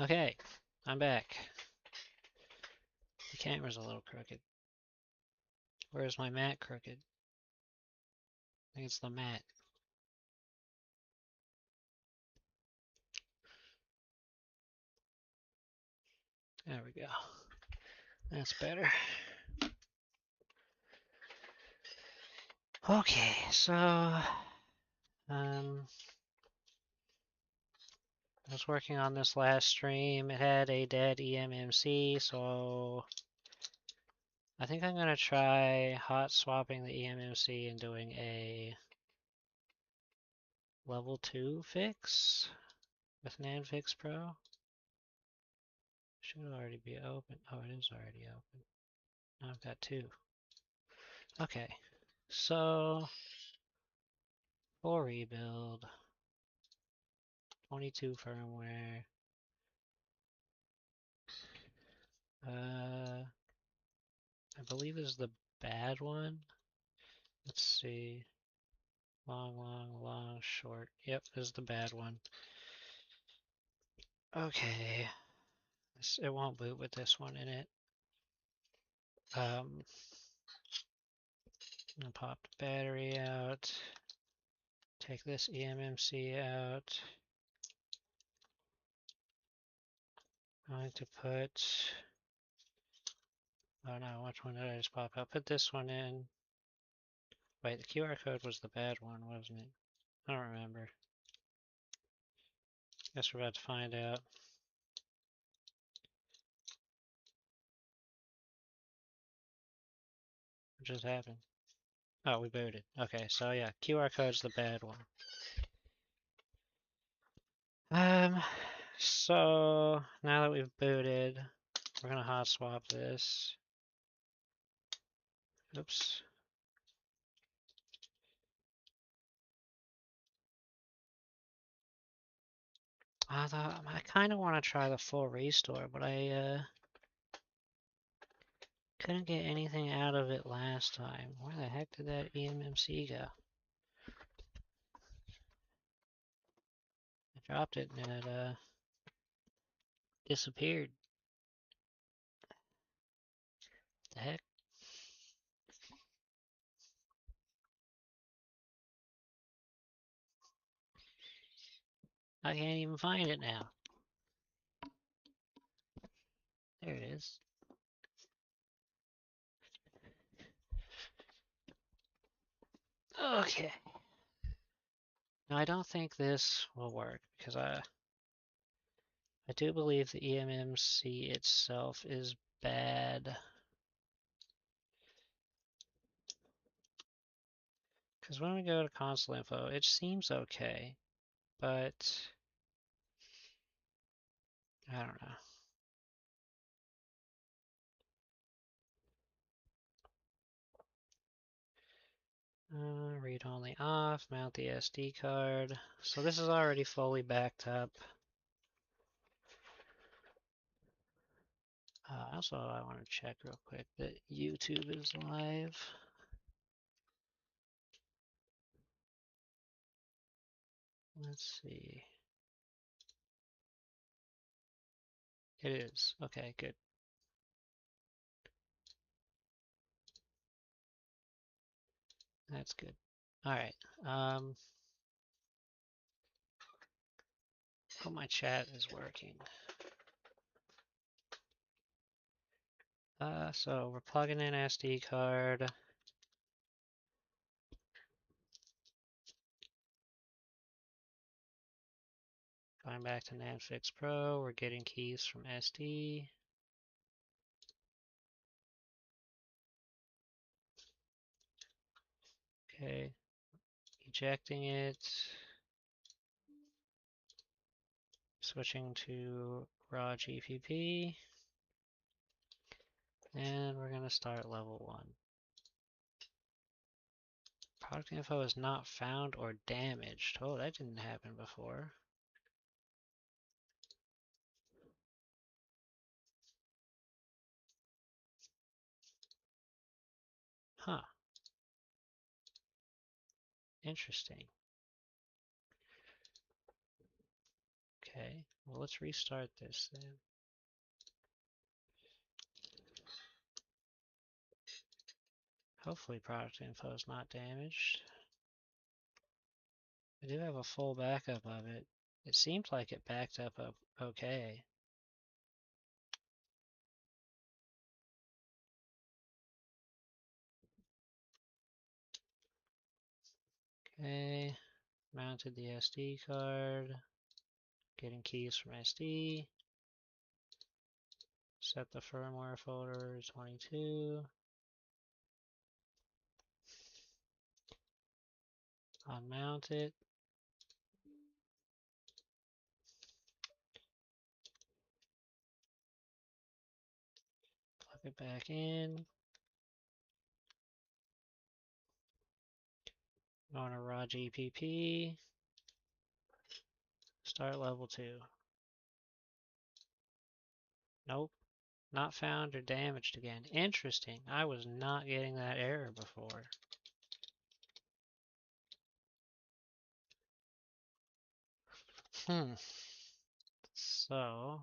Okay, I'm back. The camera's a little crooked. Where's my mat crooked? I think it's the mat. There we go. That's better. Okay, so I was working on this last stream. It had a dead eMMC, so I think I'm gonna try hot swapping the eMMC and doing a level 2 fix with NandFix Pro. Should already be open. Oh, it is already open. Now I've got 2. Okay, so full rebuild, 22 firmware. I believe this is the bad one. Let's see. Long, long, long, short. Yep, this is the bad one. Okay. It won't boot with this one in it. I'm gonna pop the battery out. Take this eMMC out. I'm going to put... Oh no, which one did I just pop out? Put this one in. Wait, the QR code was the bad one, wasn't it? I don't remember. Guess we're about to find out. What just happened? Oh, we booted. Okay, so yeah, QR code's the bad one. So now that we've booted, we're gonna hot swap this. Oops. I kind of want to try the full restore, but I couldn't get anything out of it last time. Where the heck did that eMMC go? I dropped it and it disappeared. What the heck? I can't even find it now. There it is. Okay. Now I don't think this will work because I do believe the eMMC itself is bad. Because when we go to console info, it seems okay, but I don't know. Read only off, mount the SD card. So this is already fully backed up. Also, I want to check real quick that YouTube is live. Let's see. It is. Okay, good. That's good. All right. Hope my chat is working. So we're plugging in SD card. Going back to NandFix Pro, we're getting keys from SD. Okay, ejecting it. Switching to raw GPP. And we're gonna start level 1. Product info is not found or damaged. Oh, that didn't happen before. Huh. Interesting. Okay, well let's restart this then. Hopefully product info is not damaged. I do have a full backup of it. It seemed like it backed up okay. Okay, mounted the SD card, getting keys from SD, set the firmware folder 22, unmount it, plug it back in, on a raw GPP, start level 2. Nope, not found or damaged again. Interesting, I was not getting that error before. So,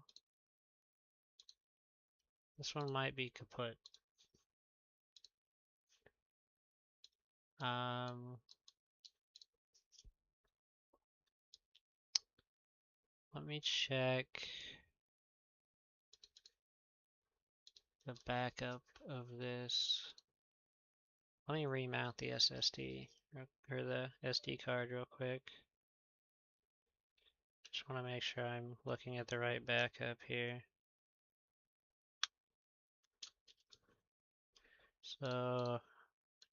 this one might be kaput. Let me check the backup of this. Let me remount the SSD or the SD card real quick. Just want to make sure I'm looking at the right backup here. So,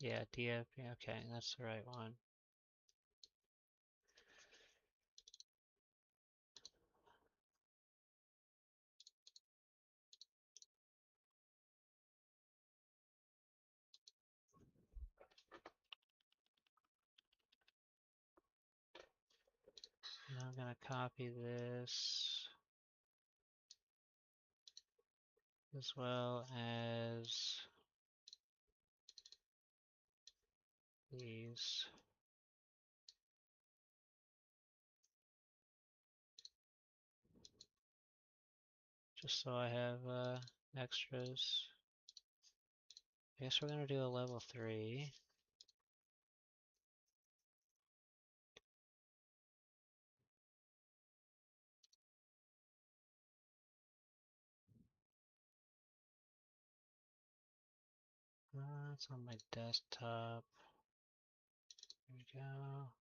yeah, DFP, okay, that's the right one. Now I'm gonna copy this as well as these. Just so I have extras. I guess we're gonna do a level 3. It's on my desktop. There we go.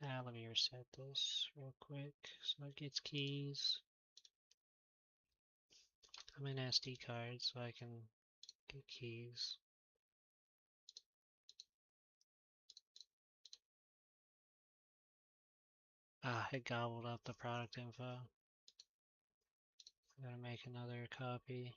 Now let me reset this real quick so it gets keys. I'm in SD card so I can get keys. Ah, it gobbled up the product info. I'm gonna make another copy.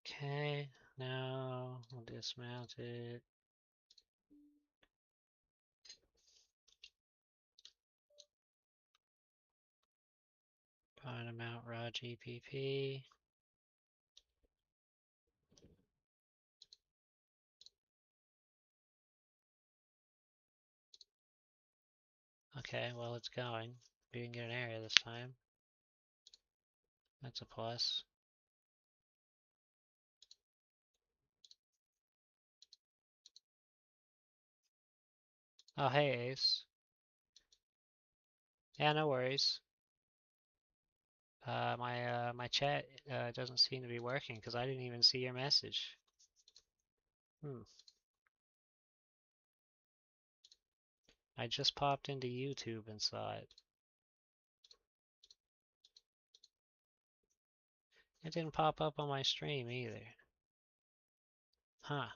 Okay, now we'll dismount it. Going to mount raw GPP. Okay, well it's going. We didn't get an error this time. That's a plus. Oh, hey Ace. Yeah, no worries. My chat doesn't seem to be working because I didn't even see your message. I just popped into YouTube and saw it. It didn't pop up on my stream either. Huh.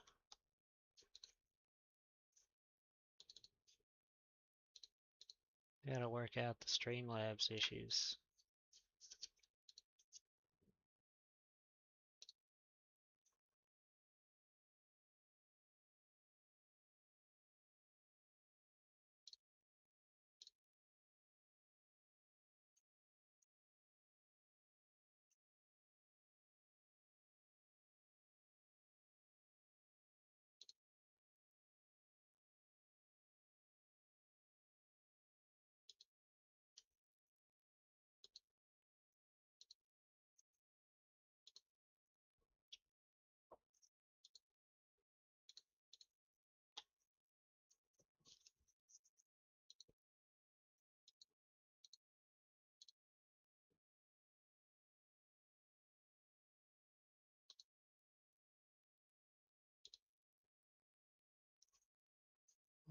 Gotta work out the Streamlabs issues.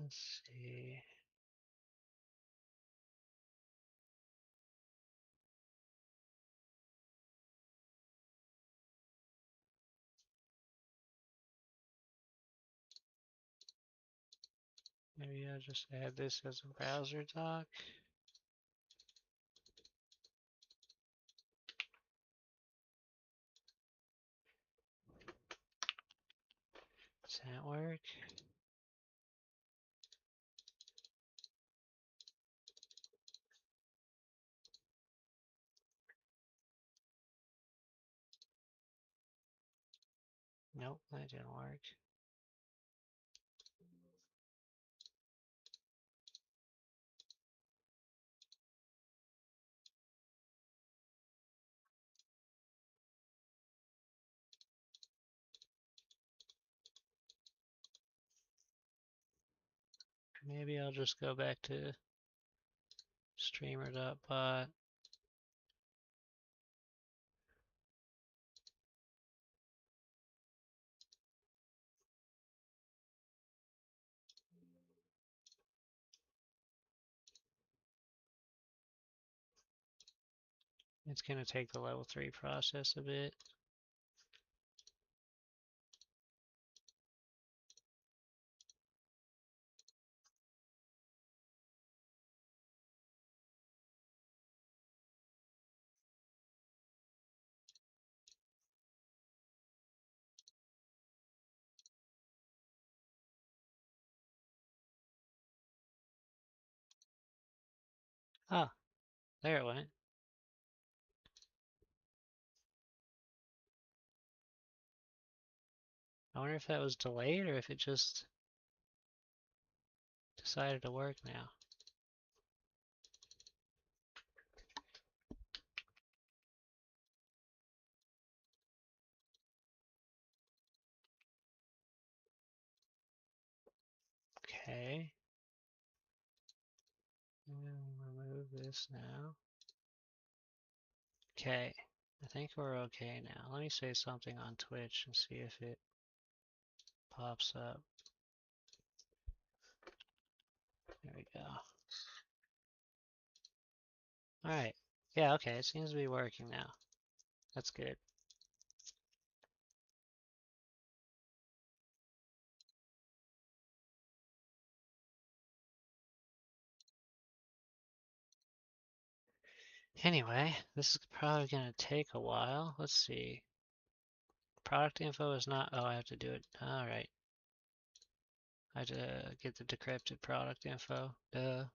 Let's see. Maybe I'll just add this as a browser doc. Does that work? Nope, that didn't work. Maybe I'll just go back to streamer.bot. It's gonna take the level 3 process a bit. Oh, there it went. I wonder if that was delayed or if it just decided to work now. Okay. Remove this now. Okay. I think we're okay now. Let me say something on Twitch and see if it pops up. There we go. Alright. Yeah, okay. It seems to be working now. That's good. Anyway, this is probably going to take a while. Let's see. Product info is not... Oh, I have to do it. Alright. I have to get the decrypted product info. Duh.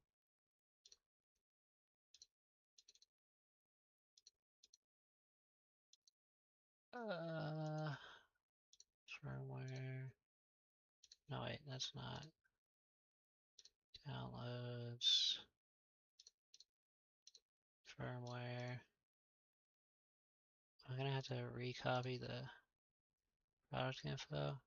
Firmware. No, wait, that's not. Downloads. Firmware. I'm gonna have to recopy the product info.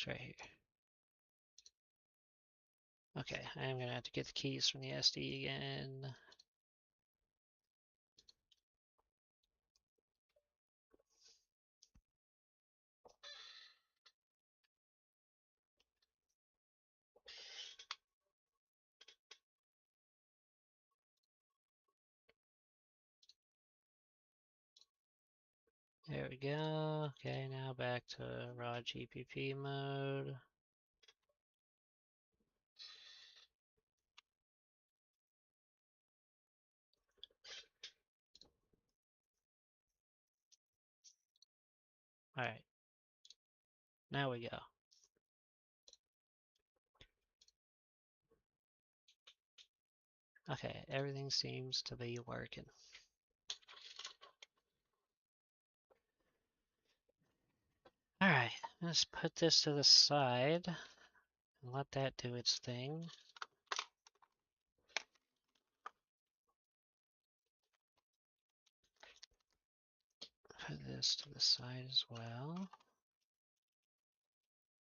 It's right here. Okay, I am gonna have to get the keys from the SD again. There we go. Okay, now back to raw GPP mode. All right, now we go. Okay, everything seems to be working. All right, let's put this to the side and let that do its thing. Put this to the side as well.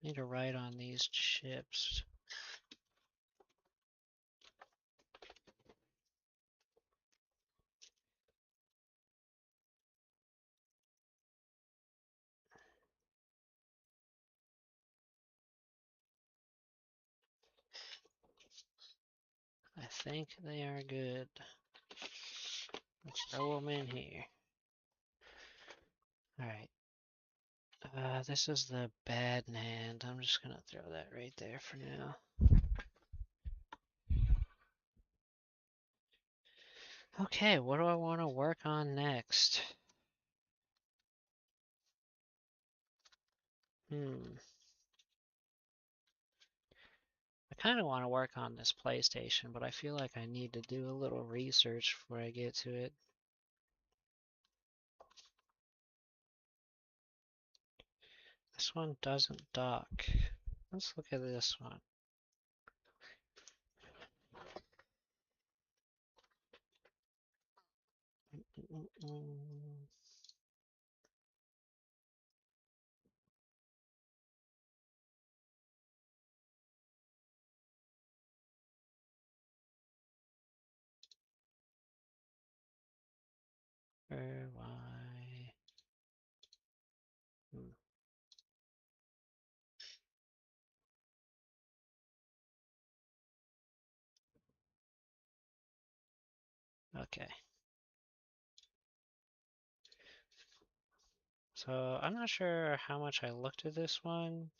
Need to write on these chips. I think they are good. Let's throw them in here. All right. This is the bad NAND. I'm just gonna throw that right there for now. Okay, what do I want to work on next? I kind of want to work on this PlayStation, but I feel like I need to do a little research before I get to it. This one doesn't dock. Let's look at this one. Why? Okay. So I'm not sure how much I looked at this one,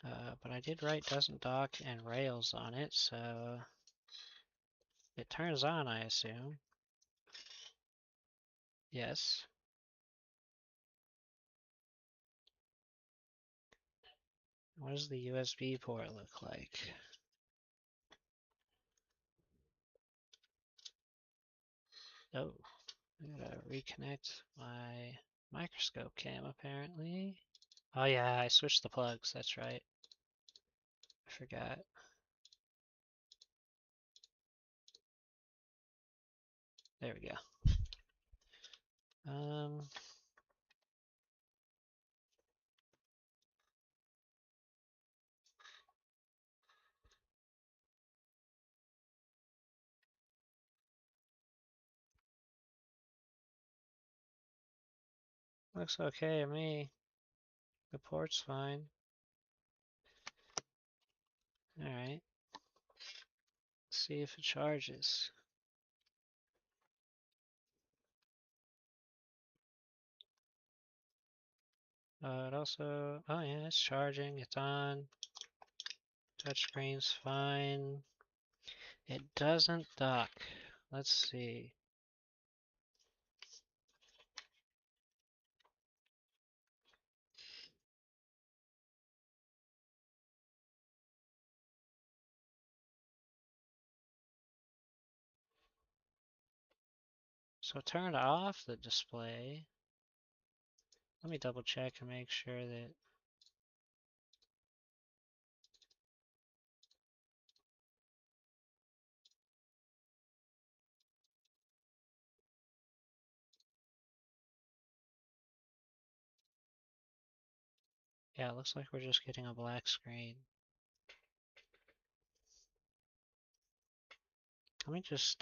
but I did write doesn't dock and Rails on it, so it turns on, I assume. Yes. What does the USB port look like? Oh, I gotta reconnect my microscope cam apparently. Oh yeah, I switched the plugs, that's right. I forgot. There we go. Looks okay to me. The port's fine. Alright. See if it charges. It also, oh yeah, it's charging, it's on. Touchscreen's fine. It doesn't dock. Let's see. So it turned off the display. Let me double check and make sure that Yeah, it looks like we're just getting a black screen. Let me just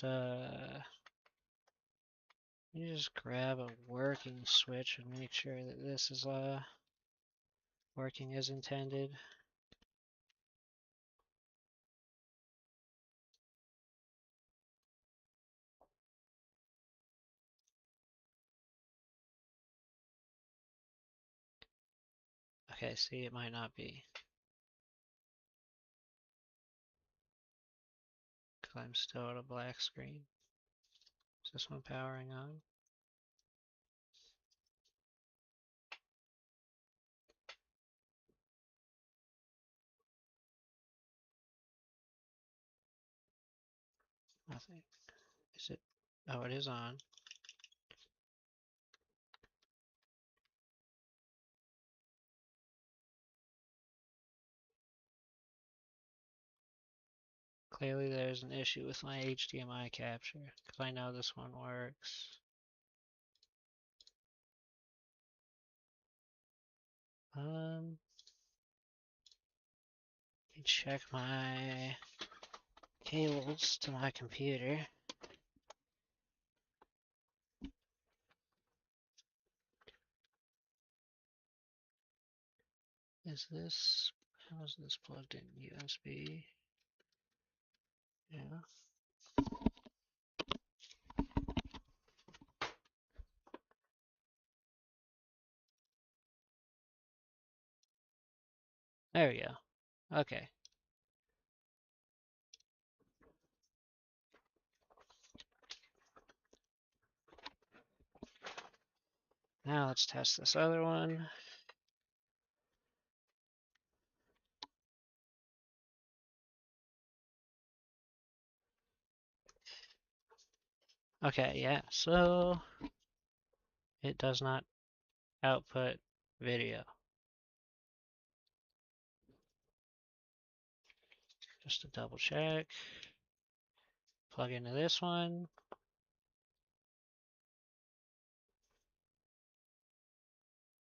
grab a working switch and make sure that this is working as intended. Okay, see, it might not be. Because I'm still at a black screen. Is this one powering on? Nothing. Is it? Oh, it is on. Clearly there's an issue with my HDMI capture, because I know this one works. Let me check my cables to my computer. Is this, how is this plugged in? USB? Yeah. There we go. Okay. Now let's test this other one. Okay, yeah, so it does not output video. Just to double check. Plug into this one.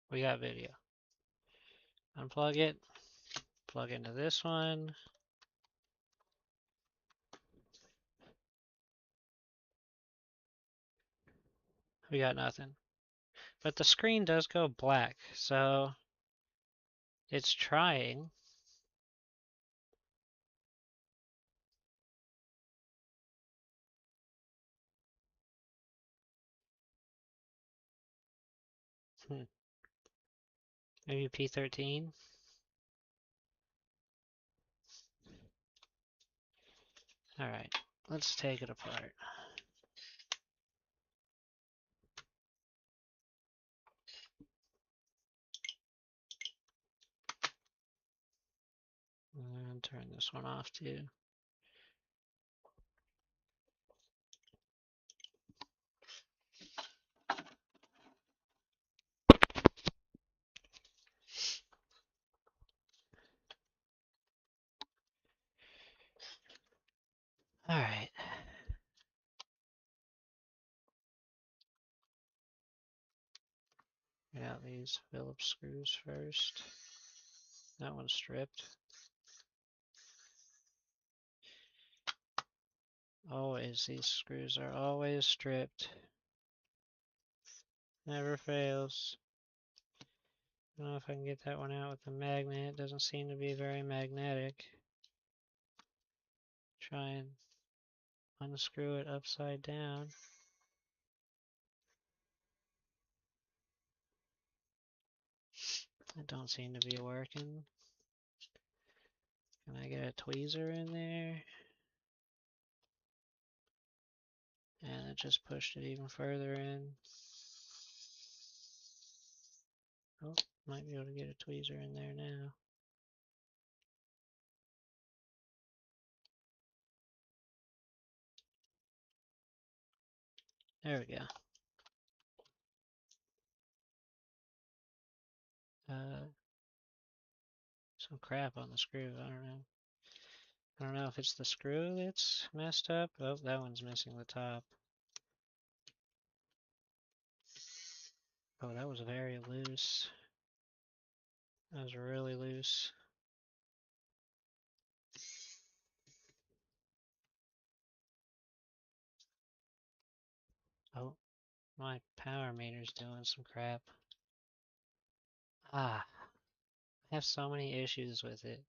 We got video. Unplug it. Plug into this one. We got nothing. But the screen does go black, so it's trying. Maybe P13. Alright, let's take it apart. And turn this one off too. Alright. Get out these Phillips screws first. That one's stripped. Always, these screws are always stripped. Never fails. I don't know if I can get that one out with the magnet. It doesn't seem to be very magnetic. Try and unscrew it upside down. It don't seem to be working. Can I get a tweezer in there? And it just pushed it even further in. Oh, might be able to get a tweezer in there now. There we go. Some crap on the screw. I don't know. I don't know if it's the screw that's messed up. Oh, that one's missing the top. Oh, that was very loose. That was really loose. Oh, my power meter's doing some crap. I have so many issues with it.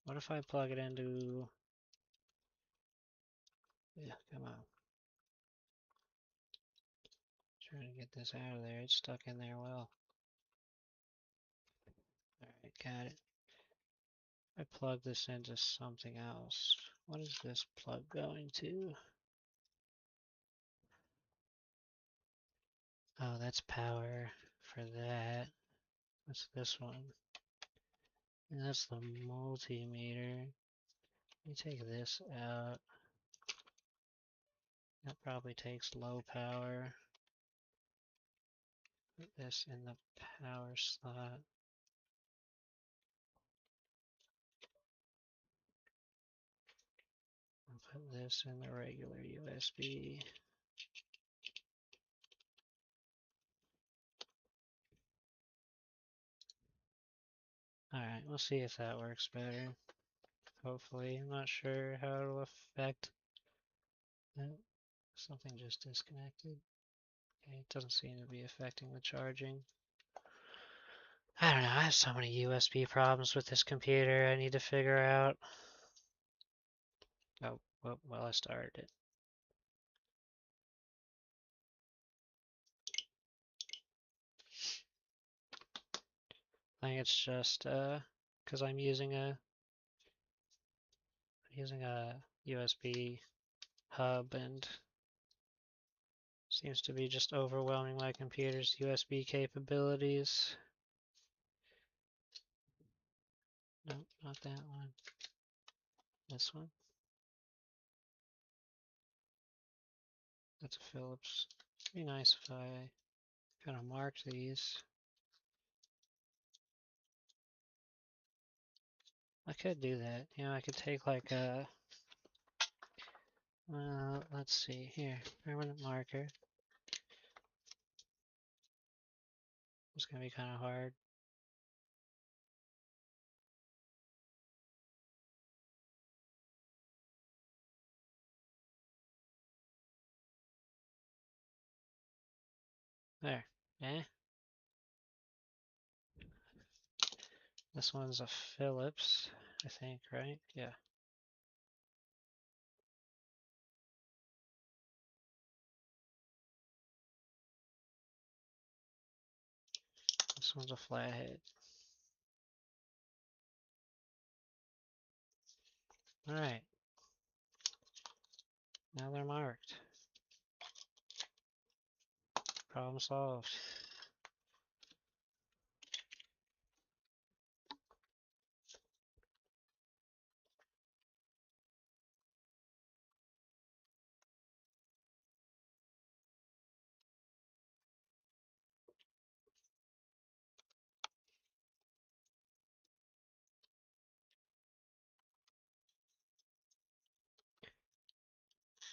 What if I plug it into... Yeah, come on. Trying to get this out of there. It's stuck in there well. Alright, got it. I plug this into something else. What is this plug going to? Oh, that's power for that. What's this one? And that's the multimeter. Let me take this out. That probably takes low power. Put this in the power slot. And put this in the regular USB. Alright, we'll see if that works better. Hopefully, I'm not sure how it'll affect that. Something just disconnected. Okay, it doesn't seem to be affecting the charging. I don't know, I have so many USB problems with this computer I need to figure out. Oh, well, I started it. I think it's just because I'm using a USB hub and seems to be just overwhelming my computer's USB capabilities. No, not that one. This one. That's a Philips. It'd be nice if I kind of marked these. I could do that. You know, I could take like a, let's see here, permanent marker. It's gonna be kind of hard. There. Eh? This one's a Philips, I think, right? Yeah. This one's a flathead. Alright. Now they're marked. Problem solved.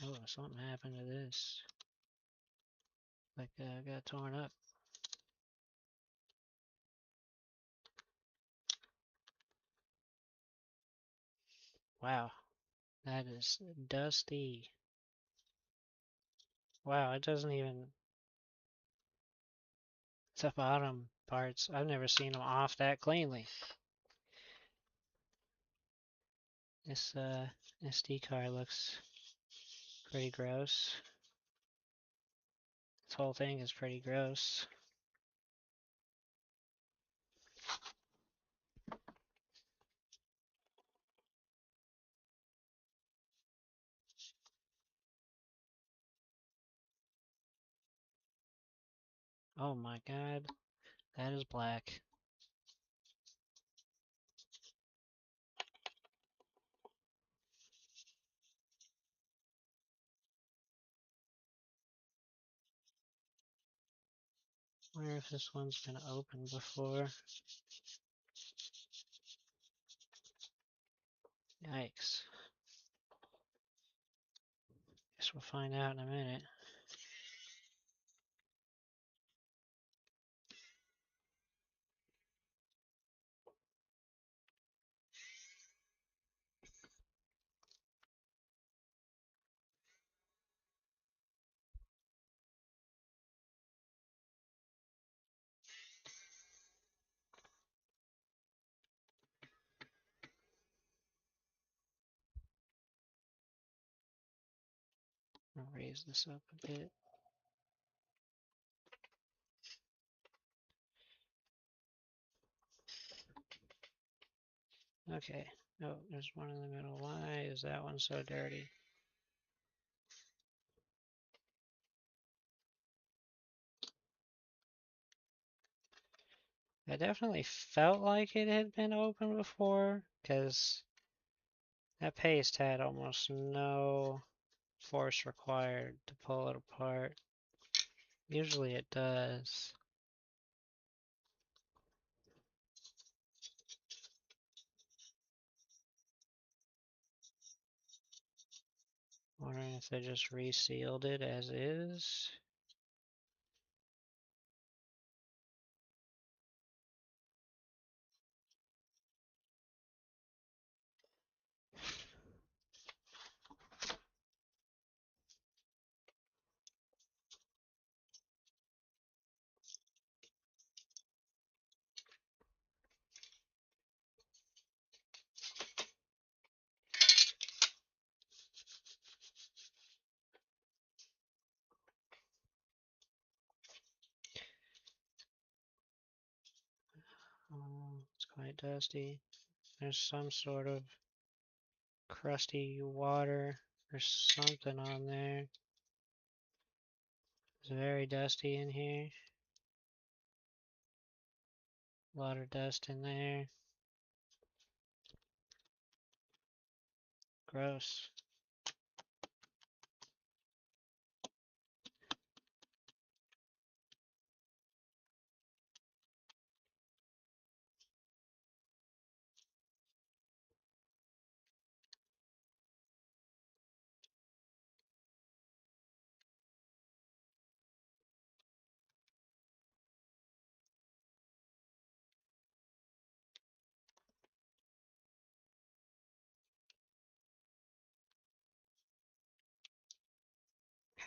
Oh, something happened to this. Like, got torn up. Wow. That is dusty. Wow, it doesn't even... The bottom parts, I've never seen them off that cleanly. This SD card looks pretty gross. This whole thing is pretty gross. Oh my god, that is black. I wonder if this one's been opened before. Yikes. Guess we'll find out in a minute. I'll raise this up a bit. Okay. Oh, there's one in the middle. Why is that one so dirty? I definitely felt like it had been open before, because that paste had almost no force required to pull it apart. Usually it does. Wondering if they just resealed it as is. Oh, it's quite dusty. There's some sort of crusty water or something on there. It's very dusty in here. A lot of dust in there. Gross.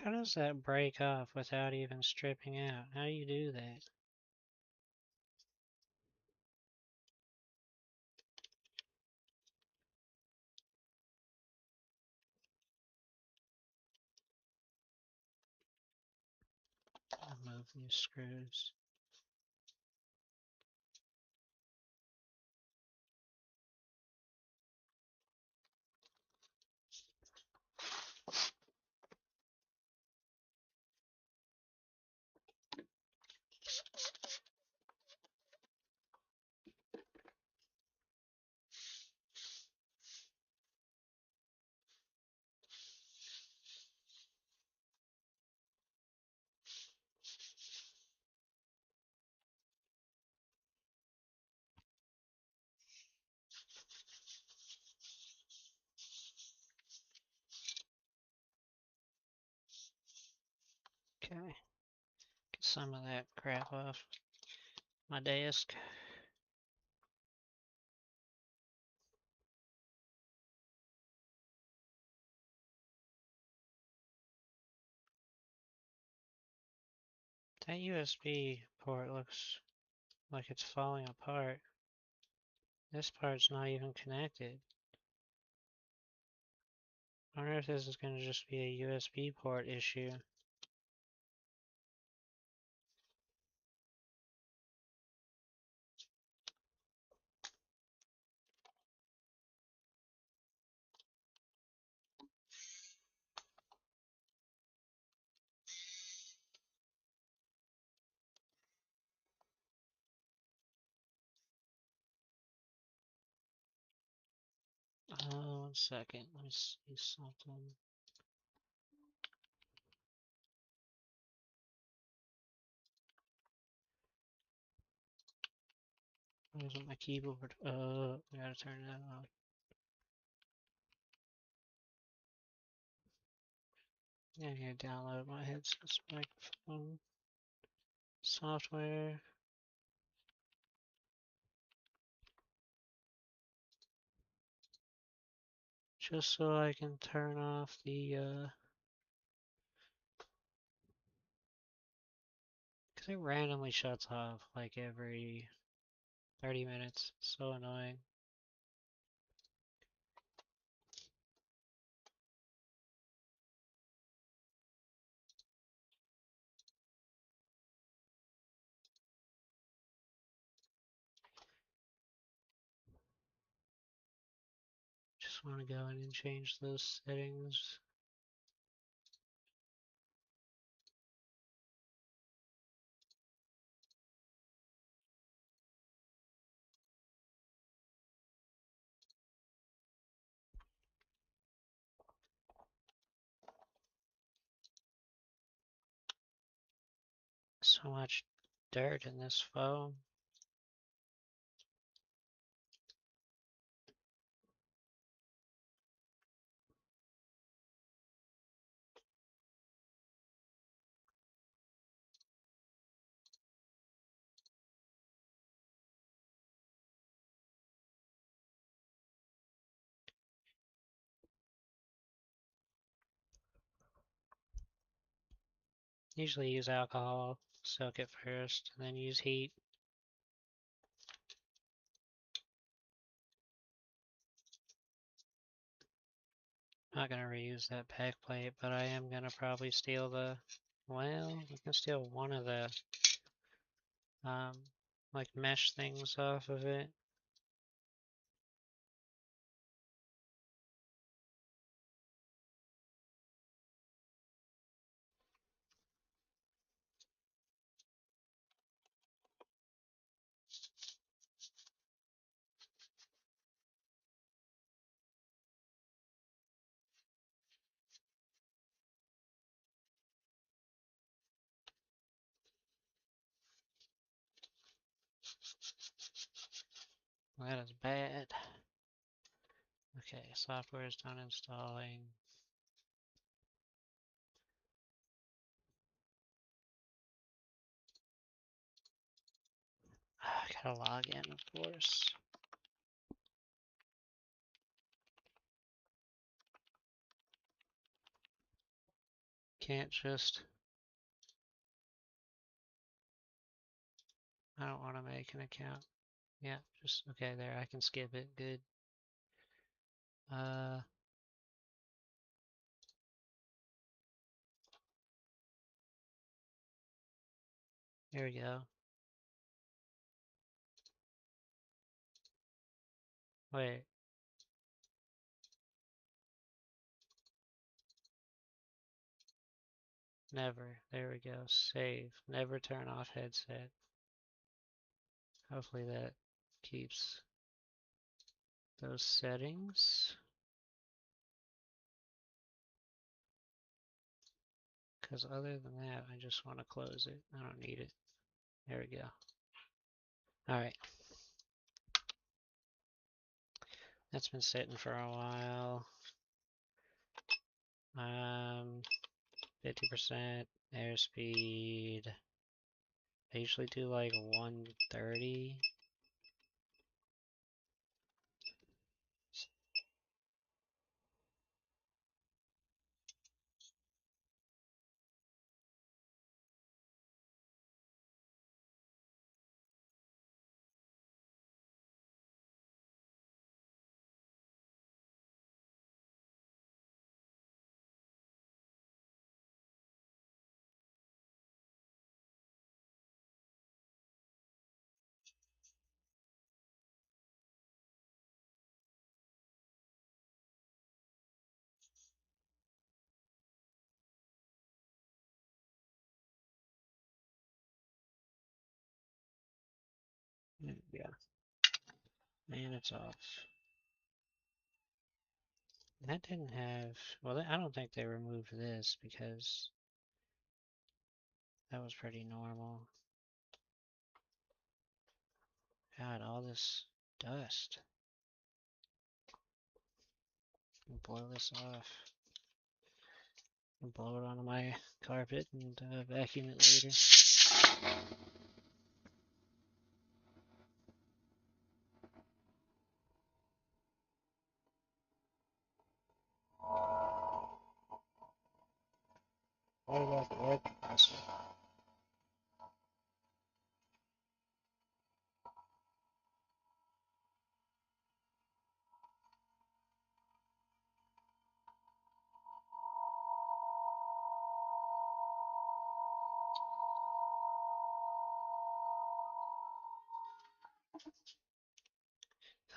How does that break off without even stripping out? How do you do that? I'll move these screws. Okay. Get some of that crap off my desk. That USB port looks like it's falling apart. This part's not even connected. I wonder if this is going to just be a USB port issue. One second. Let me see something. Where's my keyboard? I gotta turn that on. Yeah, I need to download my headset's microphone software. Just so I can turn off the, because it randomly shuts off like every 30 minutes. So annoying. Just want to go in and change those settings. So much dirt in this foam. Usually use alcohol, soak it first, and then use heat. Not gonna reuse that back plate, but I am gonna probably steal the, well, I can steal one of the, like mesh things off of it. That is bad. Okay, software is done installing. I gotta log in, of course. Can't just, I don't want to make an account. Yeah, just, okay, there, I can skip it, good. Here we go. Wait, never, there we go, save, never turn off headset. Hopefully that keeps those settings. Because other than that, I just want to close it. I don't need it. There we go. Alright. That's been sitting for a while. 50% airspeed. I usually do like 130. Yeah. And it's off. That didn't have, well, I don't think they removed this because that was pretty normal. God, all this dust. Blow this off. I'll blow it onto my carpet and vacuum it later. What about the air compressor?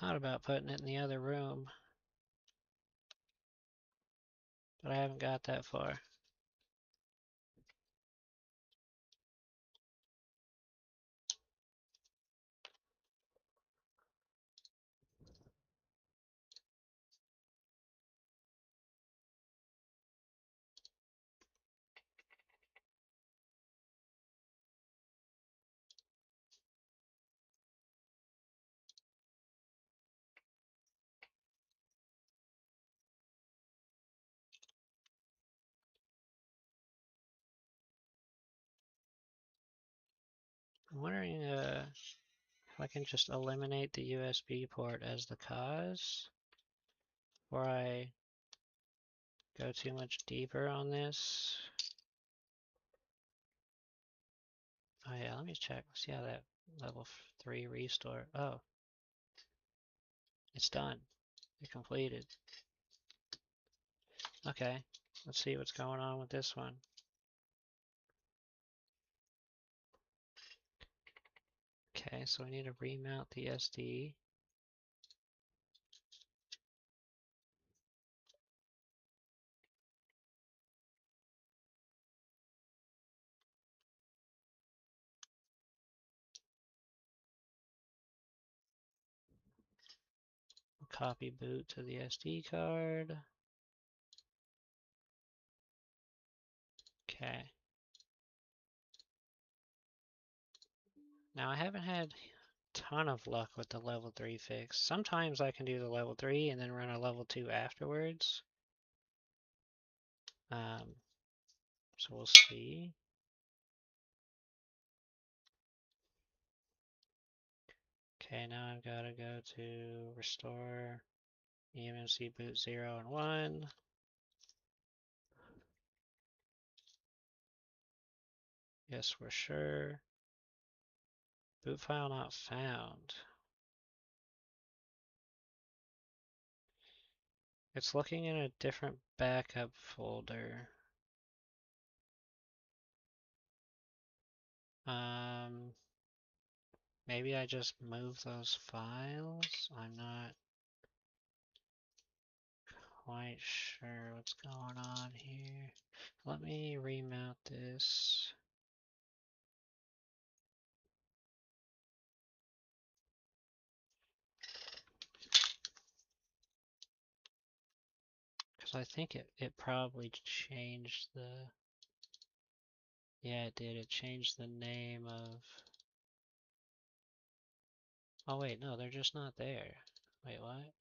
Thought about putting it in the other room, but I haven't got that far. I'm wondering if I can just eliminate the USB port as the cause, or I go too much deeper on this. Oh yeah, let me check. See how that level 3 restore. Oh, it's done. It completed. Okay, let's see what's going on with this one. Okay, so we need to remount the SD. Copy boot to the SD card. Okay. Now I haven't had a ton of luck with the level 3 fix. Sometimes I can do the level 3 and then run a level 2 afterwards. So we'll see. Okay, now I've got to go to restore eMMC boot 0 and 1. Yes, we're sure. Boot file not found. It's looking in a different backup folder. Maybe I just move those files. I'm not quite sure what's going on here. Let me remount this. Because I think it probably changed the... Yeah, it did. It changed the name of... Oh wait, no, they're just not there. Wait, what?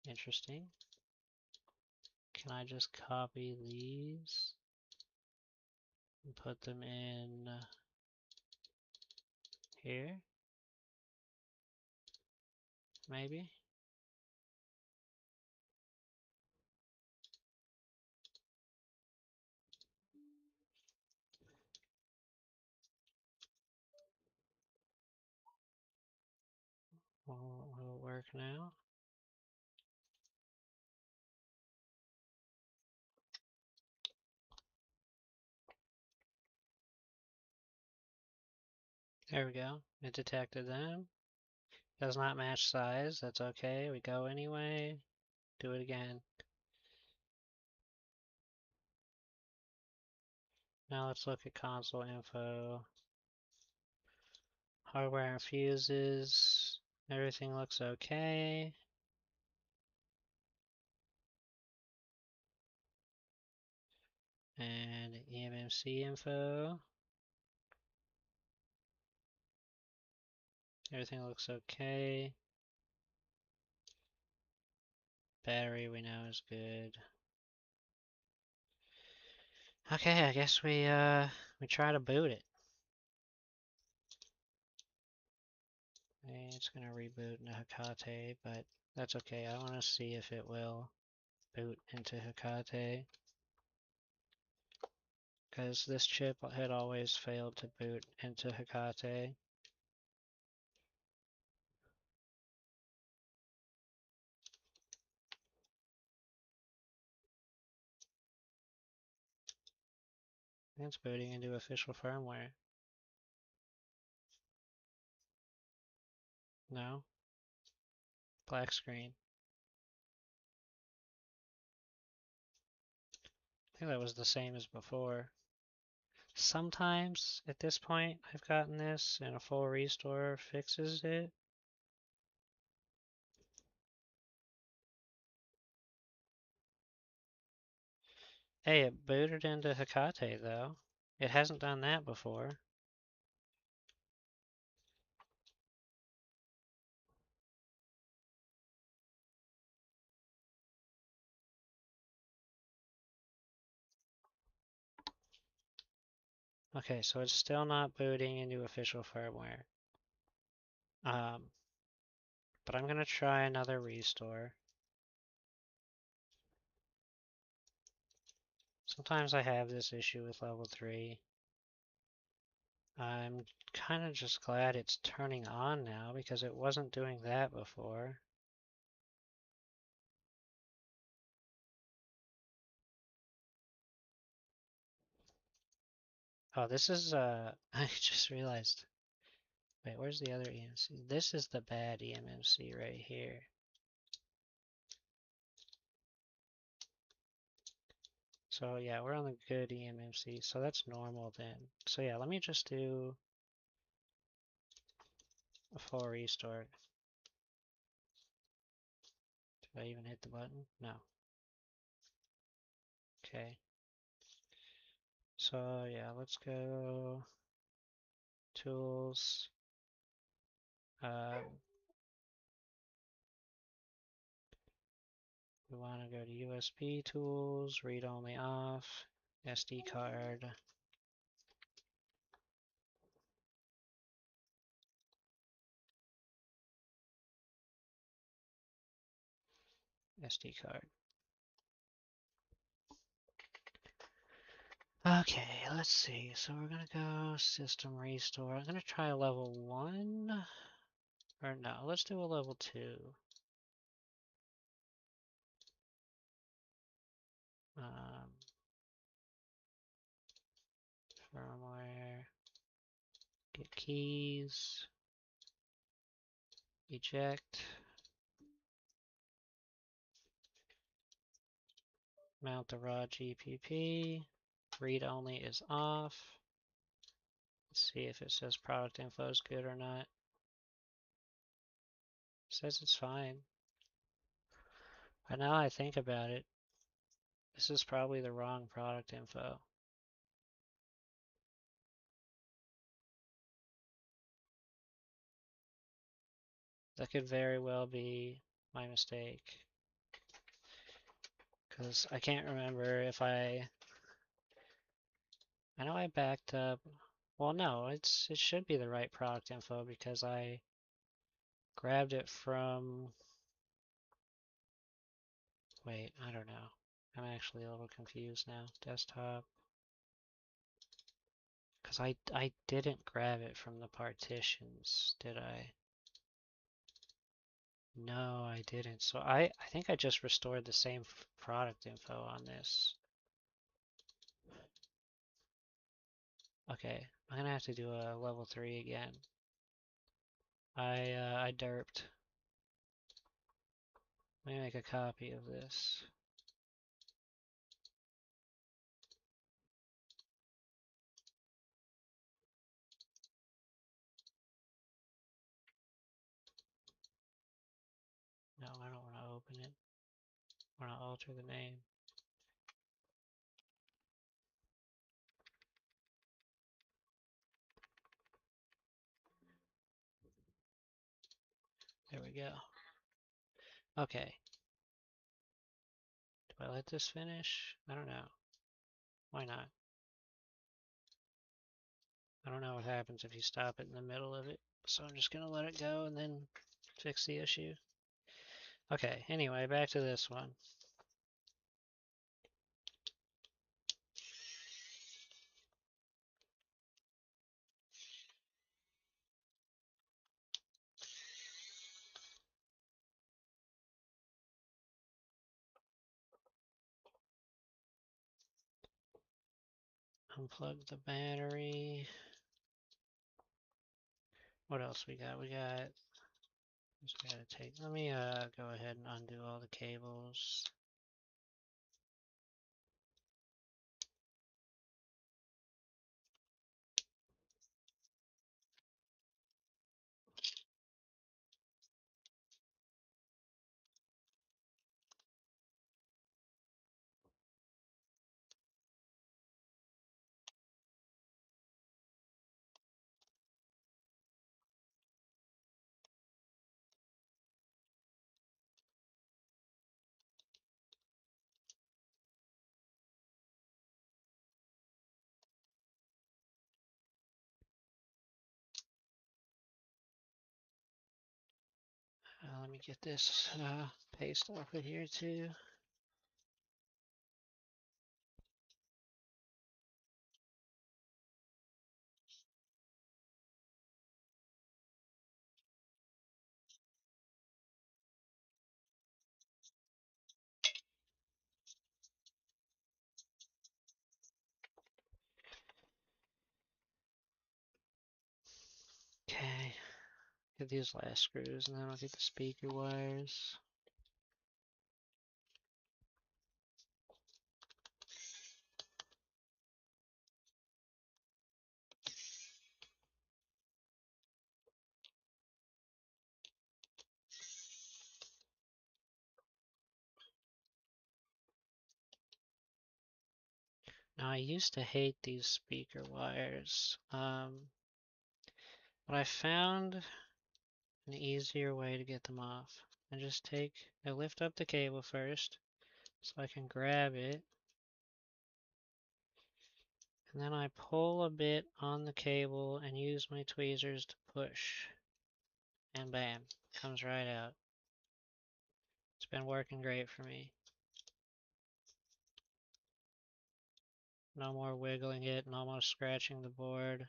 Interesting. Can I just copy these and put them in here? Maybe? Will it work now? There we go. It detected them. Does not match size. That's okay. We go anyway. Do it again. Now let's look at console info. Hardware and fuses. Everything looks okay. And eMMC info. Everything looks okay. Battery we know is good. Okay, I guess we try to boot it. It's gonna reboot into Hecate, but that's okay. I want to see if it will boot into Hecate, because this chip had always failed to boot into Hecate. It's booting into official firmware. No? Black screen. I think that was the same as before. Sometimes, at this point, I've gotten this, and a full restore fixes it. Hey, it booted into Hecate, though. It hasn't done that before. Okay, so it's still not booting into official firmware. But I'm gonna try another restore. Sometimes I have this issue with level 3. I'm kind of just glad it's turning on now because it wasn't doing that before. Oh, this is, I just realized. Wait, where's the other EMC? This is the bad eMMC right here. So yeah, we're on the good eMMC, so that's normal then. So yeah, let me just do a full restart. Did I even hit the button? No. Okay. So yeah, let's go tools. We want to go to USB tools, read only off, SD card. SD card. Okay, let's see. So we're gonna go system restore. I'm gonna try a level 1. Or no, let's do a level 2. Um, firmware, get keys, eject, mount the raw GPP, read only is off. Let's see if it says product info is good or not. It says it's fine. But now I think about it, this is probably the wrong product info. That could very well be my mistake. Because I can't remember if I know I backed up. Well, no, it should be the right product info because I grabbed it from. Wait, I don't know. I'm actually a little confused now. Desktop. Because I didn't grab it from the partitions, did I? No, I didn't. So I think I just restored the same product info on this. Okay, I'm gonna have to do a level 3 again. I derped. Let me make a copy of this. No, I don't want to open it. I want to alter the name. we go. Okay. Do I let this finish? I don't know. Why not? I don't know what happens if you stop it in the middle of it. So I'm just gonna let it go and then fix the issue. Okay, anyway, back to this one. Unplug the battery. What else we got? We just gotta take, let me go ahead and undo all the cables. Let me get this paste off of here too. Okay, get these last screws and then I'll get the speaker wires. Now I used to hate these speaker wires, but I found an easier way to get them off. I lift up the cable first so I can grab it, and then I pull a bit on the cable and use my tweezers to push, and bam, comes right out. It's been working great for me. No more wiggling it and almost scratching the board.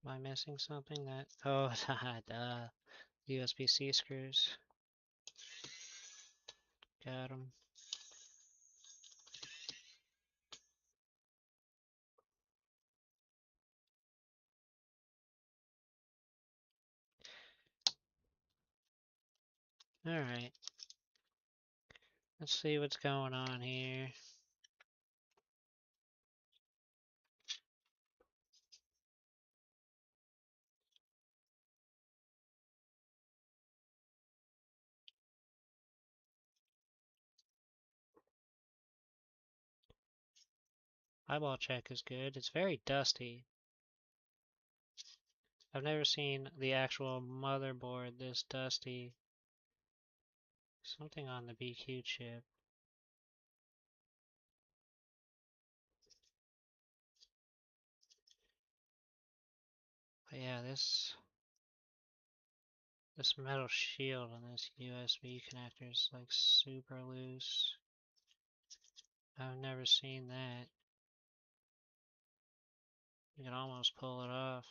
Am I missing something that, oh, duh, USB-C screws. Got them. Alright. Let's see what's going on here. Eyeball check is good. It's very dusty. I've never seen the actual motherboard this dusty. Something on the BQ chip. But yeah, this metal shield on this USB connector is like super loose. I've never seen that. You can almost pull it off.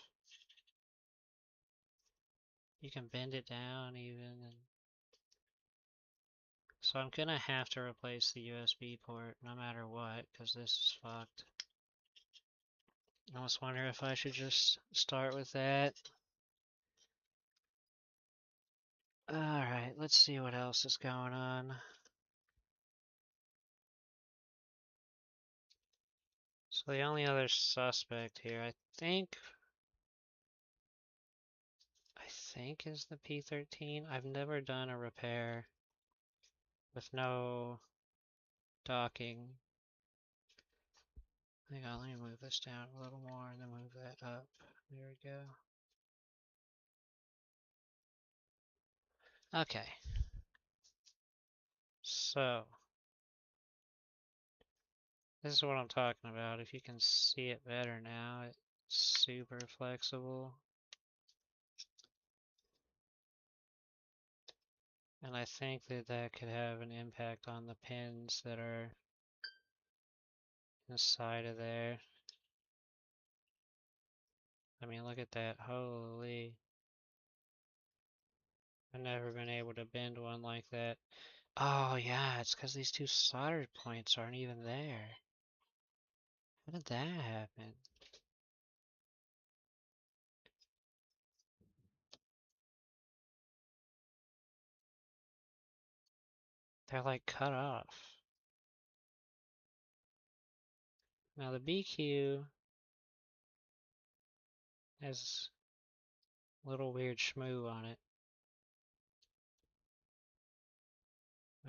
You can bend it down even. So I'm gonna have to replace the USB port no matter what, because this is fucked. I almost wonder if I should just start with that. Alright, let's see what else is going on. So the only other suspect here, I think is the P13. I've never done a repair with no docking. Hang on, let me move this down a little more and then move that up. There we go. Okay. So, this is what I'm talking about. If you can see it better now, it's super flexible. And I think that that could have an impact on the pins that are inside of there. I mean, look at that. Holy. I've never been able to bend one like that. Oh, yeah, it's because these two solder points aren't even there. How did that happen? They're like cut off. Now the BQ has a little weird schmoo on it.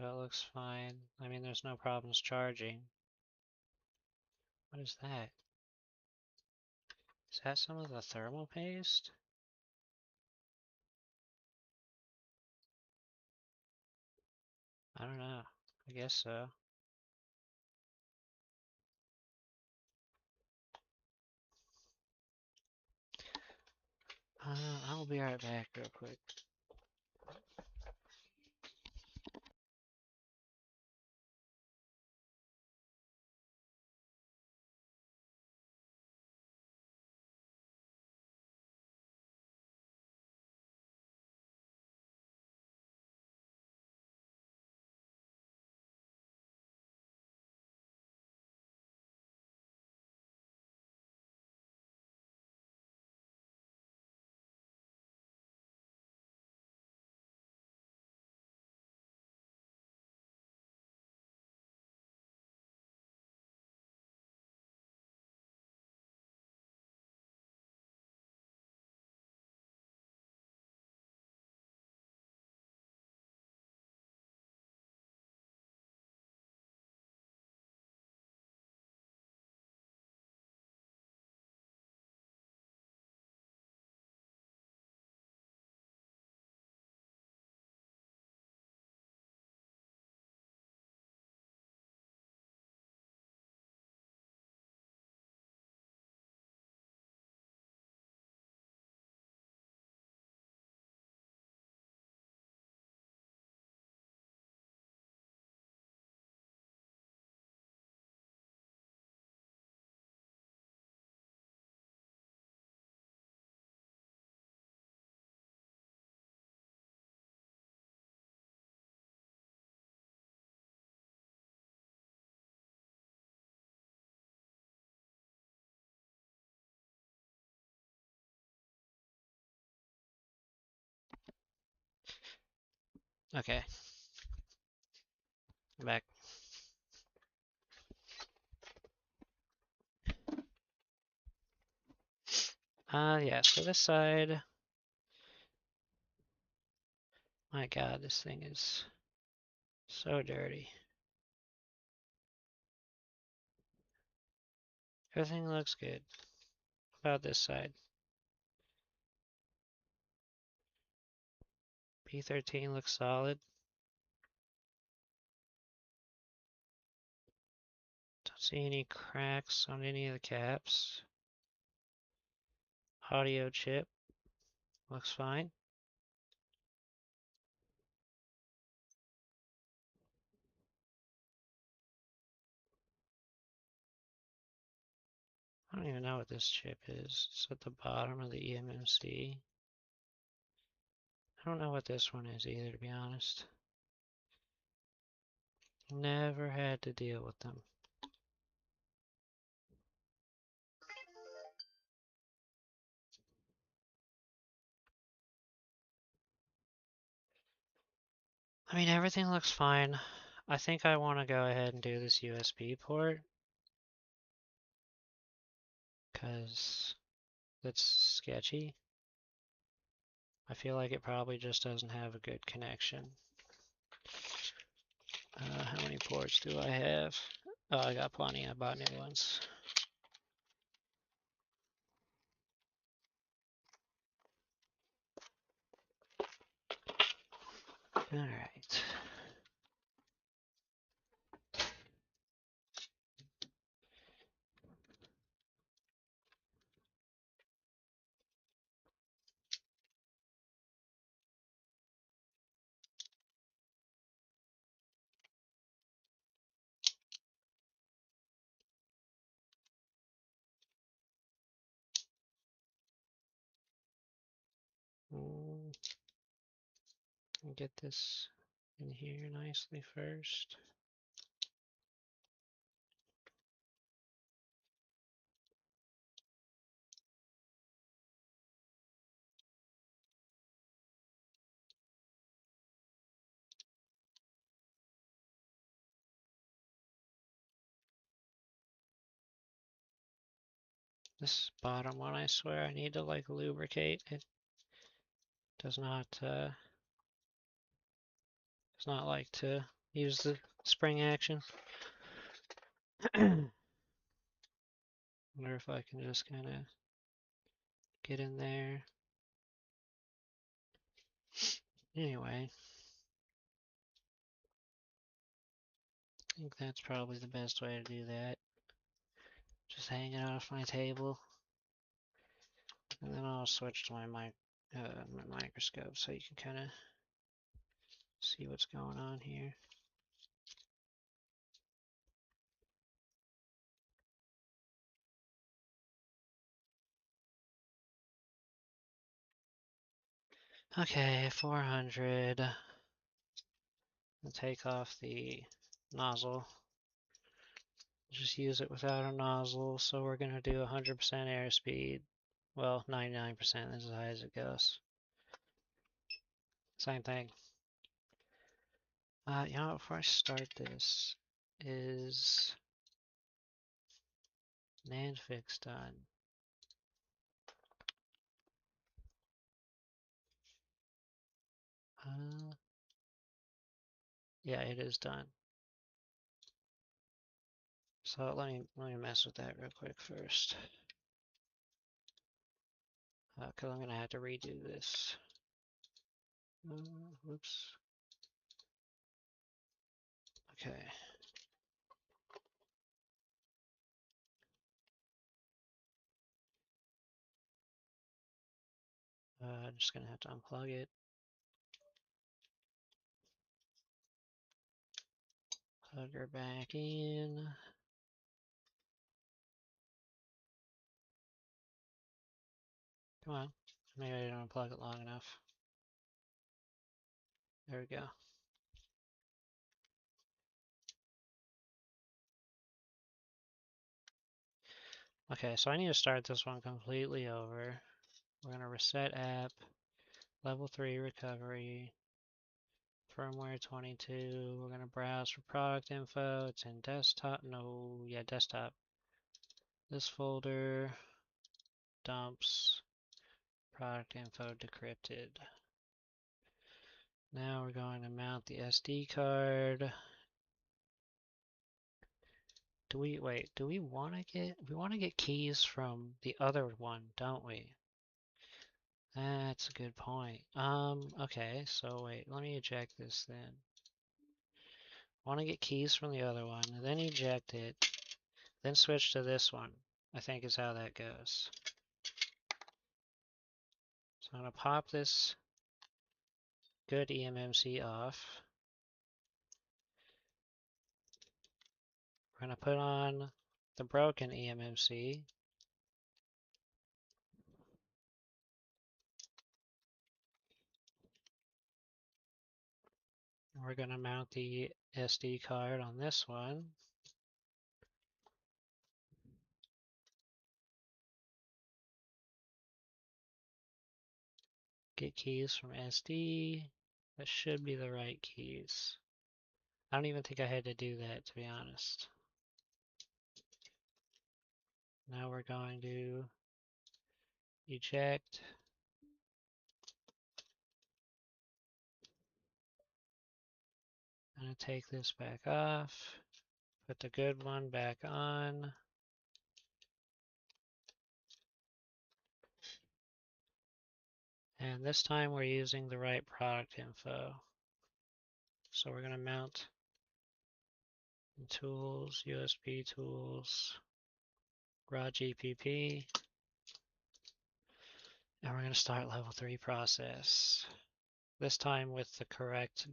That looks fine. I mean, there's no problems charging. What is that? Is that some of the thermal paste? I don't know. I guess so. I'll be right back real quick. Okay, I'm back. Yeah, so this side, my God, this thing is so dirty. Everything looks good. About this side. P13 looks solid. Don't see any cracks on any of the caps. Audio chip looks fine. I don't even know what this chip is. It's at the bottom of the eMMC. I don't know what this one is either, to be honest. Never had to deal with them. I mean, everything looks fine. I think I want to go ahead and do this USB port because it's sketchy. I feel like it probably just doesn't have a good connection. How many ports do I have? Oh, I got plenty. I bought new ones. All right. Get this in here nicely first. This bottom one, I swear, I need to like lubricate. It does not like to use the spring action. Wonder if I can just kind of get in there. Anyway, I think that's probably the best way to do that. Just hang it off my table. And then I'll switch to my microscope so you can kind of see what's going on here. Okay, 400. I'll take off the nozzle. Just use it without a nozzle. So we're going to do 100% airspeed. Well, 99% is as high as it goes. Same thing. You know, before I start this, is NAND fix done? Yeah, it is done. So let me mess with that real quick first, because I'm gonna have to redo this. Whoops. Okay. I'm just gonna have to unplug it. Plug her back in. Come on. Maybe I didn't unplug it long enough. There we go. Okay, so I need to start this one completely over. We're gonna reset app, level 3 recovery, firmware 22. We're gonna browse for product info. It's in desktop. No, yeah, desktop. This folder, dumps, product info decrypted. Now we're going to mount the SD card. Do we want to get keys from the other one, don't we? That's a good point. Okay, so wait, let me eject this then. Want to get keys from the other one, and then eject it, then switch to this one, I think is how that goes. So I'm going to pop this good eMMC off. We're going to put on the broken eMMC. We're going to mount the SD card on this one. Get keys from SD. That should be the right keys. I don't even think I had to do that, to be honest. Now we're going to eject. I'm going to take this back off. Put the good one back on. And this time we're using the right product info. So we're gonna mount tools, USB tools, raw GPP, and we're gonna start level 3 process. This time with the correct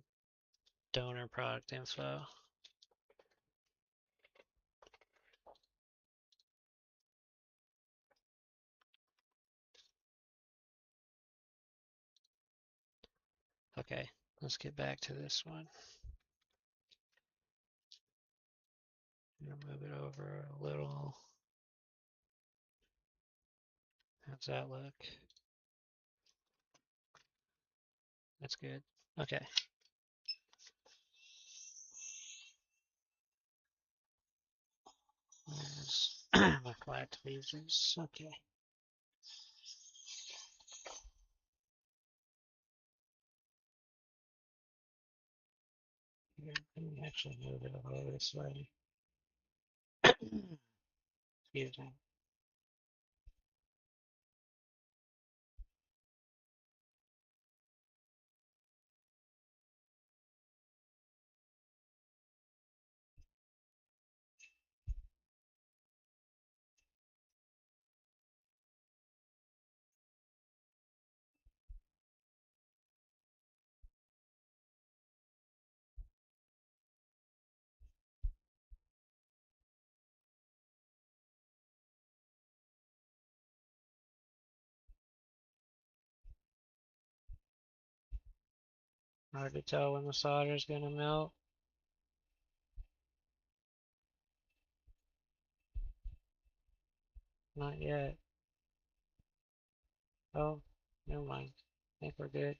donor product info. Okay, let's get back to this one. I'm gonna move it over a little. How's that look? That's good. Okay. There's my flat tweezers. Okay. Let me actually move it over this way. Excuse me. Hard to tell when the solder is gonna melt. Not yet. Oh, never mind. I think we're good.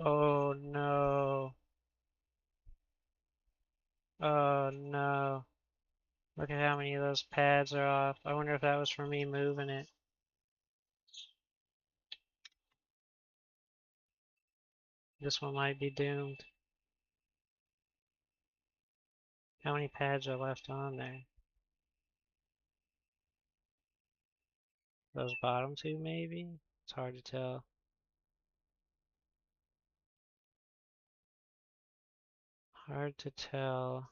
Oh no. Oh no. Look at how many of those pads are off. I wonder if that was for me moving it. This one might be doomed. How many pads are left on there? Those bottom two, maybe? It's hard to tell. Hard to tell.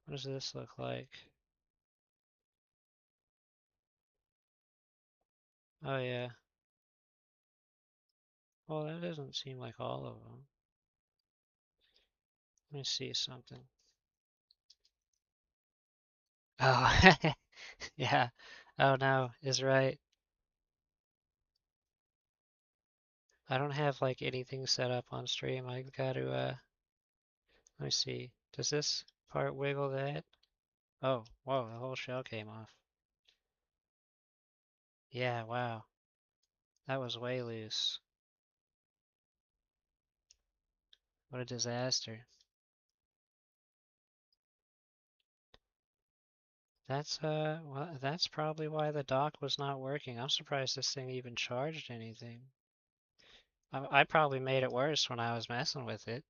What does this look like? Oh yeah. Well, that doesn't seem like all of them. Let me see something. Oh, yeah. Oh no, is right. I don't have like anything set up on stream. I gotta let me see. Does this part wiggle that? Oh, whoa, the whole shell came off. Yeah, wow. That was way loose. What a disaster. Well, that's probably why the dock was not working. I'm surprised this thing even charged anything. I probably made it worse when I was messing with it.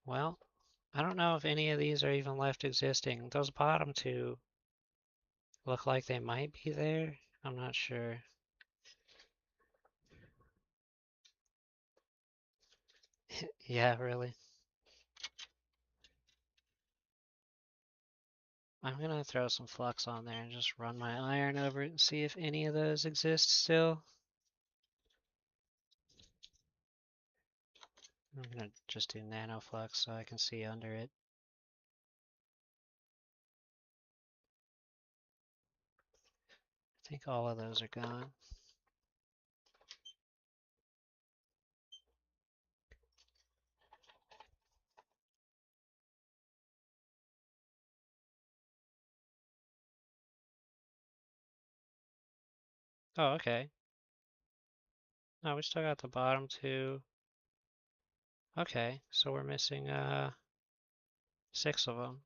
Well, I don't know if any of these are even left existing. Those bottom two look like they might be there. I'm not sure. Yeah, really. I'm gonna throw some flux on there and just run my iron over it and see if any of those exist still. I'm gonna just do nano flux so I can see under it. I think all of those are gone. Oh, okay. No, we still got the bottom two. Okay, so we're missing 6 of them.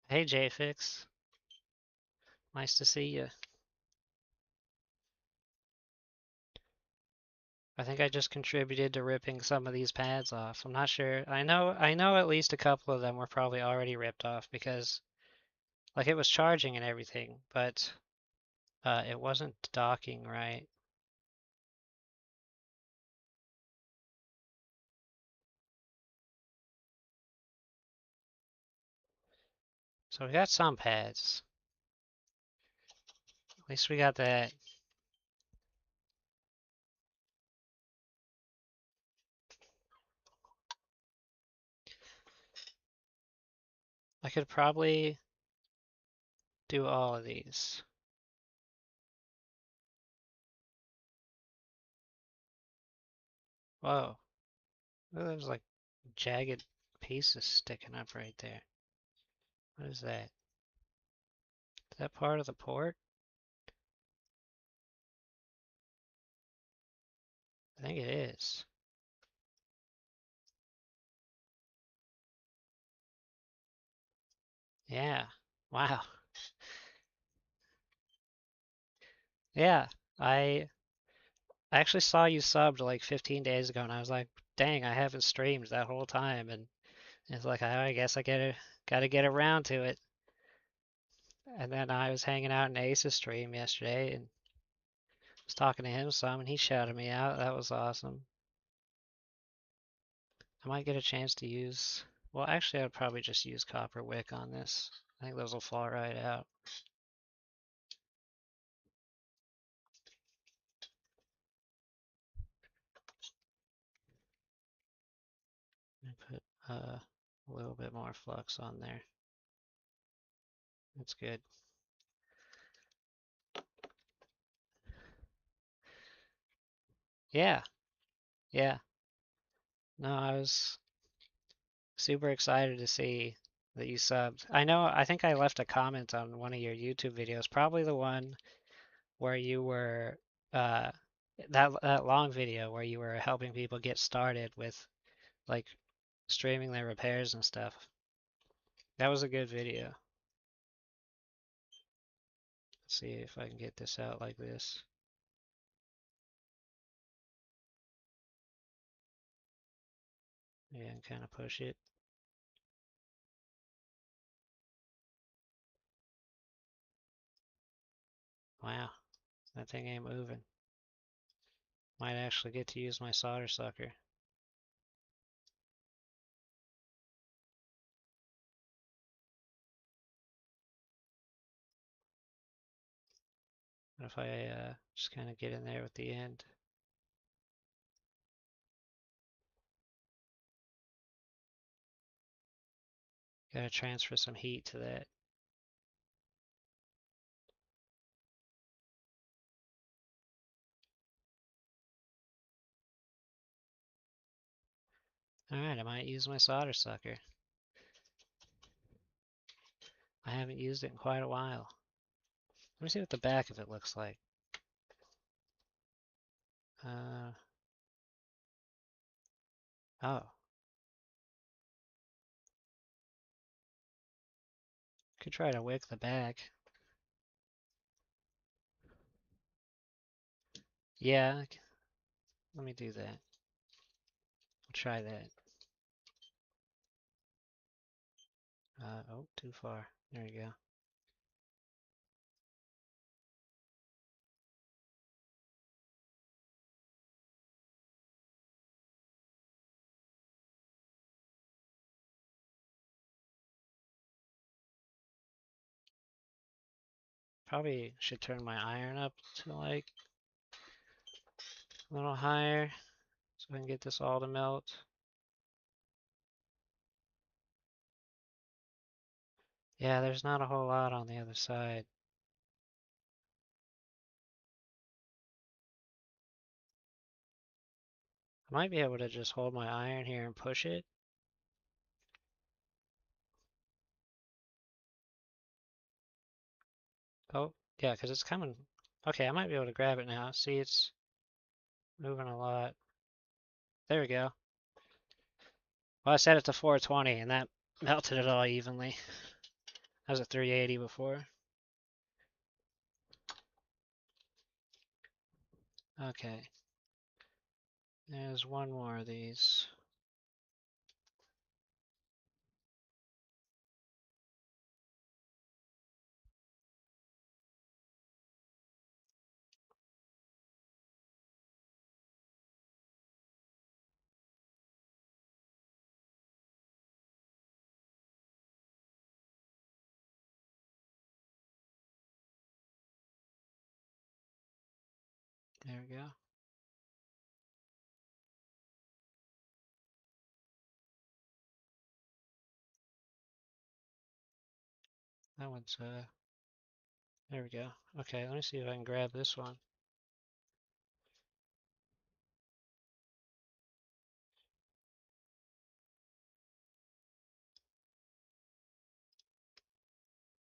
Hey JFix, nice to see you. I think I just contributed to ripping some of these pads off. I'm not sure. I know at least a couple of them were probably already ripped off because like it was charging and everything, but it wasn't docking right. So we got some pads. At least we got that. I could probably do all of these. Whoa. Look, there's like jagged pieces sticking up right there. What is that? Is that part of the port? I think it is. Yeah. Wow. Yeah. I actually saw you subbed like 15 days ago and I was like, dang, I haven't streamed that whole time and it's like I guess I gotta get around to it. And then I was hanging out in Ace's stream yesterday and was talking to him some and he shouted me out. That was awesome. I might get a chance to use, well, actually, I'd probably just use copper wick on this. I think those will fall right out. I put a little bit more flux on there. That's good. Yeah, yeah. No, I was super excited to see that you subbed. I think I left a comment on one of your YouTube videos, probably the one where you were, uh, that long video where you were helping people get started with like streaming their repairs and stuff. That was a good video. Let's see if I can get this out like this. Yeah, and kind of push it. Wow, that thing ain't moving. Might actually get to use my solder sucker. What if I just kind of get in there with the end? Gotta transfer some heat to that. Alright, I might use my solder sucker. I haven't used it in quite a while. Let me see what the back of it looks like. Uh, oh. Could try to wick the back. Yeah, let me do that. I'll try that. Oh, too far. There you go. Probably should turn my iron up to like a little higher so I can get this all to melt. Yeah, there's not a whole lot on the other side. I might be able to just hold my iron here and push it. Oh, yeah, because it's coming. Okay, I might be able to grab it now. See, it's moving a lot. There we go. Well, I set it to 420 and that melted it all evenly. I was at 380 before. Okay. There's one more of these. There we go. That one's, there we go. Okay, let me see if I can grab this one.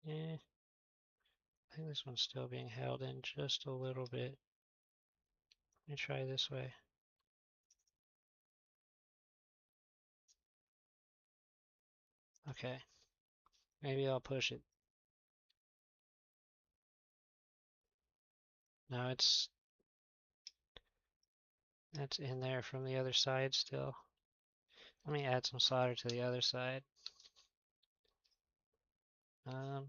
Eh, I think this one's still being held in just a little bit. Let me try this way. Okay, maybe I'll push it. No, it's in there from the other side still. Let me add some solder to the other side. Um,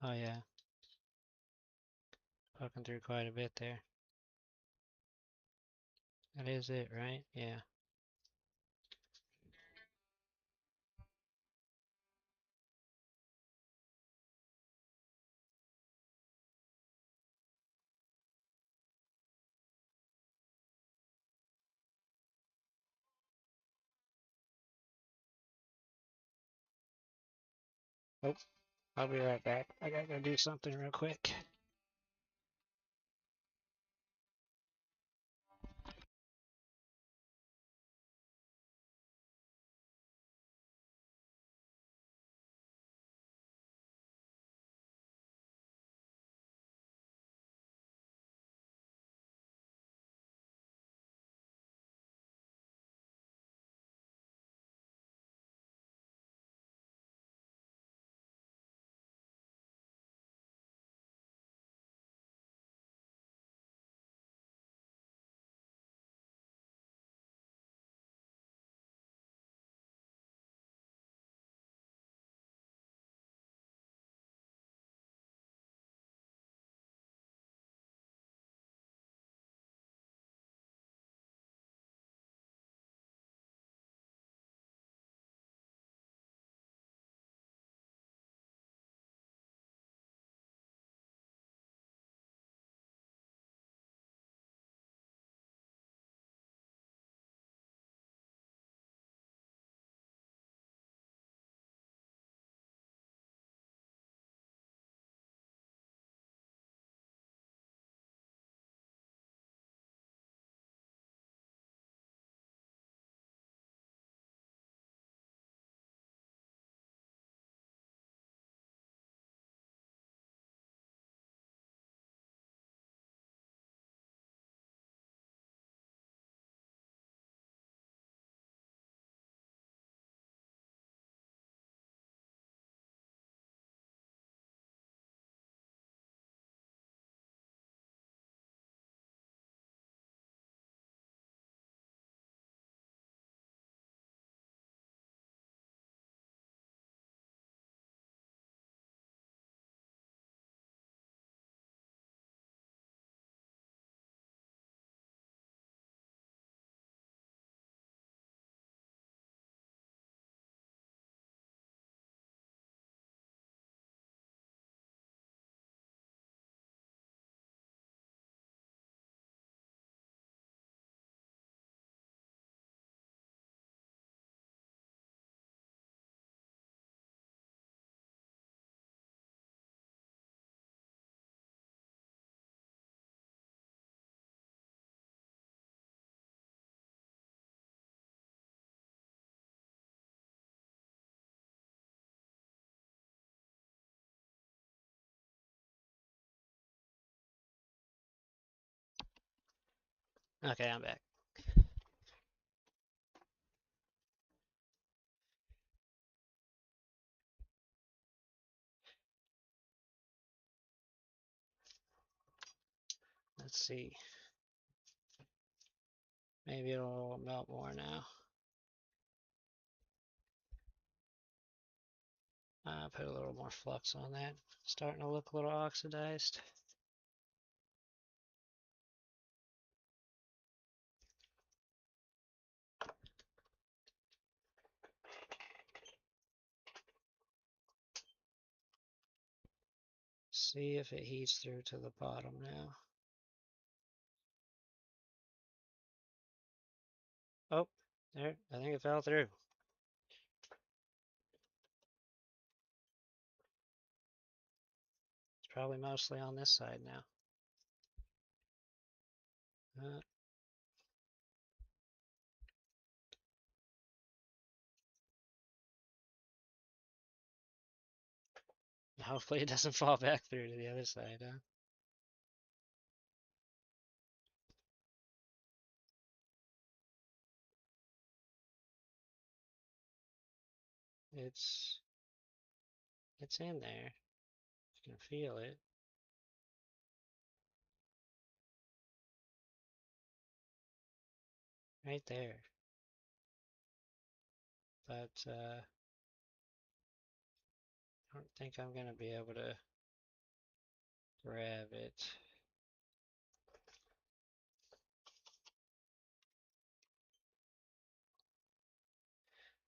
oh yeah, poking through quite a bit there. That is it, right? Yeah. Oh, I'll be right back. I gotta go do something real quick. Okay, I'm back. Let's see. Maybe it'll melt more now. Put a little more flux on that. Starting to look a little oxidized. See if it heats through to the bottom now. Oh, there, I think it fell through. It's probably mostly on this side now. Hopefully it doesn't fall back through to the other side, huh? It's in there. You can feel it. Right there. But I don't think I'm gonna be able to grab it.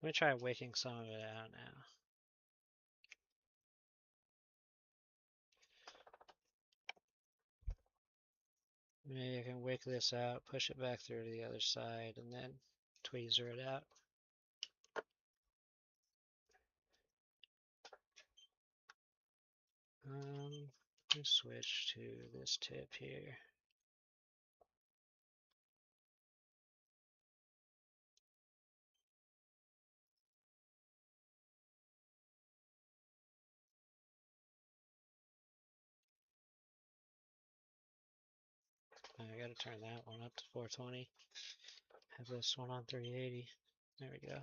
Let me try wicking some of it out now. Maybe I can wick this out, push it back through to the other side, and then tweezer it out. Let's switch to this tip here. I gotta turn that one up to 420. Have this one on 380. There we go.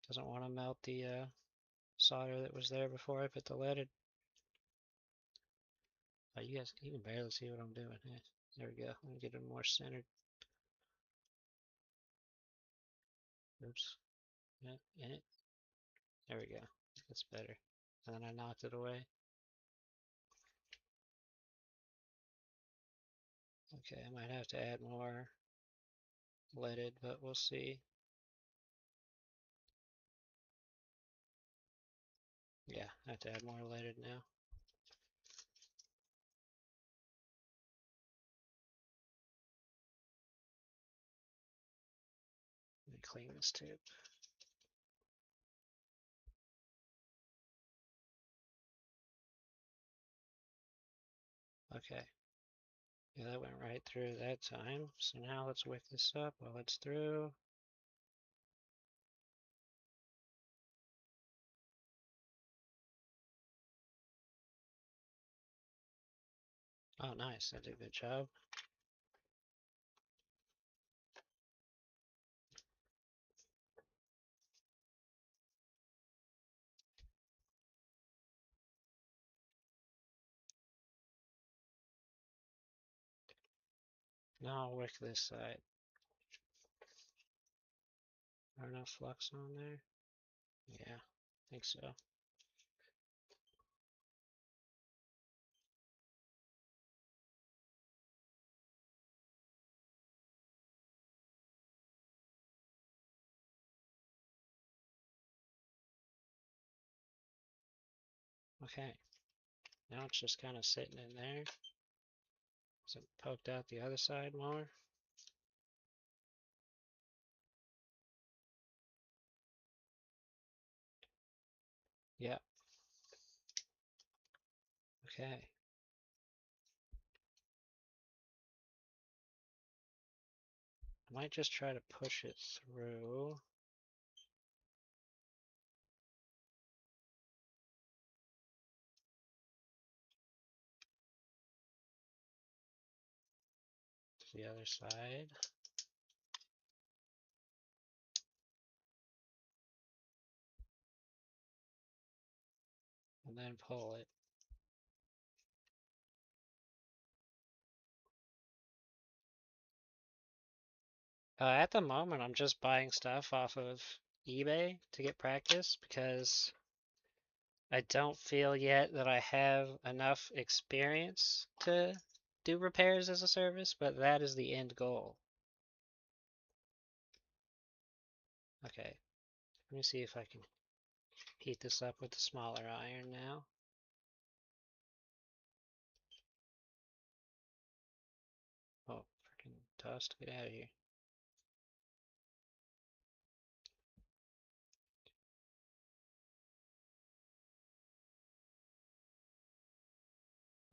Doesn't want to melt the solder that was there before I put the leaded. Oh, you guys, you can barely see what I'm doing. Yeah, there we go. Let me get it more centered. Oops. Yeah, yeah. There we go. That's better. And then I knocked it away. Okay, I might have to add more leaded, but we'll see. Yeah, I have to add more leaded now. Let me clean this tip. Okay. Yeah, that went right through that time. So now let's wick this up while it's through. Oh, nice. I did a good job. Now I'll wick this side. Are enough flux on there? Yeah, I think so. Okay, now it's just kind of sitting in there. Is it poked out the other side more? Yeah. Okay. I might just try to push it through. To the other side. And then pull it. At the moment, I'm just buying stuff off of eBay to get practice because I don't feel yet that I have enough experience to do repairs as a service, but that is the end goal. Okay, let me see if I can heat this up with the smaller iron now. Oh, freaking dust, get out of here.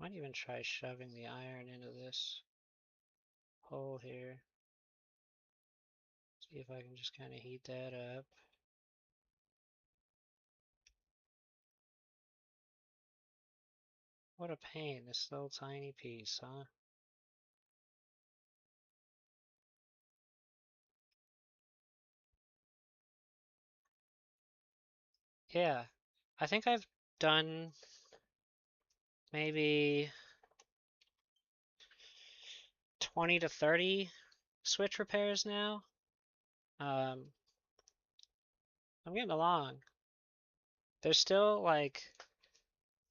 Might even try shoving the iron into this hole here. See if I can just kind of heat that up. What a pain, this little tiny piece, huh? Yeah, I think I've done maybe 20 to 30 switch repairs now. Um, I'm getting along. There's still like,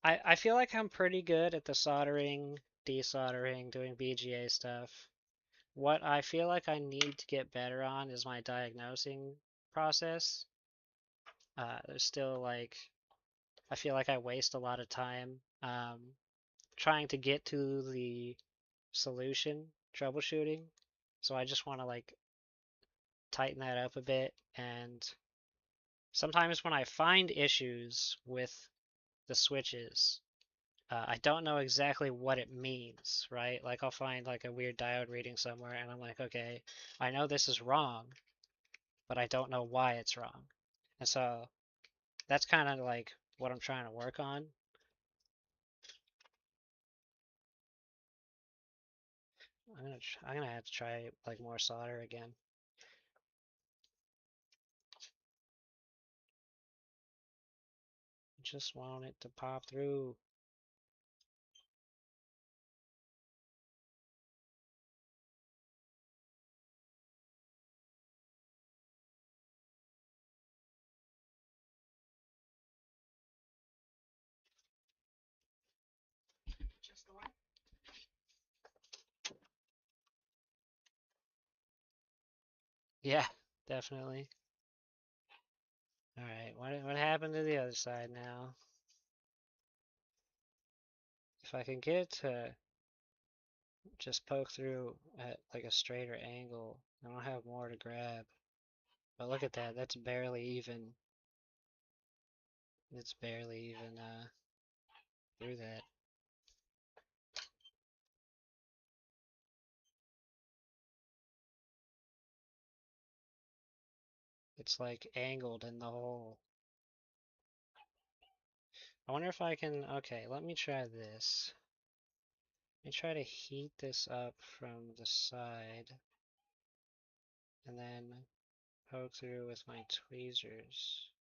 I feel like I'm pretty good at the soldering, desoldering, doing BGA stuff. What I feel like I need to get better on is my diagnosing process. There's still like, I feel like I waste a lot of time trying to get to the solution troubleshooting. So I just want to like tighten that up a bit. And sometimes when I find issues with the switches, I don't know exactly what it means, right? Like I'll find like a weird diode reading somewhere and I'm like, okay, I know this is wrong, but I don't know why it's wrong. And so that's kind of like what I'm trying to work on. I'm gonna have to try like more solder again. I just want it to pop through. Yeah, definitely. All right, what happened to the other side now? If I can get it to just poke through at like a straighter angle, I don't have more to grab. But look at that, that's barely even. It's barely even through that. It's like angled in the hole. I wonder if I can, okay, let me try this. Let me try to heat this up from the side and then poke through with my tweezers.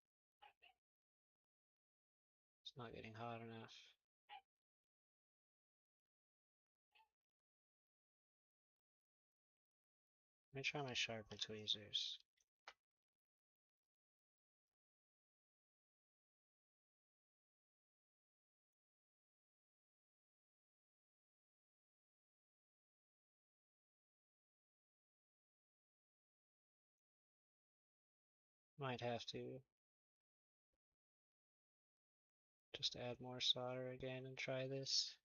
It's not getting hot enough. Let me try my sharper tweezers. Might have to just add more solder again and try this.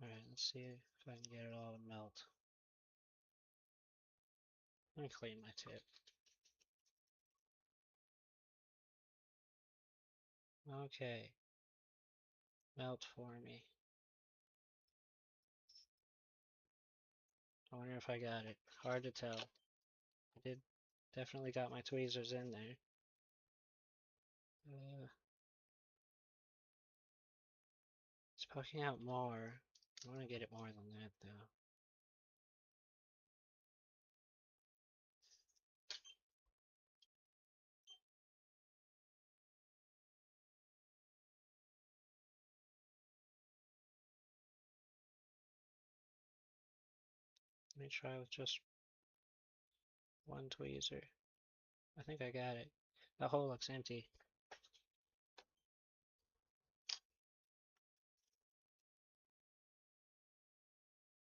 Alright, let's see if I can get it all to melt. Let me clean my tip. Okay, melt for me. I wonder if I got it. Hard to tell. I did definitely got my tweezers in there. It's poking out more. I want to get it more than that though. Let me try with just one tweezer. I think I got it. The hole looks empty.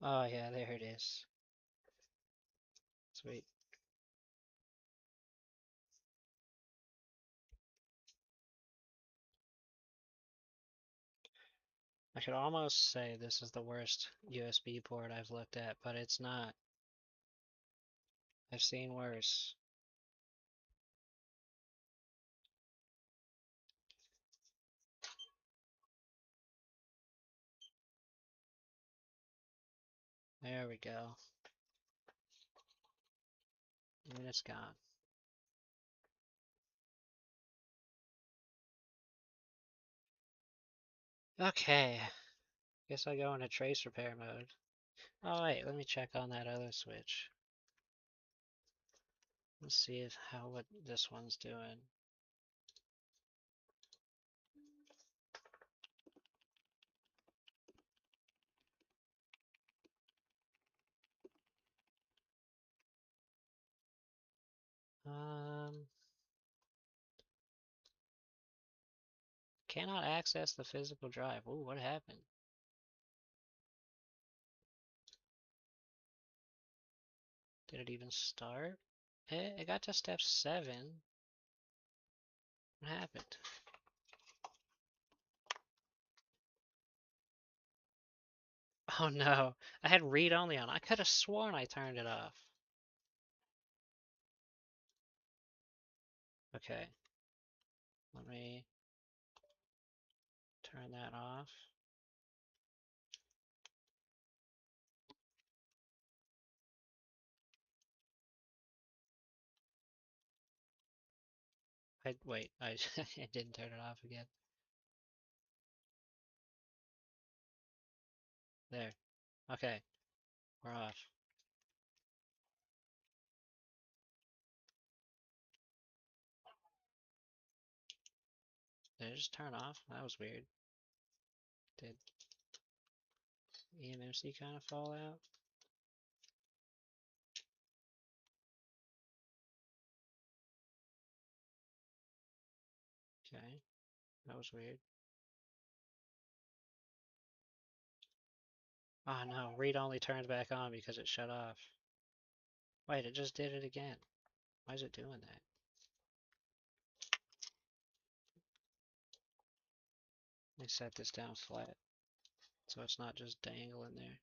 Oh yeah, there it is. Sweet. I could almost say this is the worst USB port I've looked at, but it's not. I've seen worse. There we go. And it's gone. Okay. Guess I go into trace repair mode. Oh wait, let me check on that other switch. Let's see if what this one's doing. Cannot access the physical drive. Ooh, what happened? Did it even start? It got to step 7. What happened? Oh no, I had read only on. I could have sworn I turned it off. Okay, let me turn that off. Wait, I didn't turn it off again. There. Okay, we're off. Did it just turn off? That was weird. Did eMMC kind of fall out? Okay, that was weird. Oh no, read only turned back on because it shut off. Wait, it just did it again. Why is it doing that? Let me set this down flat so it's not just dangling there.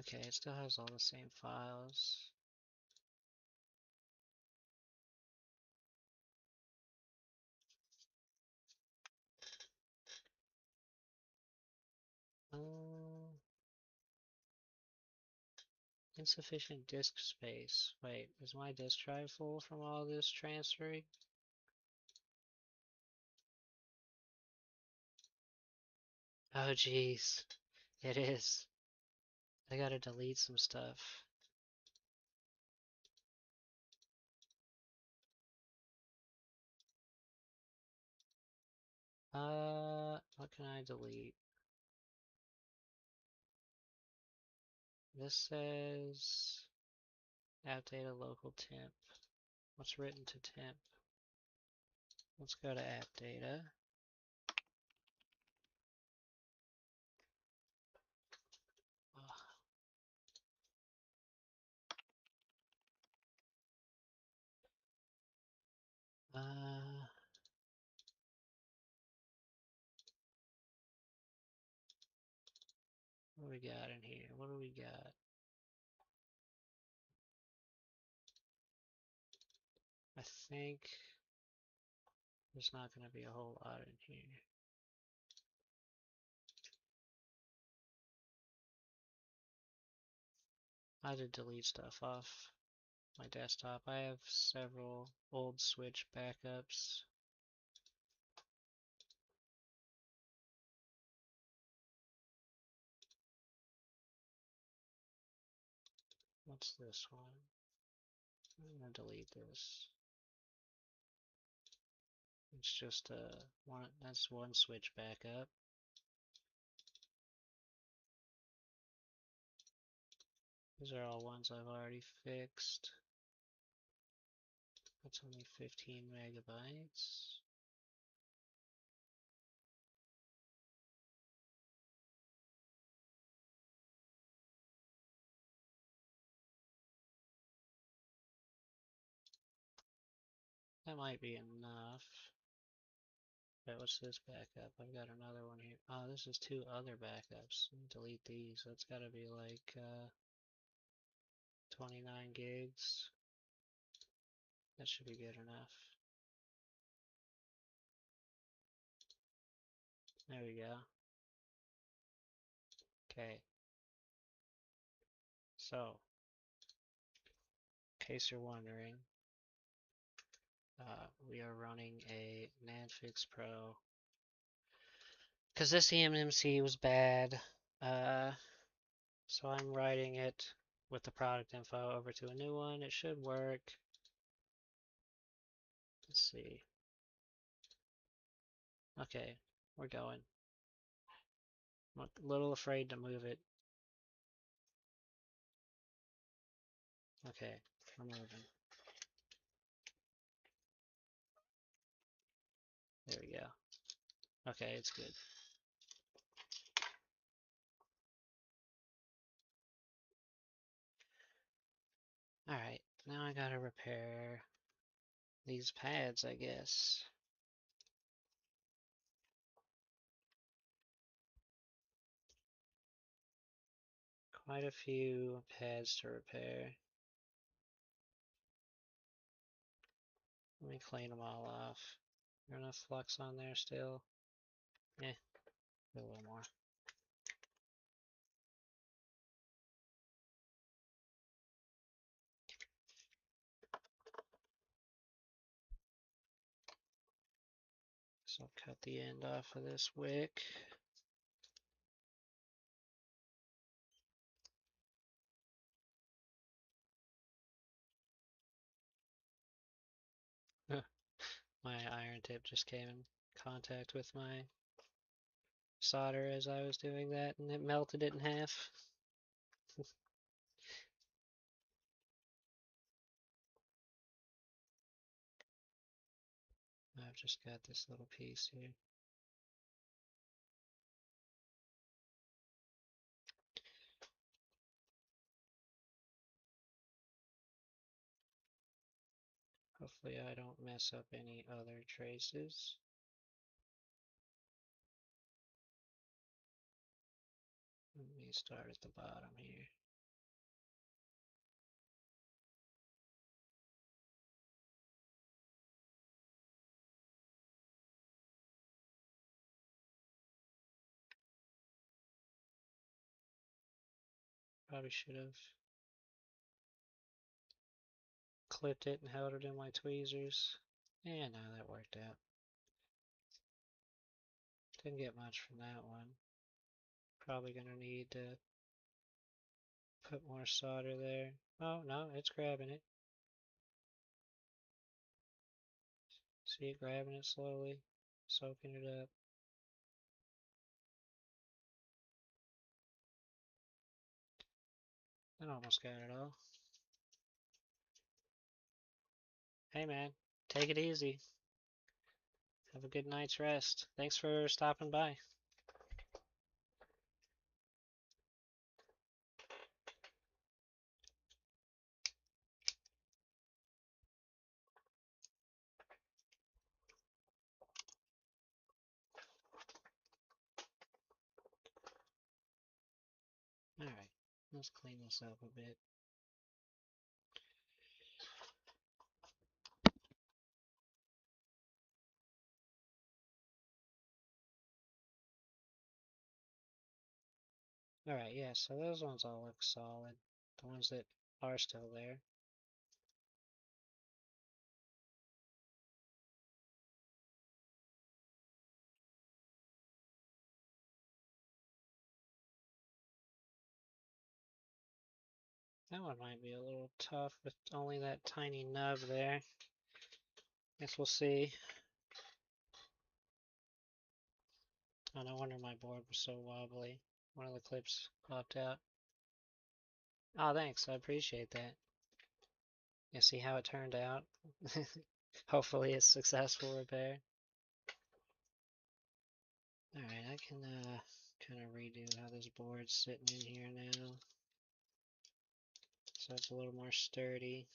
Okay, it still has all the same files. Insufficient disk space. Wait, is my disk drive full from all this transferring? Oh jeez, it is. I gotta delete some stuff. What can I delete? This says app data local temp. What's written to temp? Let's go to app data. Uh, what do we got in here? What do we got? I think there's not going to be a whole lot in here. I had to delete stuff off my desktop. I have several old Switch backups. What's this one? I'm gonna delete this. It's just one. That's one switch backup. These are all ones I've already fixed. That's only 15 megabytes. That might be enough. Right, what's this backup? I've got another one here. Oh, this is two other backups. Delete these. That's gotta be like 29 gigs. That should be good enough. There we go. Okay. So, in case you're wondering, we are running a NANDFix Pro because this eMMC was bad. So I'm writing it with the product info over to a new one. It should work. Let's see. Okay, we're going. I'm a little afraid to move it. Okay, we're moving. There we go. Okay, it's good. Alright, now I gotta repair these pads, I guess. Quite a few pads to repair. Let me clean them all off. There enough flux on there still? Eh, a little more. So I'll cut the end off of this wick. My iron tip just came in contact with my solder as I was doing that, and it melted it in half. I've just got this little piece here. Hopefully I don't mess up any other traces. Let me start at the bottom here. Probably should have clipped it and held it in my tweezers. Yeah, no, that worked out. Didn't get much from that one. Probably gonna need to put more solder there. Oh, no, it's grabbing it. See it grabbing it slowly, soaking it up. That almost got it all. Hey man, take it easy. Have a good night's rest. Thanks for stopping by. Alright, let's clean this up a bit. Alright, yeah, so those ones all look solid. The ones that are still there. That one might be a little tough with only that tiny nub there. Guess we'll see. Oh, no wonder my board was so wobbly. One of the clips popped out. Oh, thanks. I appreciate that. You see how it turned out? Hopefully it's successful repair. Alright, I can kind of redo how this board's sitting in here now. So it's a little more sturdy.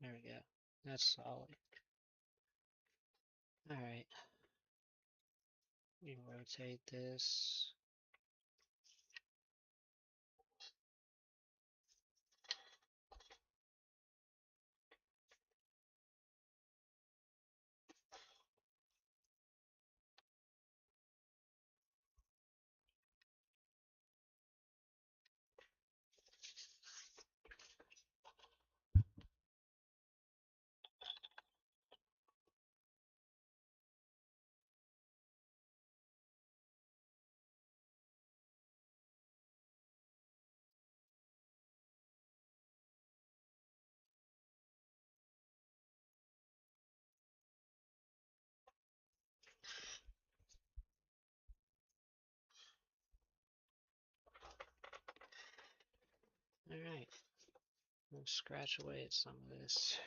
There we go. That's solid. Alright. You rotate this. Alright. Let's scratch away at some of this.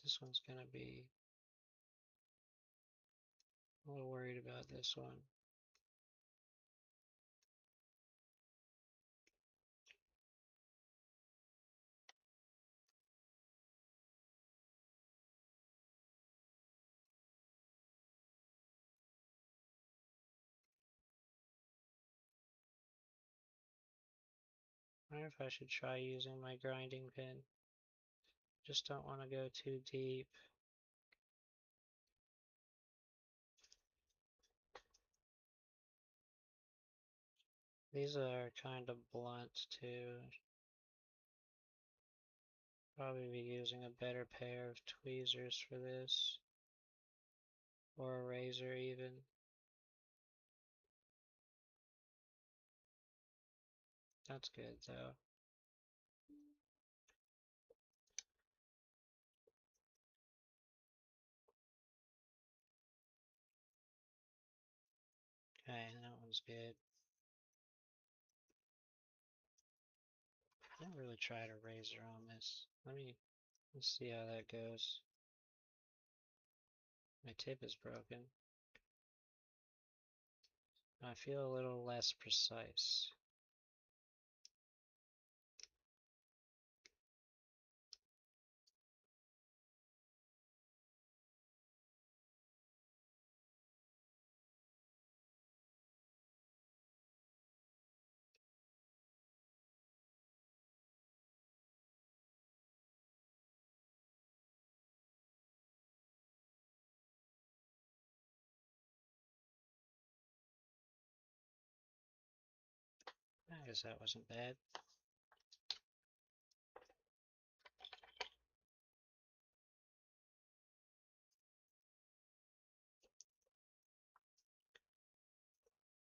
This one's gonna be a little worried about this one. I wonder if I should try using my grinding pin. Just don't want to go too deep. These are kind of blunt too. Probably be using a better pair of tweezers for this. Or a razor even. That's good though. Okay, that one's good. I never really tried a razor on this. Let's see how that goes. My tip is broken. I feel a little less precise. I guess that wasn't bad.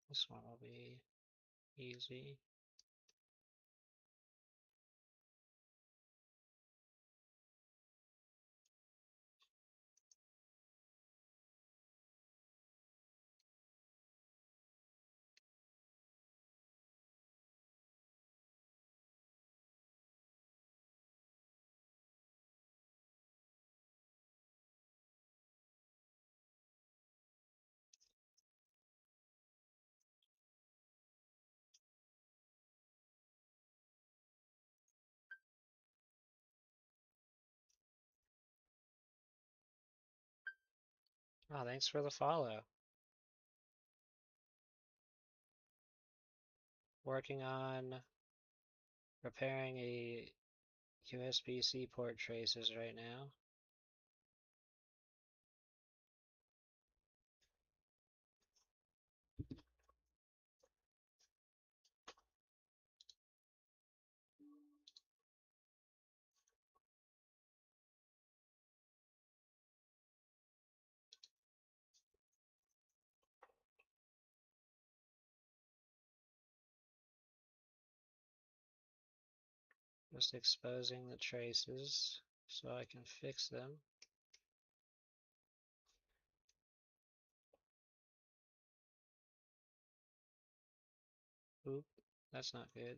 This one will be easy. Oh, thanks for the follow. Working on repairing a USB-C port traces right now. Just exposing the traces so I can fix them. Oop, that's not good.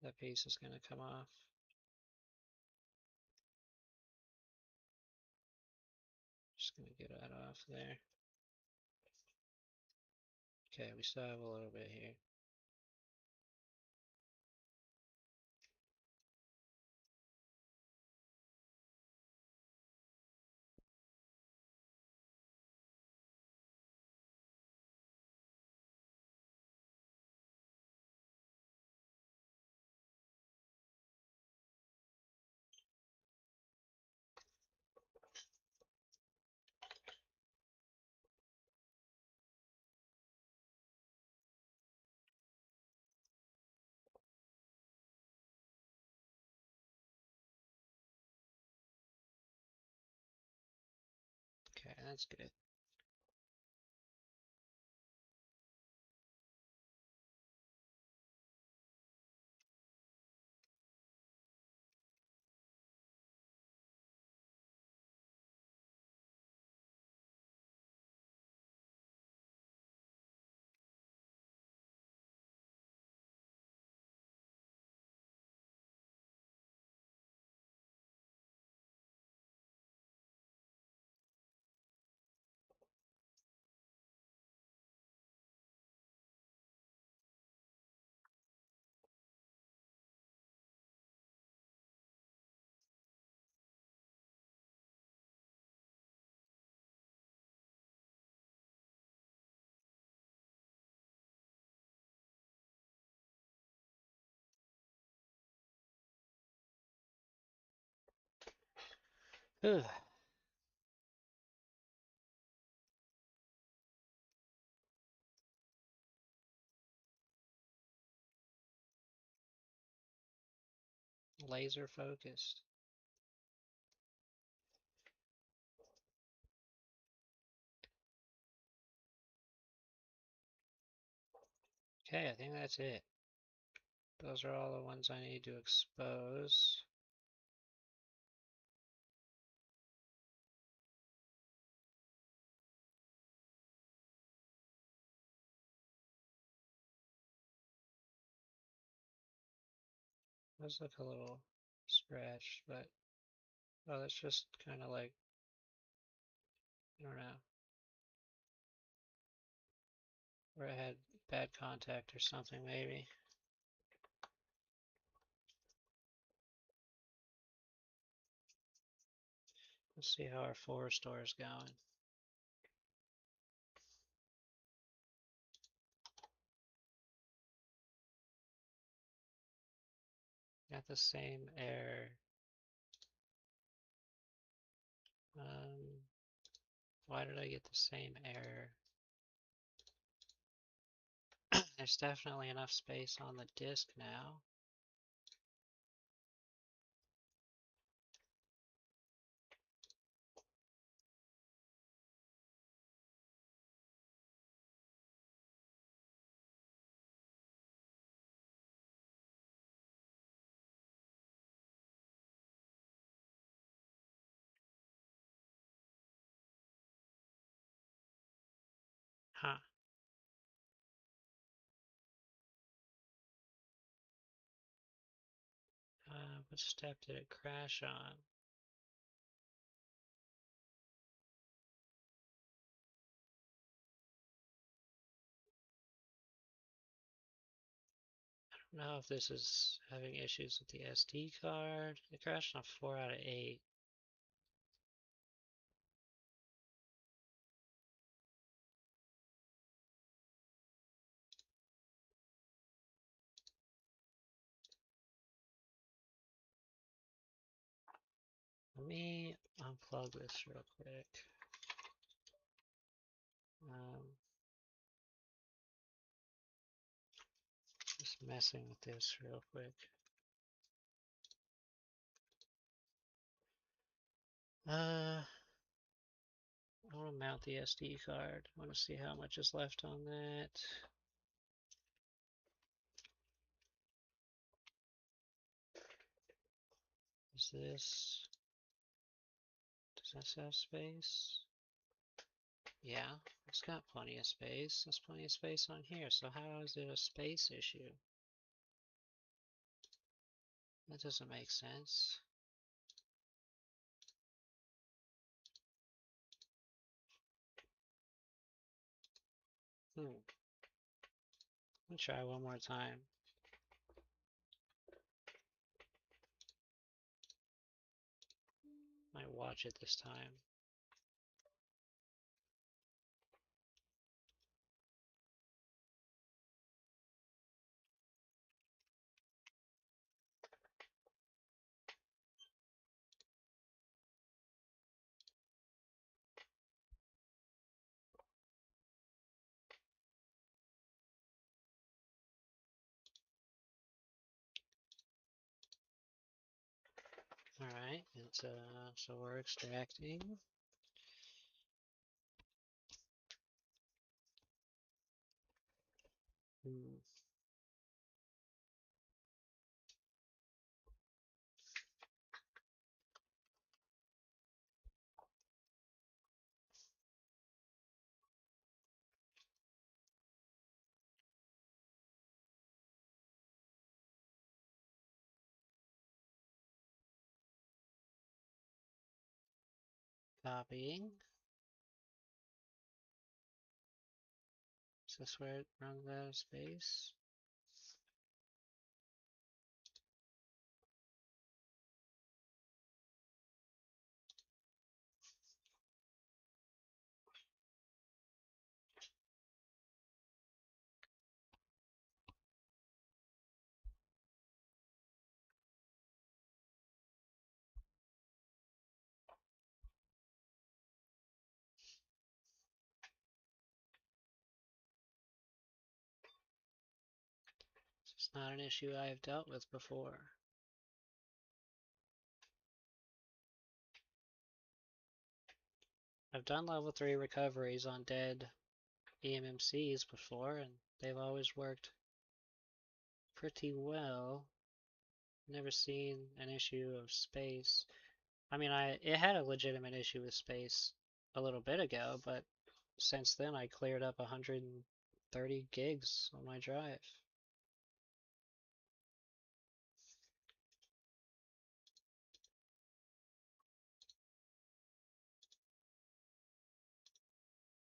That piece is going to come off. Just going to get that off there. Okay, we still have a little bit here. Okay, that's good. Ugh. Laser focused. Okay, I think that's it. Those are all the ones I need to expose. Those look a little scratched, but oh, that's just kind of like, I don't know, where I had bad contact or something maybe. Let's see how our 4-store is going. Got the same error. Why did I get the same error? There's definitely enough space on the disk now. Huh. What step did it crash on? I don't know if this is having issues with the SD card. It crashed on 4 out of 8. me unplug this real quick. Just messing with this real quick. I want to mount the SD card. I want to see how much is left on that. Is this? Does this have space? Yeah, it's got plenty of space. There's plenty of space on here. So how is it a space issue? That doesn't make sense. Let me try one more time. Might watch it this time. Alright, it's so we're extracting. Copying. Is this where it runs out of space? It's not an issue I've dealt with before. I've done level 3 recoveries on dead EMMCs before, and they've always worked pretty well. Never seen an issue of space. I mean, it had a legitimate issue with space a little bit ago, but since then I cleared up 130 gigs on my drive.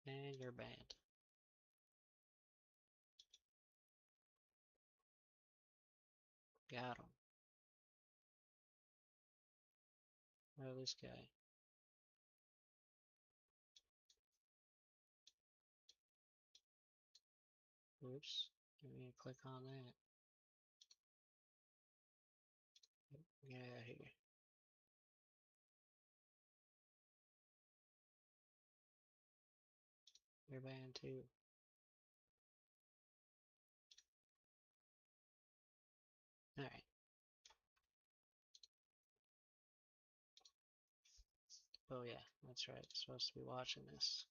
And you're banned. Got him. Oh, this guy. Oops. Let me click on that. Get out of here. You're banned too. Alright. Oh yeah, that's right. Supposed to be watching this.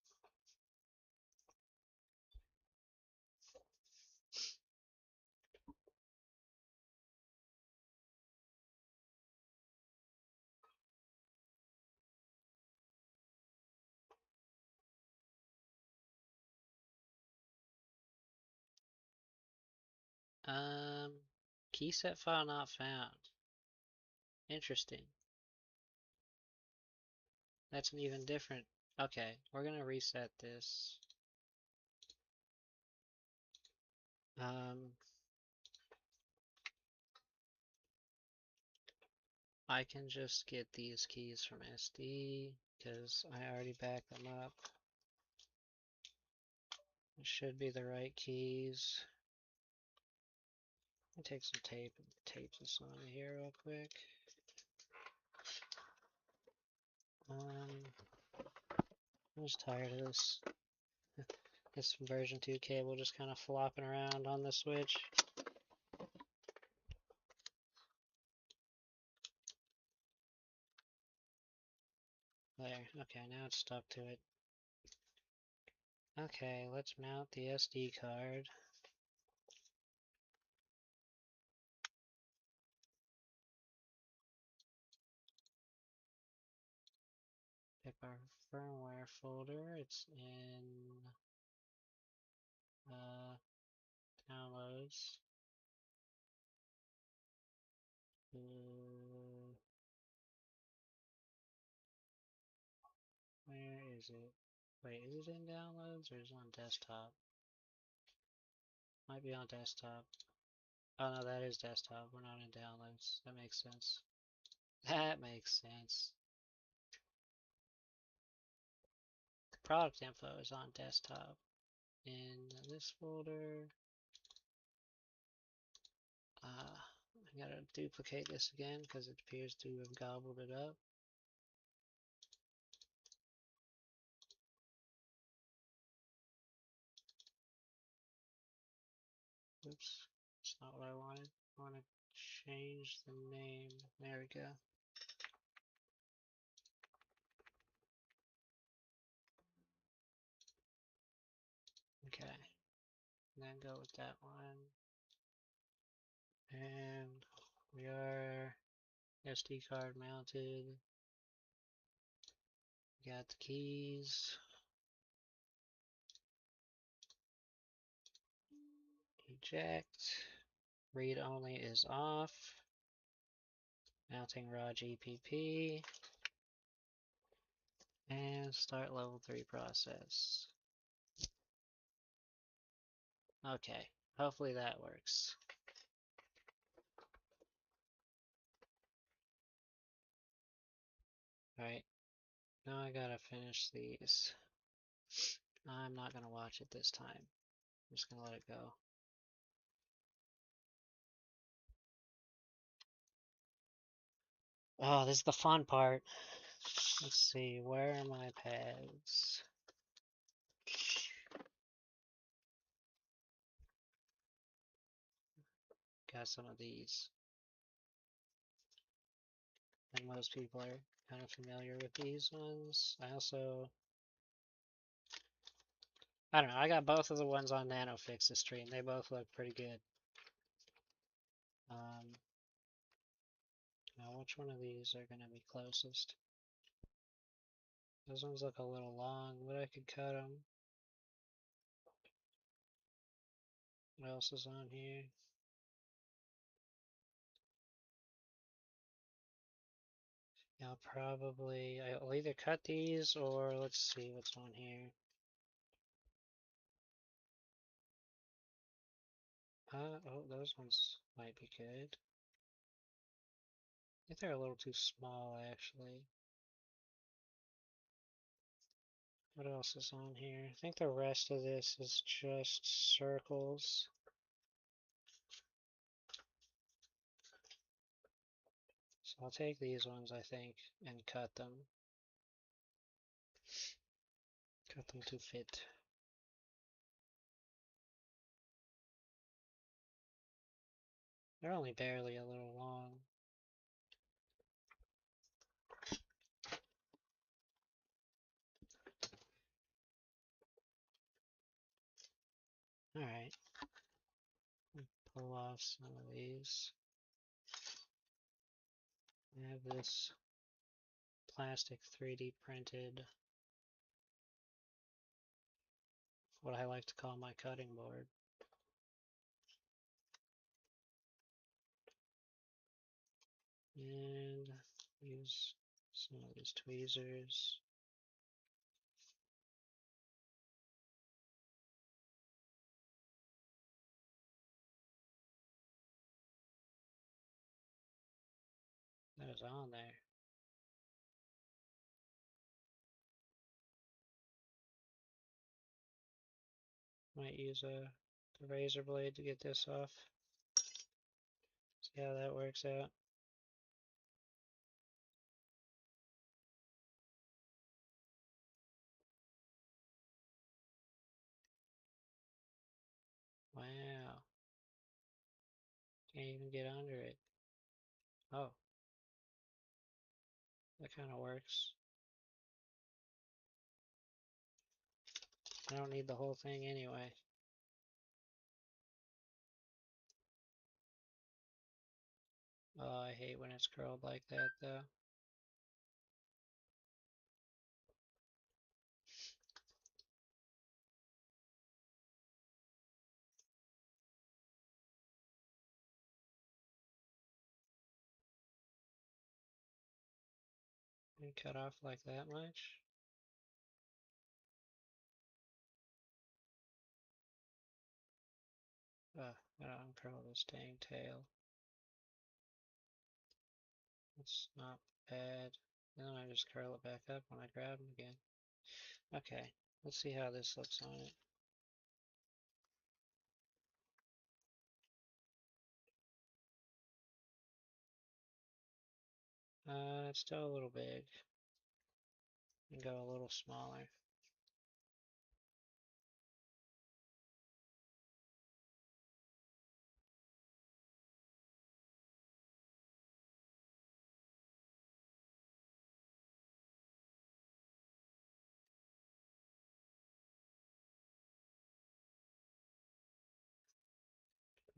Key set file not found. Interesting. That's an even different. Okay, we're gonna reset this. I can just get these keys from SD because I already backed them up. It should be the right keys. Let me take some tape and tape this on here real quick. I'm just tired of this version 2 cable just kind of flopping around on the switch. There, okay, now it's stuck to it. Okay, let's mount the SD card. Pick our firmware folder. It's in downloads. Where is it? Wait, is it in downloads or is it on desktop? Might be on desktop. Oh no, that is desktop. We're not in downloads. That makes sense. That makes sense. The product info is on desktop. In this folder, I gotta duplicate this again because it appears to have gobbled it up. Oops, that's not what I wanted. I want to change the name. There we go. Okay, and then go with that one. And we are SD card mounted. Got the keys. Eject. Read only is off. Mounting raw GPP. And start level 3 process. Okay, hopefully that works. Alright, now I gotta finish these. I'm not gonna watch it this time. I'm just gonna let it go. Oh, this is the fun part. Let's see, where are my pads? Got some of these. I think most people are kind of familiar with these ones. I don't know, I got both of the ones on NanoFix this stream. They both look pretty good. Now which one of these are gonna be closest? Those ones look a little long, but I could cut them. What else is on here? I'll either cut these or let's see what's on here. Oh, those ones might be good. I think they're a little too small actually. What else is on here? I think the rest of this is just circles. So I'll take these ones, I think, and cut them. Cut them to fit. They're only barely a little long. Alright. Pull off some of these. I have this plastic 3D printed, what I like to call my cutting board. And use some of these tweezers. That is on there. Might use the razor blade to get this off. See how that works out. Wow. Can't even get under it. Oh, that kind of works. I don't need the whole thing anyway. Oh, I hate when it's curled like that though. And cut off like that much. Gotta uncurl this dang tail. It's not bad. And then I just curl it back up when I grab them again. Okay, let's see how this looks on it. It's still a little big. And go a little smaller.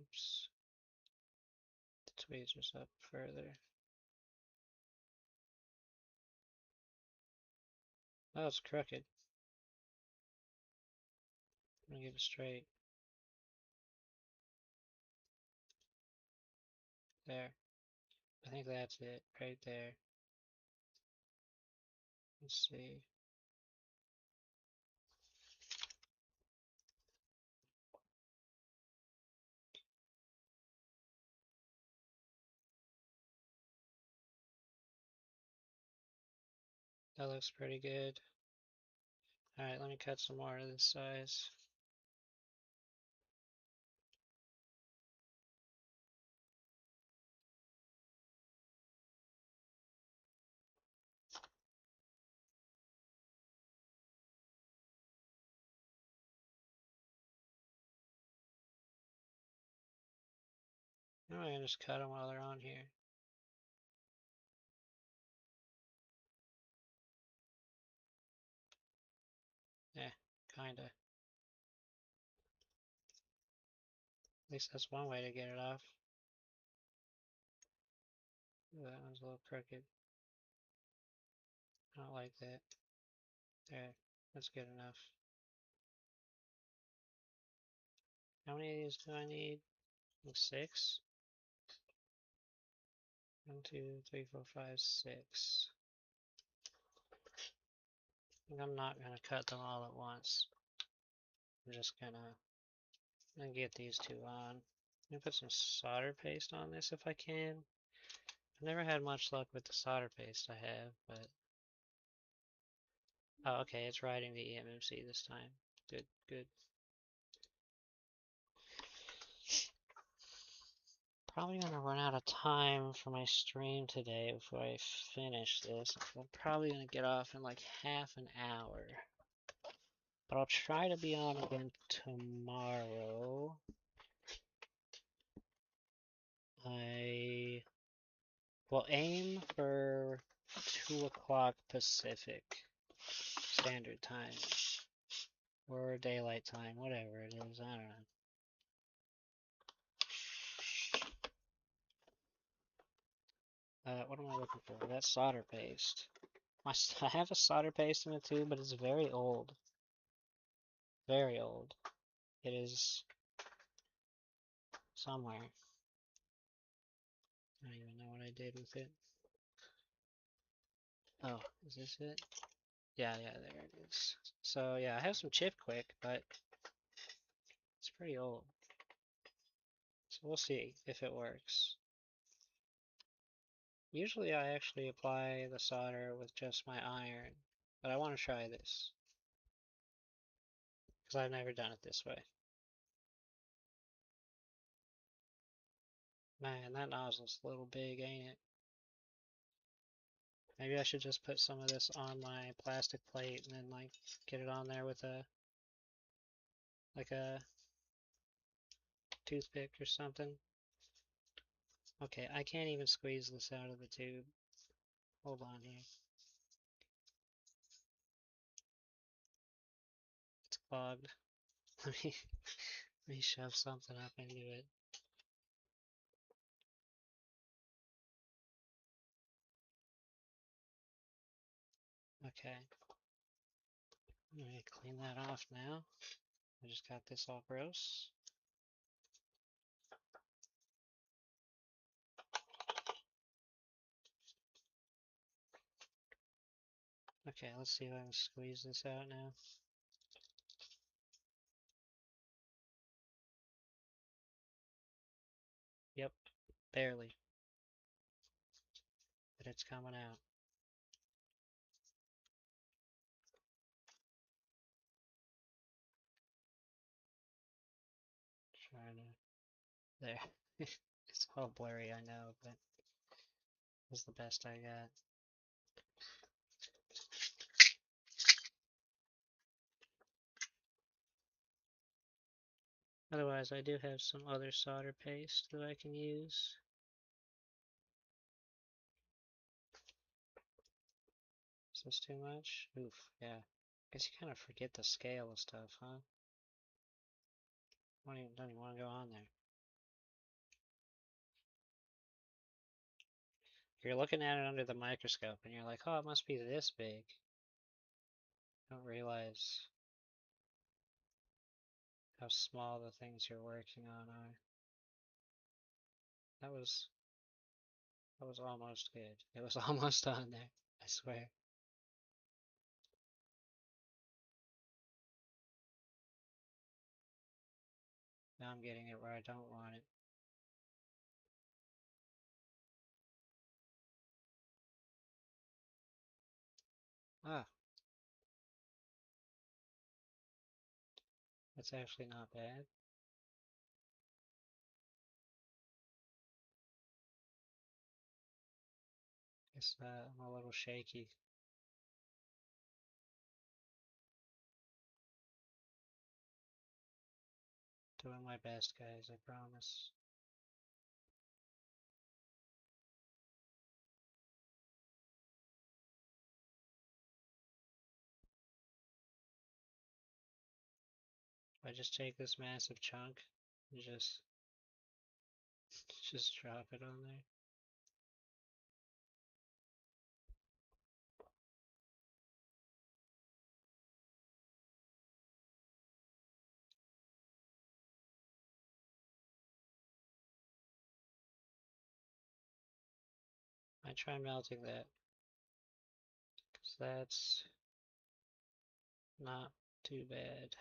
Oops. The tweezers up further. Oh, it's crooked. I'm gonna get it straight. There. I think that's it, right there. Let's see. That looks pretty good. Alright, let me cut some more of this size. I'm gonna just cut them while they're on here. Yeah, kinda. At least that's one way to get it off. Ooh, that one's a little crooked. I don't like that. There, that's good enough. How many of these do I need? Like 6? 1, 2, 3, 4, 5, 6. I'm not gonna cut them all at once. I'm just gonna get these two on. I'm gonna put some solder paste on this if I can. I've never had much luck with the solder paste I have, but oh, okay, it's writing the eMMC this time. Good, good. Probably gonna run out of time for my stream today before I finish this. I'm probably gonna get off in like half an hour. But I'll try to be on again tomorrow. I will aim for 2 o'clock Pacific Standard Time. Or daylight time, whatever it is, I don't know. What am I looking for? That's solder paste. I have a solder paste in it too, but it's very old. Very old. It is somewhere. I don't even know what I did with it. Oh, is this it? Yeah, there it is. So yeah, I have some chip quick, but it's pretty old. So we'll see if it works. Usually I actually apply the solder with just my iron, but I want to try this. Because I've never done it this way. Man, that nozzle's a little big, ain't it? Maybe I should just put some of this on my plastic plate and then like get it on there with a like a toothpick or something. Okay, I can't even squeeze this out of the tube. Hold on here. It's clogged. Let me let me shove something up into it. Okay. Let me clean that off now. I just got this all gross. Okay, let's see if I can squeeze this out now. Yep, barely. But it's coming out. Trying to... There. It's all blurry, I know, but it's the best I got. Otherwise, I do have some other solder paste that I can use. Is this too much? Oof, yeah. Guess you kind of forget the scale of stuff, huh? Don't even want to go on there. You're looking at it under the microscope and you're like, oh, it must be this big. Don't realize how small the things you're working on are. That was almost good. It was almost on there, I swear. Now I'm getting it where I don't want it. Ah, that's actually not bad. Guess I'm a little shaky. Doing my best, guys, I promise. I just take this massive chunk and just drop it on there. I try melting that, because that's not too bad.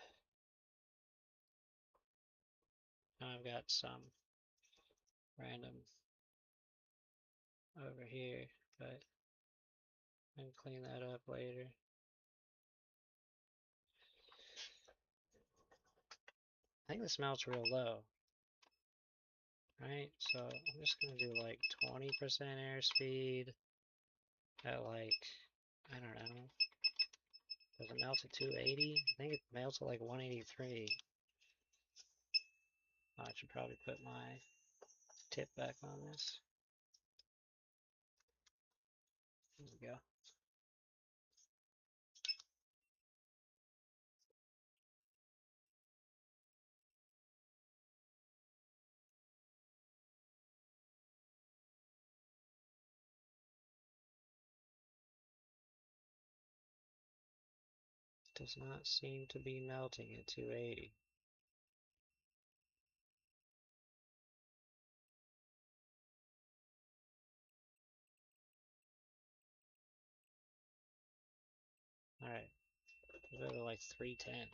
Now I've got some random over here, but I can clean that up later. I think this melts real low, right? So I'm just gonna do like 20% airspeed at like, I don't know. Does it melt at 280? I think it melts at like 183. Oh, I should probably put my tip back on this. There we go. Does not seem to be melting at 280. Alright, we'll go to like 310.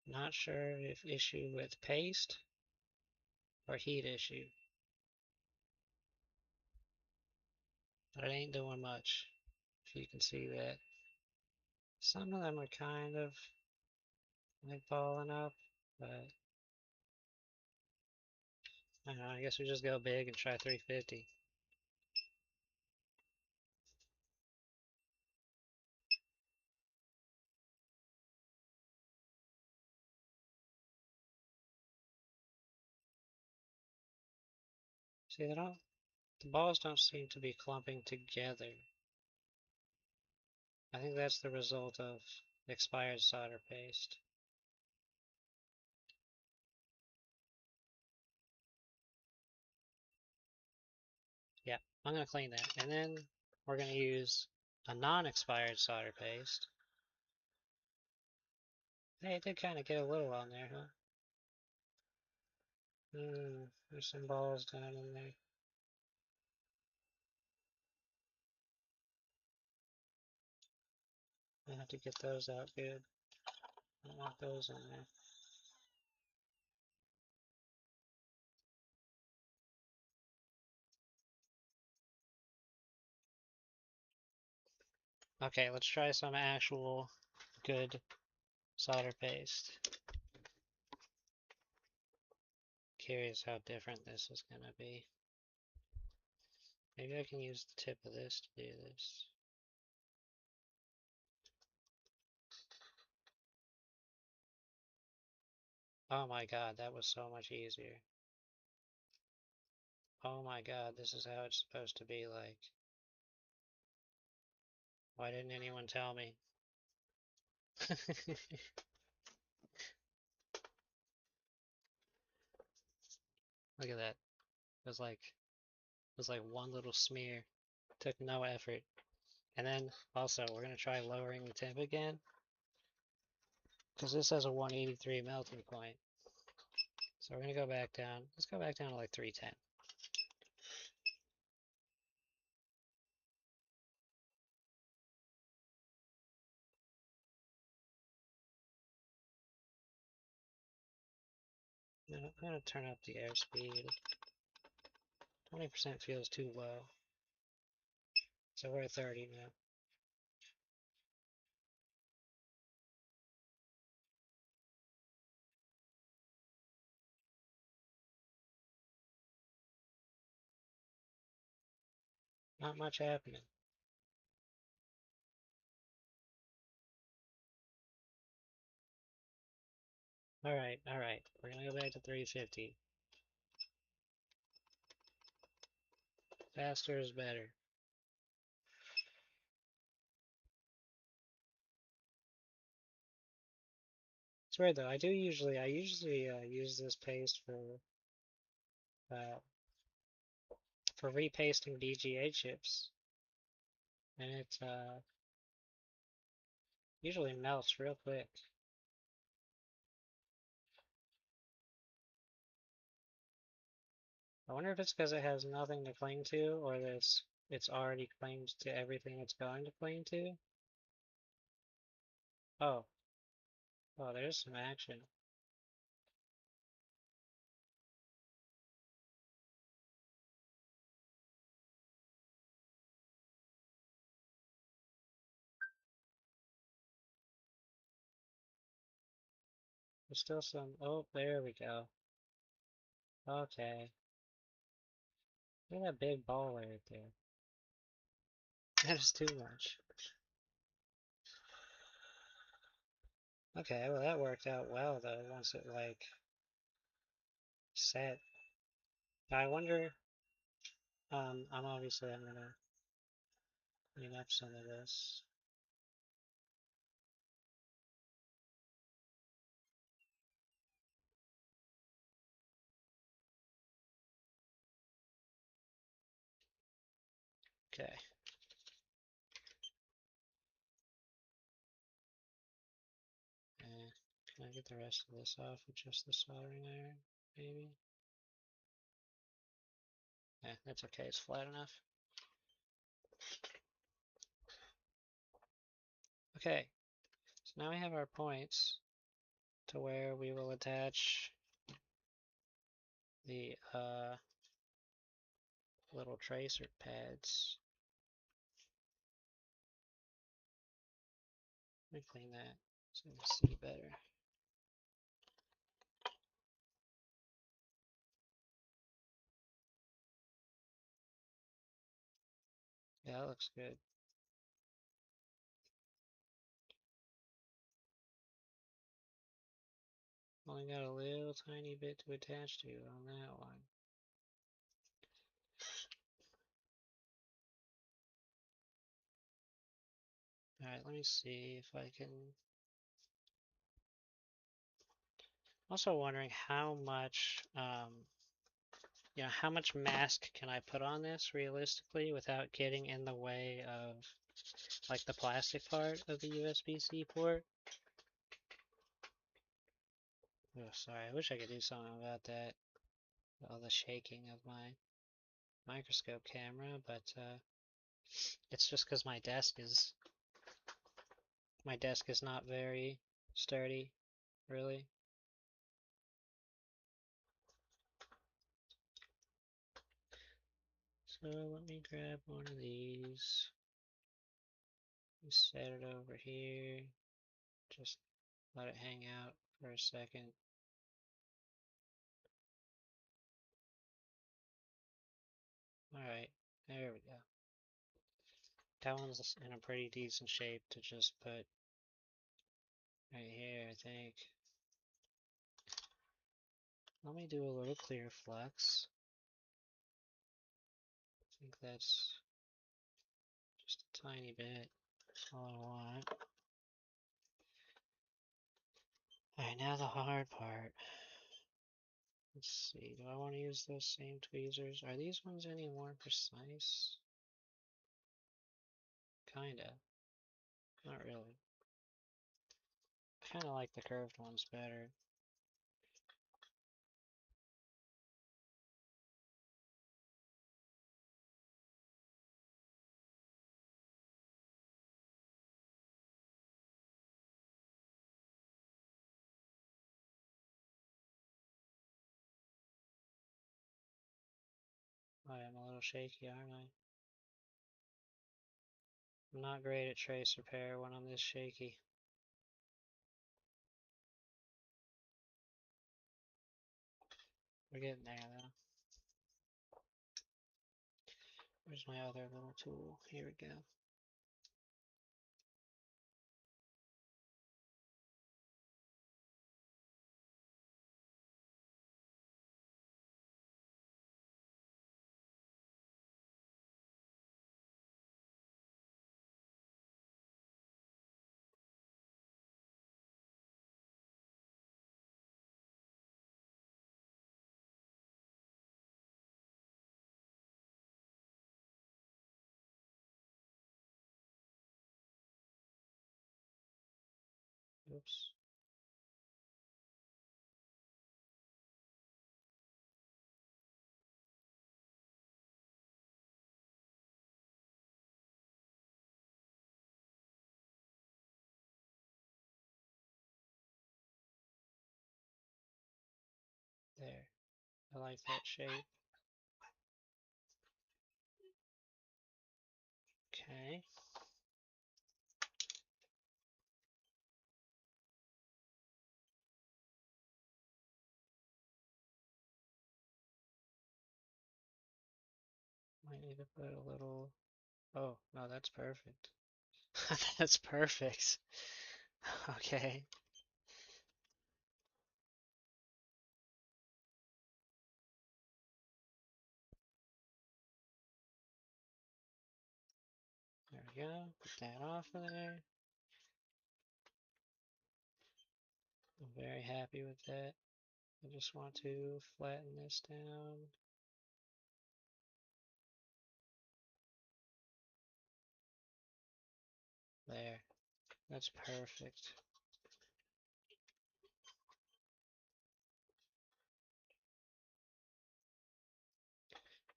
Not sure if issue with paste or heat issue. But it ain't doing much, if you can see that. Some of them are kind of like falling up, but I don't know, I guess we just go big and try 350. See, the balls don't seem to be clumping together. I think that's the result of expired solder paste. Yeah, I'm gonna clean that. And then we're gonna use a non-expired solder paste. Hey, it did kind of get a little on there, huh? There's some balls down in there. I have to get those out good. I don't want those in there. Okay, let's try some actual good solder paste. Curious how different this is gonna be. Maybe I can use the tip of this to do this. Oh my god, that was so much easier. Oh my god, this is how it's supposed to be like. Why didn't anyone tell me? Look at that. It was like one little smear. Took no effort. And then also we're gonna try lowering the temp again. Because this has a 183 melting point. So we're gonna go back down. Let's go back down to like 310. Now I'm gonna turn up the airspeed. 20% feels too low. So we're at 30 now. Not much happening. Alright, alright. We're gonna go back to 350. Faster is better. It's weird though. I usually use this paste uh, for repasting BGA chips, and it usually melts real quick. I wonder if it's because it has nothing to cling to, or that it's already claimed to everything it's going to cling to. Oh, oh, there's some action. There's still some. Oh, there we go. Okay. Look at that big ball right there. That is too much. Okay, well that worked out well though, once it like set. I wonder, I'm gonna clean up some of this. Okay. Can I get the rest of this off with just the soldering iron, maybe? Yeah, that's okay, it's flat enough. Okay, so now we have our points to where we will attach the little tracer pads. Let me clean that so you can see better. Yeah, that looks good. Only got a little tiny bit to attach to on that one. Alright, let me see if I can. Also wondering how much, how much mask can I put on this realistically without getting in the way of like the plastic part of the USB-C port? Oh, sorry, I wish I could do something about that. All the shaking of my microscope camera, but it's just because my desk is not very sturdy, really. So let me grab one of these. Set it over here. Just let it hang out for a second. Alright, there we go. That one's in a pretty decent shape to just put right here, I think. Let me do a little clear flux. I think that's just a tiny bit. That's all I want. Alright, now the hard part. Let's see, do I want to use those same tweezers? Are these ones any more precise? Kinda. Not really. Kinda like the curved ones better. I am a little shaky, aren't I? I'm not great at trace repair when I'm this shaky. We're getting there though. Where's my other little tool? Here we go. Oops. There. I like that shape. Okay. Might need to put a little. Oh, no, that's perfect. That's perfect. Okay. There we go. Put that off of there. I'm very happy with that. I just want to flatten this down. There. That's perfect.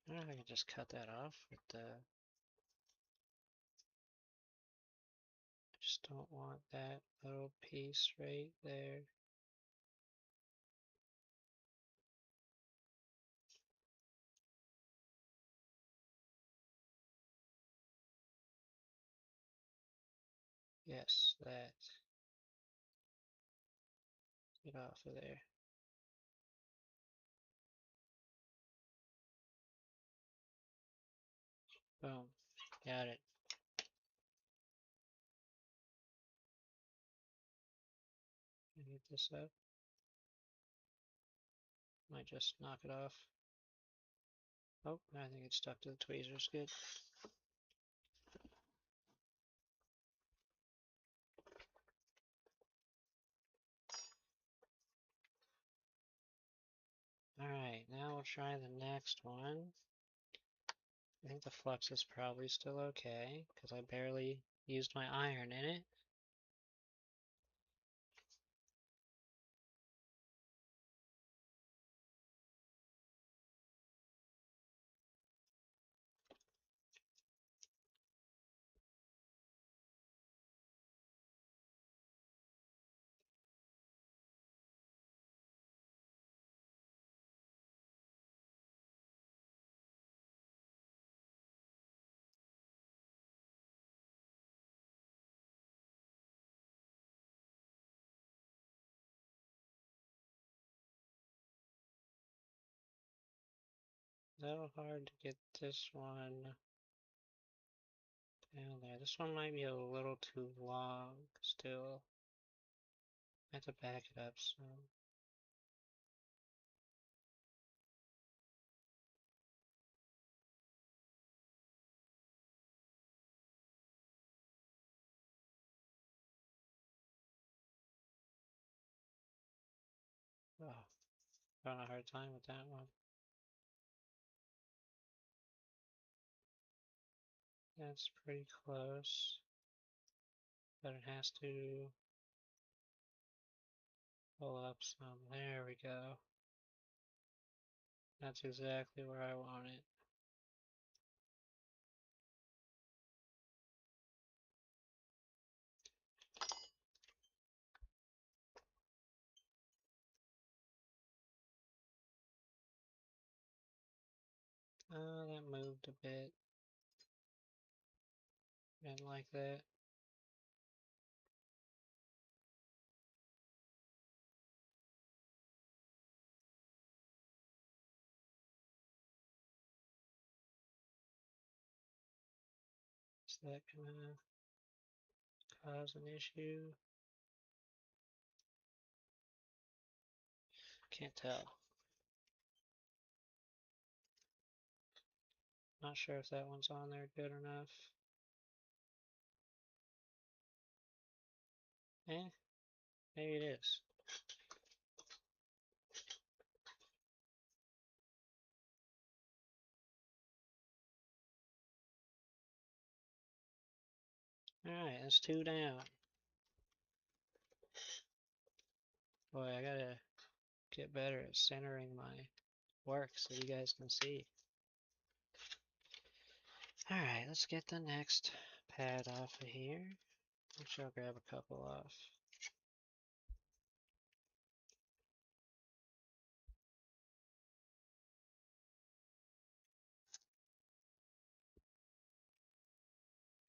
I don't know if I can just cut that off with the. I just don't want that little piece right there. Yes, that. Get off of there. Boom. Got it. Get this up. Might just knock it off. Oh, I think it's stuck to the tweezers. Good. Alright, now we'll try the next one. I think the flux is probably still okay, because I barely used my iron in it. It's a little hard to get this one down there. This one might be a little too long still. I have to back it up some. Oh, having a hard time with that one. That's pretty close, but it has to pull up some. There we go. That's exactly where I want it. Oh, that moved a bit. Didn't like that. Is that gonna cause an issue? Can't tell. Not sure if that one's on there good enough. Eh, maybe it is. Alright, that's 2 down. Boy, I gotta get better at centering my work so you guys can see. Alright, let's get the next pad off of here. Actually, I'll grab a couple off.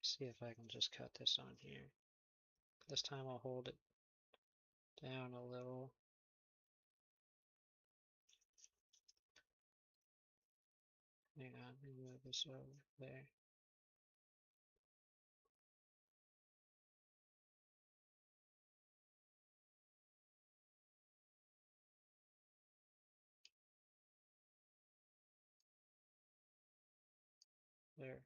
See if I can just cut this on here. This time I'll hold it down a little. Hang on, move this over there. There.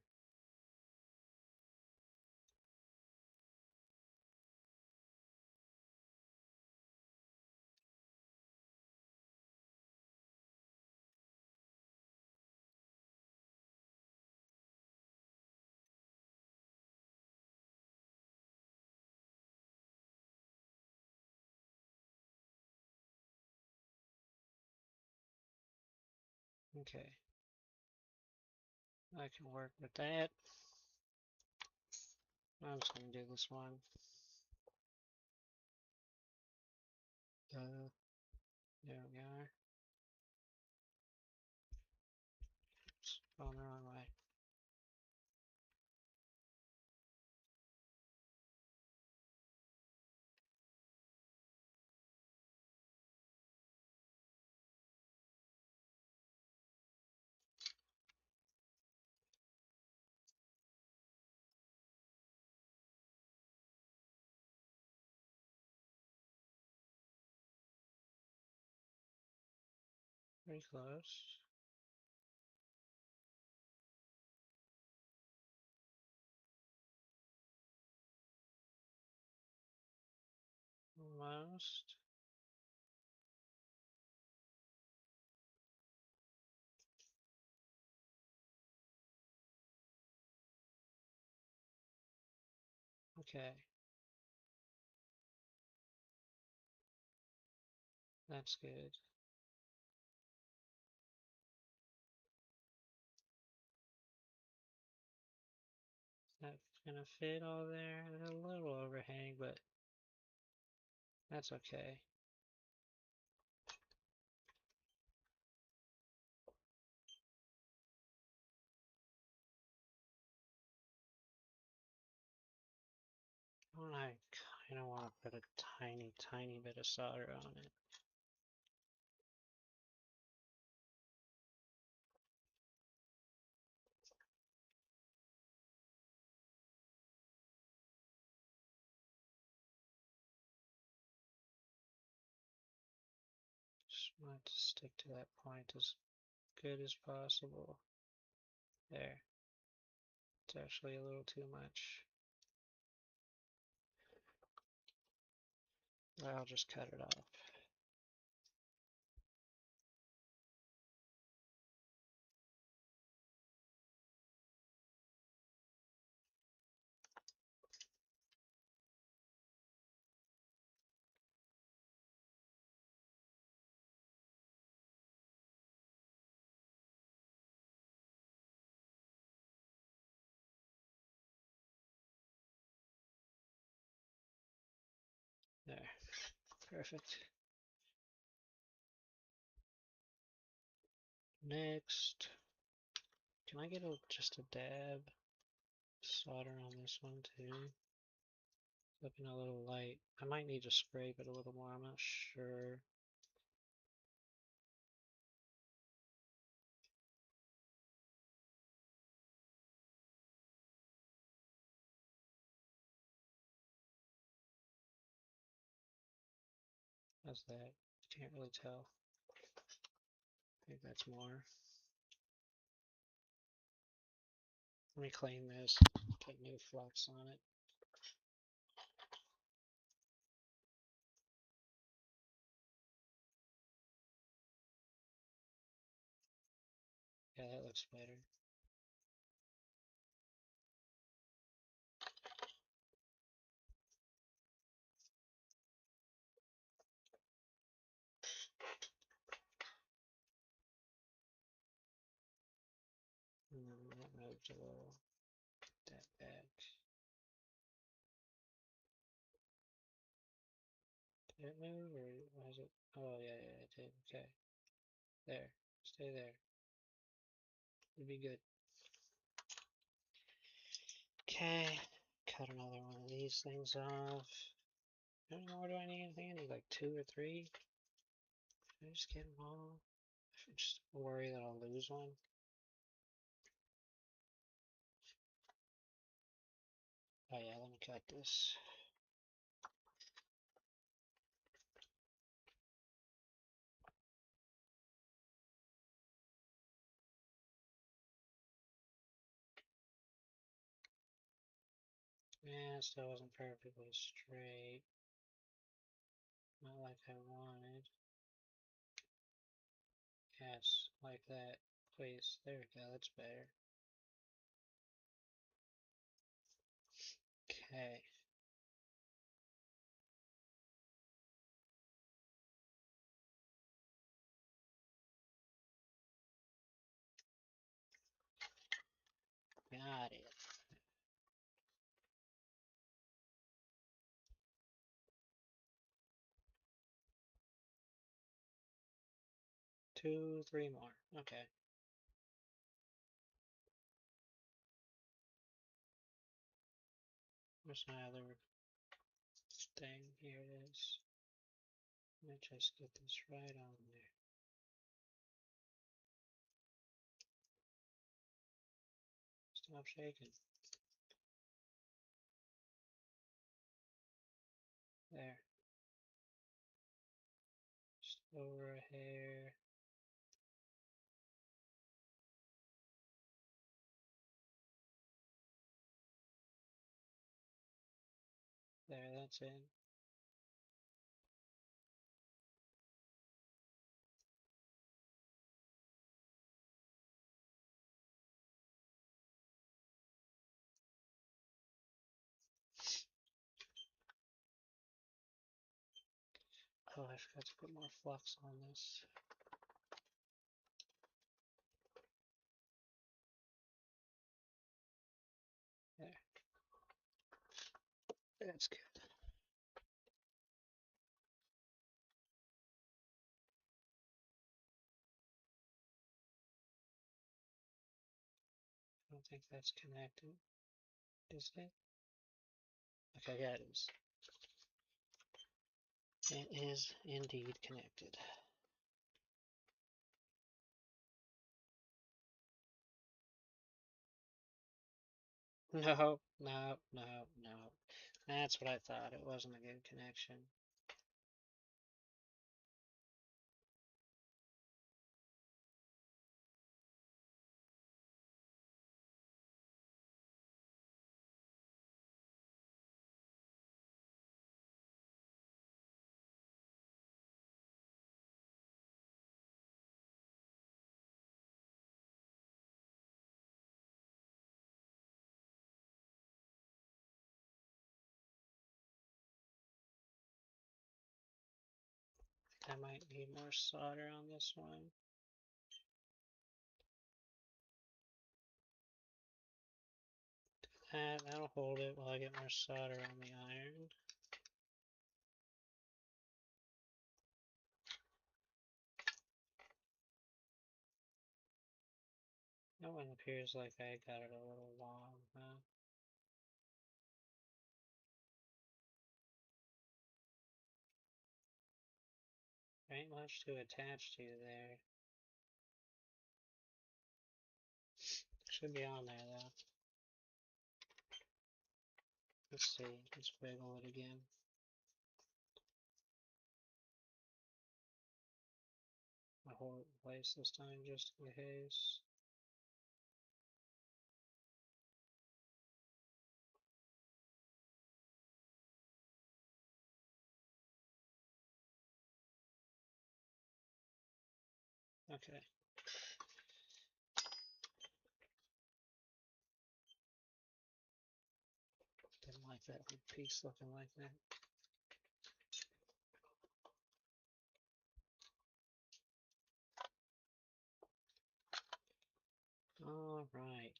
Okay. I can work with that. I'm just gonna do this one. There we are. Oops, going the wrong way. Pretty close. Almost. Okay. That's good. That's gonna fit all there. There's a little overhang, but that's okay. I kind of want to put a tiny bit of solder on it. Just want to stick to that point as good as possible. There. It's actually a little too much. I'll just cut it off. There. Perfect. Next. Can I get just a dab solder on this one too? Looking a little light. I might need to scrape it a little more, I'm not sure. How's that? Can't really tell. I think that's more. Let me clean this. Put new flux on it. Yeah, that looks better. That moved a little. That back. Did it move or was it? Oh yeah, it did. Okay. There. Stay there. It'd be good. Okay. Cut another one of these things off. How many more do I need? I think I need like 2 or 3. Should I just get them all? I just worry that I'll lose one. Oh yeah, let me cut this. Yeah, it still wasn't perfectly straight. Not like I wanted. Yes, like that. Please. There we go, that's better. Okay. Got it. Two, 3 more. Okay. Where's my other thing? Here it is. Let me just get this right on there. Stop shaking. There. Just over a hair. that's in. Oh, I forgot to put more flux on this. There. That's good. I don't think that's connected. Is it? Okay, yeah, it is. It is indeed connected. No, no, no, no. That's what I thought. It wasn't a good connection. I might need more solder on this one. That'll hold it while I get more solder on the iron. That one appears like I got it a little long, huh? There ain't much to attach to there. Should be on there though. Let's see. Let's wiggle it again. I'll hold it in place this time just in case. Okay. Didn't like that piece looking like that. All right.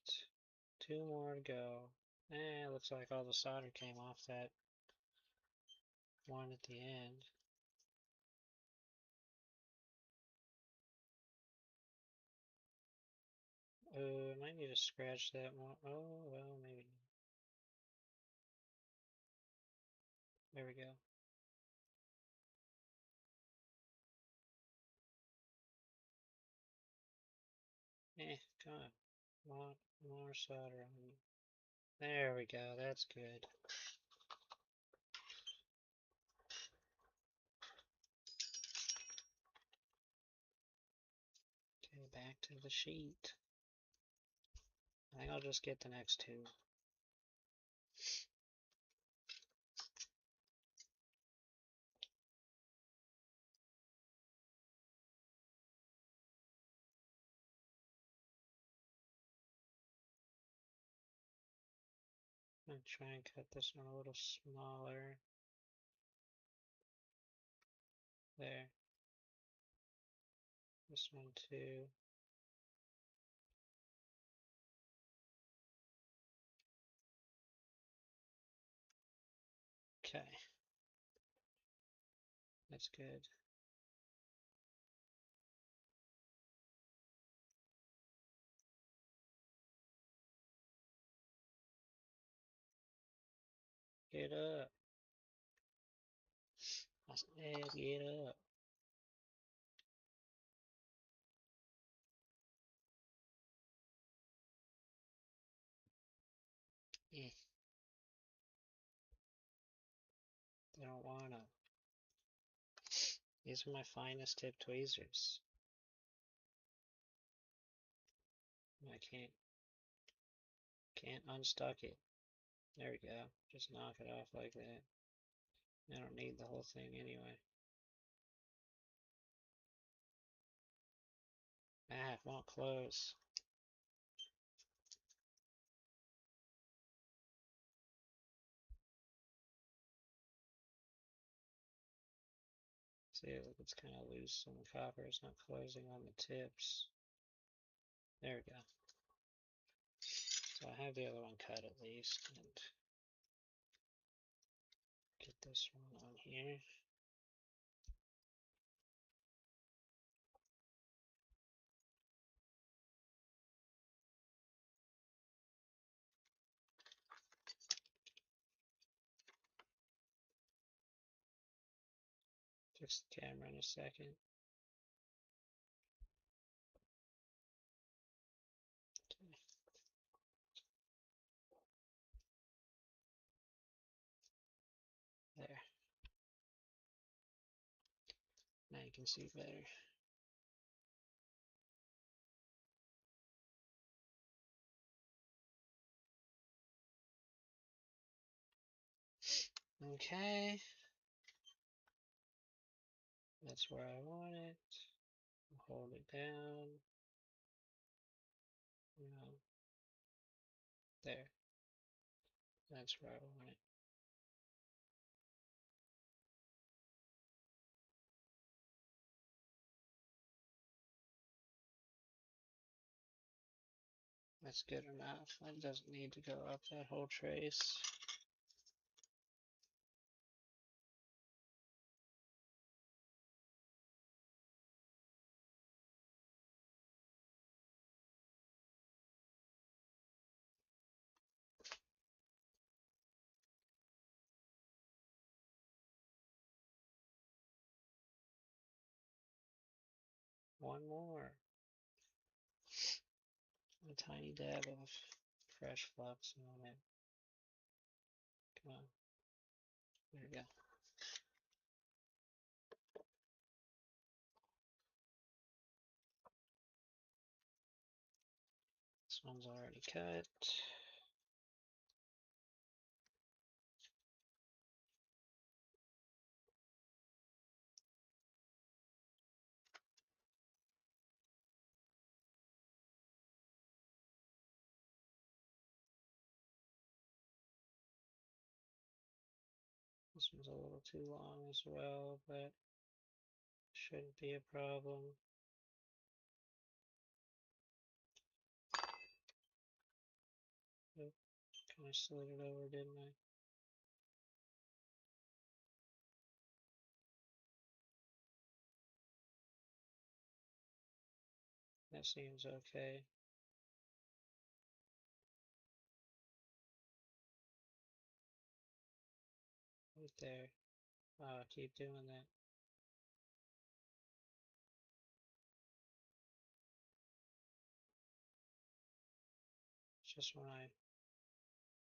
Two more to go. Looks like all the solder came off that one at the end. Oh, I might need to scratch that one. Oh, well, maybe. There we go. Come on. More solder on. There we go. That's good. Okay, back to the sheet. I think I'll just get the next two. I'm gonna try and cut this one a little smaller. There. This one too. Okay. That's good. Get up. I said get up. Eh, I don't wanna. These are my finest tip tweezers. I can't unstuck it. There we go. Just knock it off like that. I don't need the whole thing anyway. Ah, it won't close. See, look, it's kind of loose on the copper. It's not closing on the tips. There we go. So I have the other one cut at least, and get this one on here. Fix the camera in a second. There. Now you can see better. Okay. That's where I want it. Hold it down. You know, there. That's where I want it. That's good enough. That doesn't need to go up that whole trace. One more. A tiny dab of fresh flux on it. Come on. There we go. This one's already cut. This one's a little too long as well, but shouldn't be a problem. Oh, kind of slid it over, didn't I? That seems okay. Right there. Keep doing that. It's just when I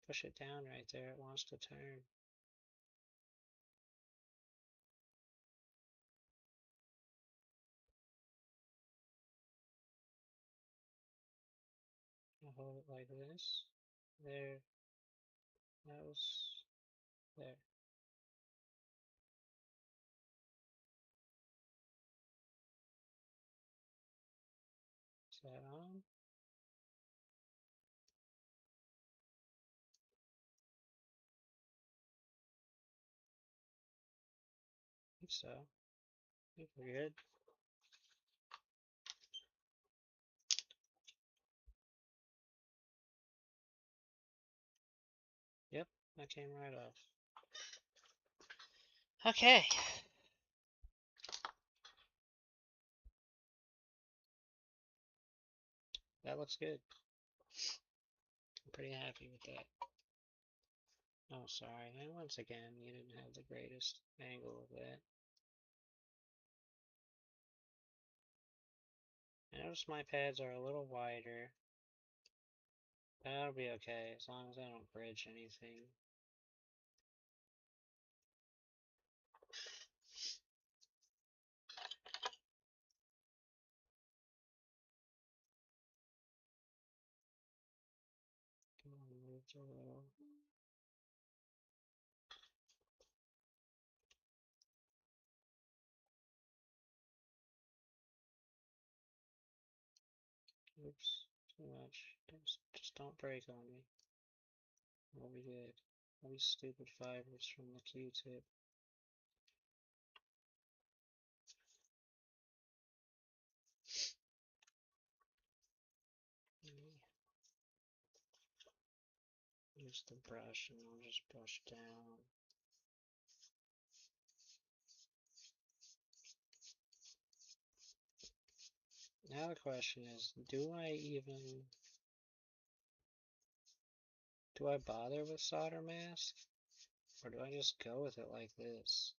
push it down right there, it wants to turn. I'll hold it like this. There. That was there. Is that on? I think so. I think we're good. Yep, that came right off. Okay. That looks good. I'm pretty happy with that. Oh, sorry. And once again, you didn't have the greatest angle of that. I notice my pads are a little wider. That'll be okay, as long as I don't bridge anything. Come on, move a little. Oops, too much. Just don't break on me. We'll be good. All these stupid fibers from the Q-tip. Use the brush and I'll just brush down. Now the question is, do I bother with solder mask? Or do I just go with it like this?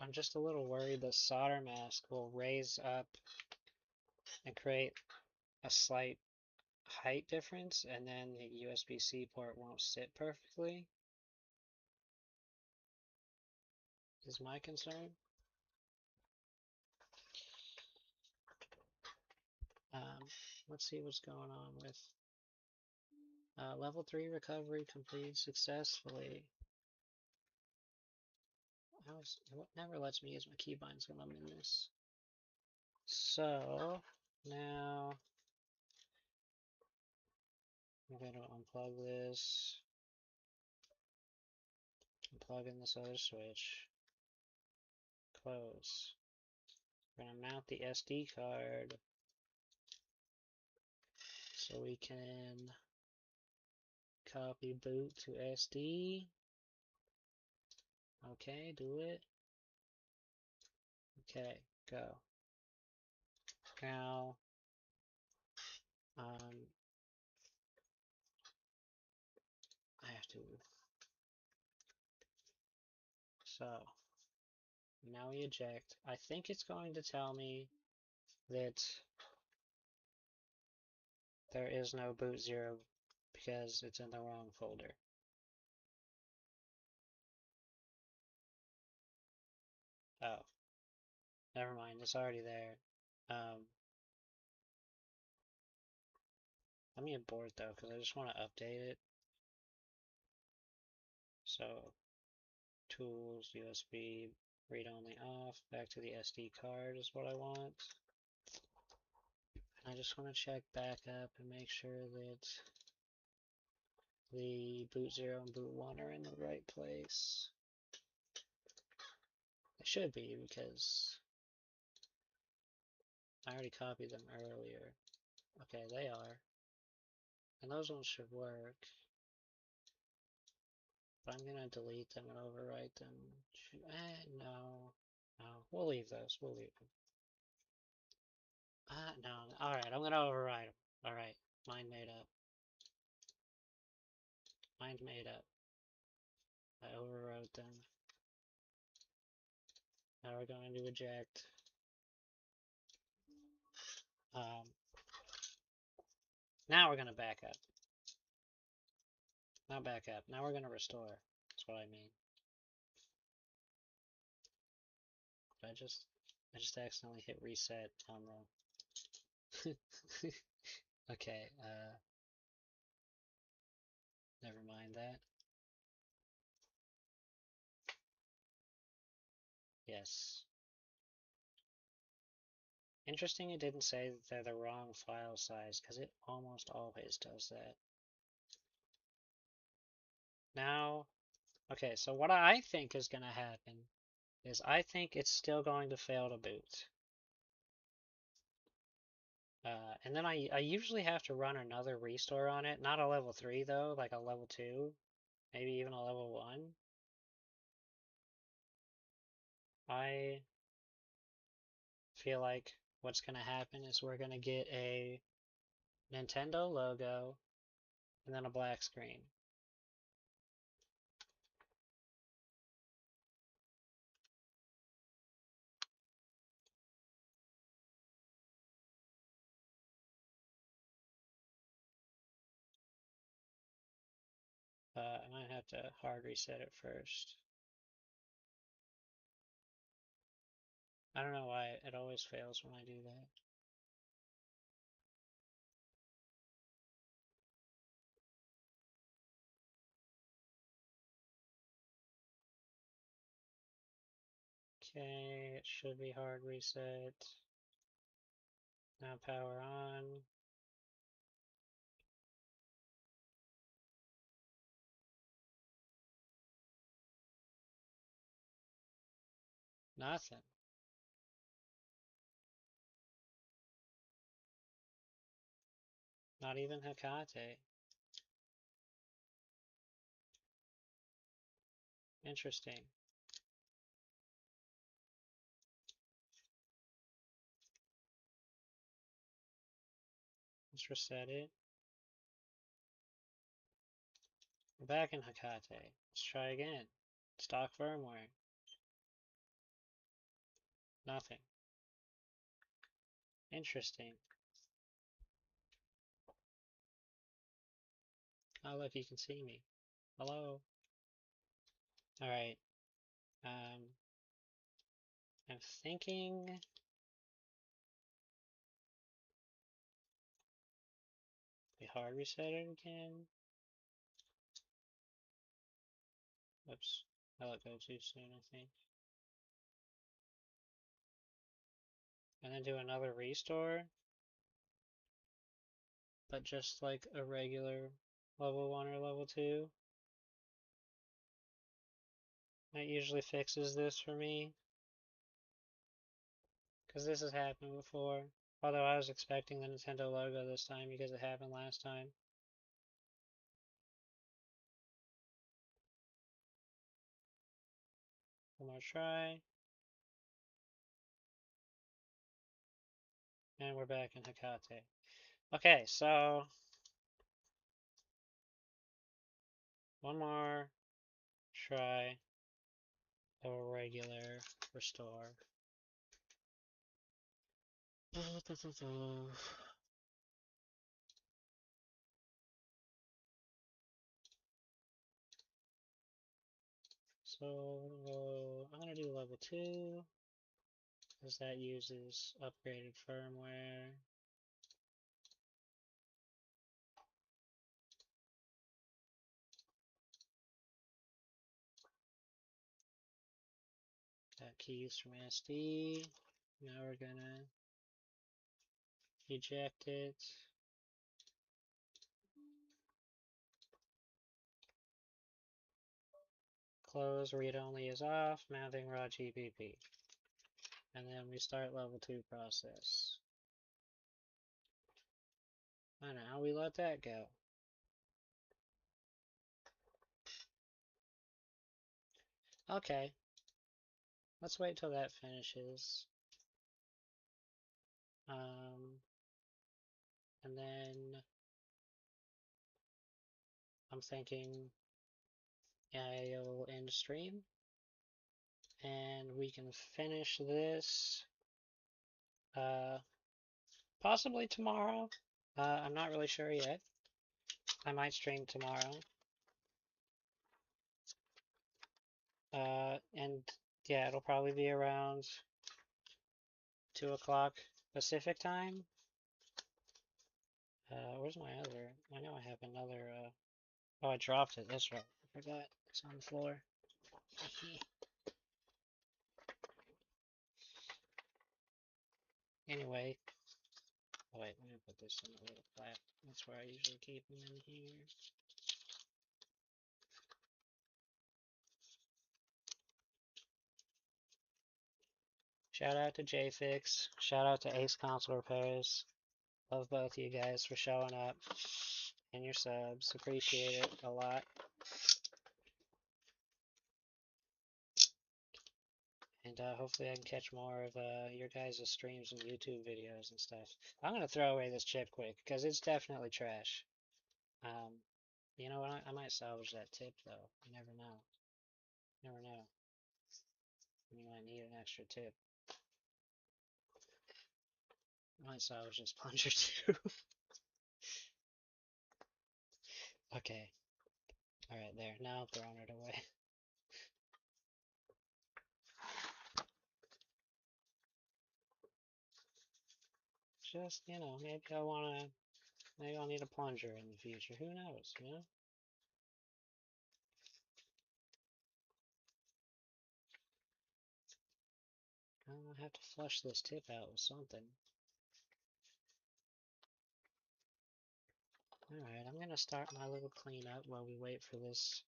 I'm just a little worried the solder mask will raise up and create a slight height difference, and then the USB-C port won't sit perfectly, is my concern. Let's see what's going on with level 3 recovery completed successfully. It never lets me use my keybinds when I'm in this. So now I'm going to unplug this, plug in this other switch, close. We're going to mount the SD card so we can copy boot to SD. Okay, do it. Okay, go. Now, I have to. So, now we eject. I think it's going to tell me that there is no boot 0 because it's in the wrong folder. Oh, never mind. It's already there. Let me abort though, because I just want to update it. So, tools, USB, read only off, back to the SD card is what I want. And I just want to check back up and make sure that the boot 0 and boot 1 are in the right place. They should be because I already copied them earlier. Okay, they are. And those ones should work. But I'm gonna delete them and overwrite them. No. No, we'll leave those. We'll leave them. No. Alright, I'm gonna override them. Alright, mind made up. Mind made up. I overwrote them. Now we're going to eject. Now we're gonna back up. Not back up. Now we're gonna restore. That's what I mean. I just accidentally hit reset on the okay, never mind that. Yes. Interesting it didn't say that they're the wrong file size, because it almost always does that. Now, okay, so what I think is going to happen is I think it's still going to fail to boot. And then I usually have to run another restore on it. Not a level 3 though, like a level 2, maybe even a level 1. I feel like what's going to happen is we're going to get a Nintendo logo and then a black screen. I might have to hard reset it first. I don't know why it always fails when I do that. Okay, it should be hard reset. Now power on. Nothing. Not even Hecate. Interesting. Let's reset it. We're back in Hecate. Let's try again. Stock firmware. Nothing. Interesting. Oh, look, you can see me. Hello. Alright. I'm thinking we hard reset it again. Whoops. I let go too soon, I think. And then do another restore. But just like a regular level 1 or level 2. That usually fixes this for me. Because this has happened before. Although I was expecting the Nintendo logo this time because it happened last time. One more try. And we're back in Hecate. Okay, so one more try a regular restore. So I'm gonna do level 2 because that uses upgraded firmware. Got keys from SD. Now we're gonna eject it. Close read only is off, mounting raw GPP. And then we start level 2 process. And now we let that go. Okay. Let's wait till that finishes. And then I'm thinking I'll end stream and we can finish this possibly tomorrow. I'm not really sure yet. I might stream tomorrow. And yeah, it'll probably be around 2 o'clock Pacific time. Where's my other? I know I have another. Oh, I dropped it. That's right. I forgot. It's on the floor. Anyway. Oh, wait, I'm gonna put this in a little flap. That's where I usually keep them in here. Shout out to JFix. Shout out to Ace Console Repairs. Love both of you guys for showing up and your subs. Appreciate it a lot. And hopefully I can catch more of your guys' streams and YouTube videos and stuff. I'm going to throw away this chip quick because it's definitely trash. You know what? I might salvage that tip though. You never know. Never know. You might need an extra tip. I might salvage this plunger too. Okay. Alright, there. Now I'm throwing it away. Just, you know, maybe I'll need a plunger in the future. Who knows, you know? I'll have to flush this tip out with something. Alright, I'm gonna start my little cleanup while we wait for this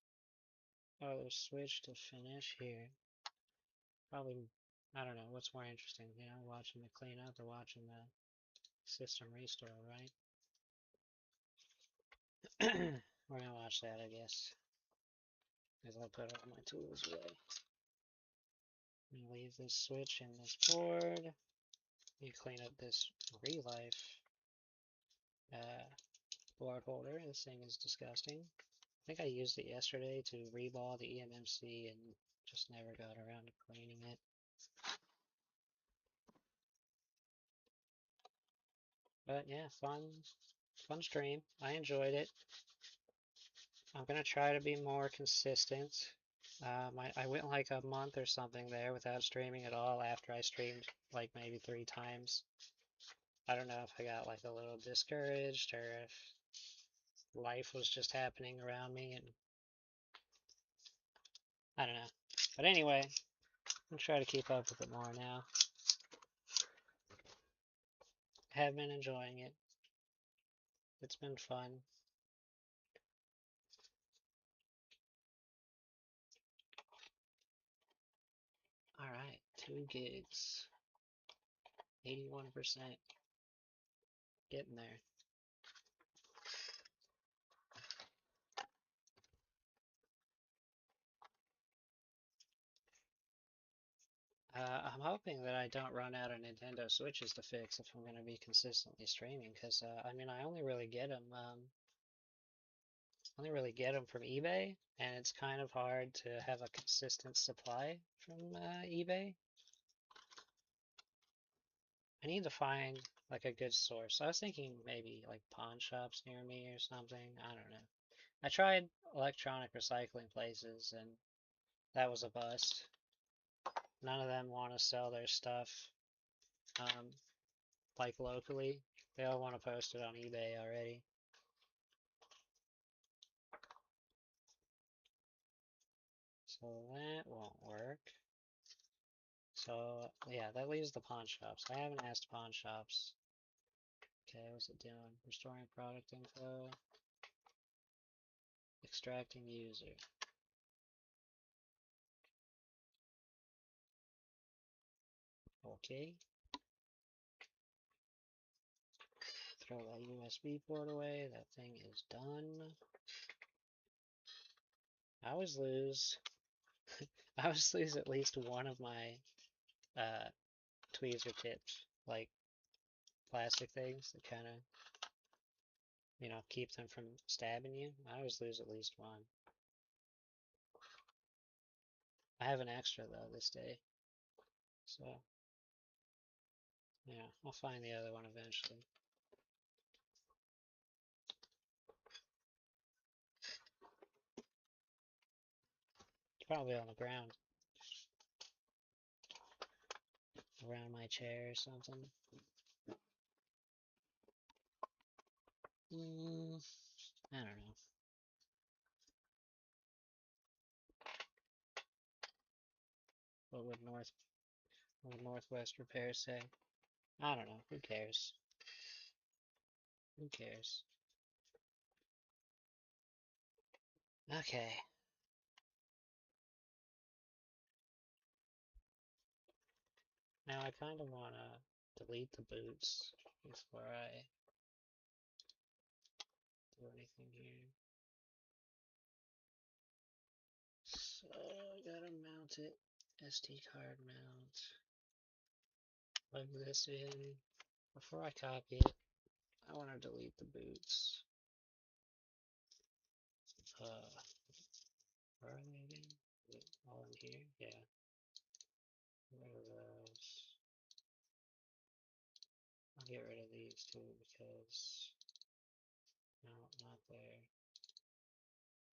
other switch to finish here. Probably, I don't know, what's more interesting, you know, watching the cleanup or watching the system restore, right? We're gonna watch that, I guess, as I put all my tools away. I'm gonna leave this switch in this board. You clean up this Relife uh, board holder. This thing is disgusting. I think I used it yesterday to reball the EMMC and just never got around to cleaning it. But yeah, fun stream. I enjoyed it. I'm gonna try to be more consistent. I went like a month or something there without streaming at all after I streamed like maybe 3 times. I don't know if I got like a little discouraged or if life was just happening around me and I don't know. But anyway, I'm trying to keep up with it more now. Have been enjoying it. It's been fun. Alright, 2 gigs. 81%. Getting there. I'm hoping that I don't run out of Nintendo Switches to fix if I'm going to be consistently streaming, because I mean, I only really get them from eBay, and it's kind of hard to have a consistent supply from eBay. I need to find like a good source. I was thinking maybe like pawn shops near me or something. I don't know. I tried electronic recycling places, and that was a bust. None of them want to sell their stuff um, like locally. They all want to post it on eBay already. So that won't work. So yeah, that leaves the pawn shops. I haven't asked pawn shops. Okay, what's it doing? Restoring product info. Extracting user. Okay. Throw that USB port away. That thing is done. I always lose. I always lose at least one of my uh, tweezer tips, like plastic things that kind of, you know, keep them from stabbing you. I always lose at least one. I have an extra though this day, so yeah, I'll find the other one eventually. It's probably on the ground, around my chair or something. I don't know. What would Northwest Repair say? I don't know. Who cares? Who cares? Okay. Now I kind of want to delete the boots before I do anything here. So I gotta mount it. SD card mount. Plug this in. Before I copy it, I want to delete the boots. Where are they again? Is it all in here? Yeah. Get rid of those. I'll get rid of these too because no, not there.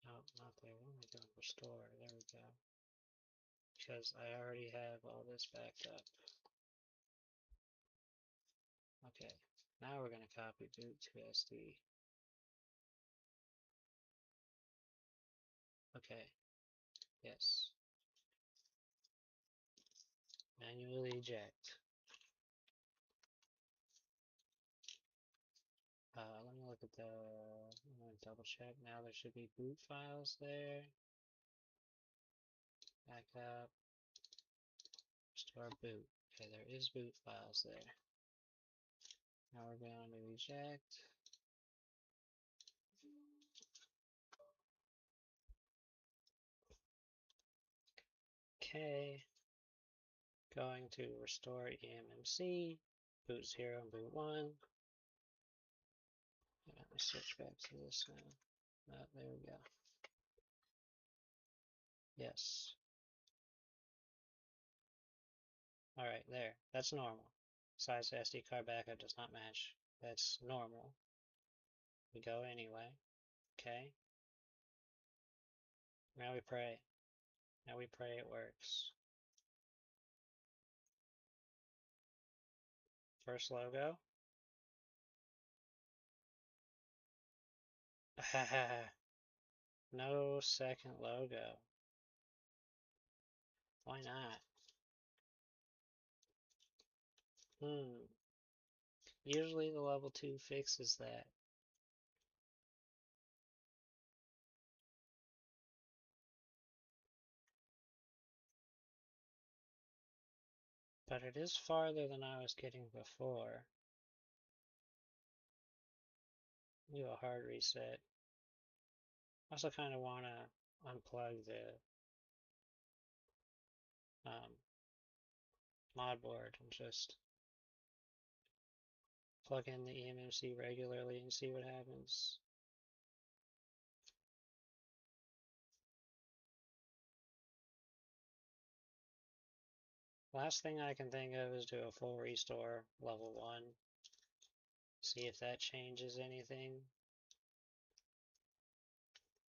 No, not there. What am I doing? Restore. There we go. Because I already have all this backed up. Okay. Now we're gonna copy boot to SD. Okay. Yes. Manually eject. Let me look but I'm gonna double check now. There should be boot files there. Back up, restore boot. Okay, there is boot files there. Now we're going to eject. Okay, going to restore eMMC, boot 0 and boot 1. Let me switch back to this now. There we go. Yes. Alright, there. That's normal. Size SD card backup does not match. That's normal. We go anyway. Okay. Now we pray. Now we pray it works. First logo. No second logo. Why not? Usually the level 2 fixes that. But it is farther than I was getting before. Do a hard reset. I also kind of want to unplug the mod board and just plug in the eMMC regularly and see what happens. Last thing I can think of is do a full restore level 1. See if that changes anything.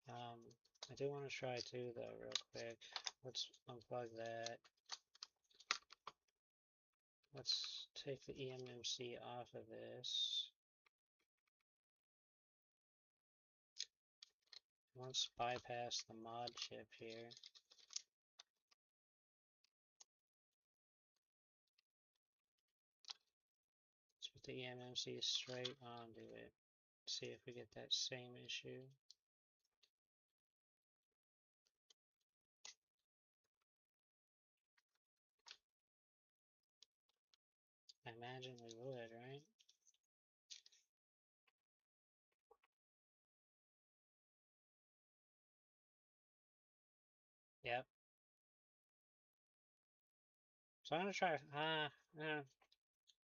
I do want to try too though real quick. Let's unplug that. Let's take the eMMC off of this. Let's bypass the mod chip here. Let's put the eMMC straight onto it. See if we get that same issue. I imagine we would, right? Yep. So I'm gonna try. I'm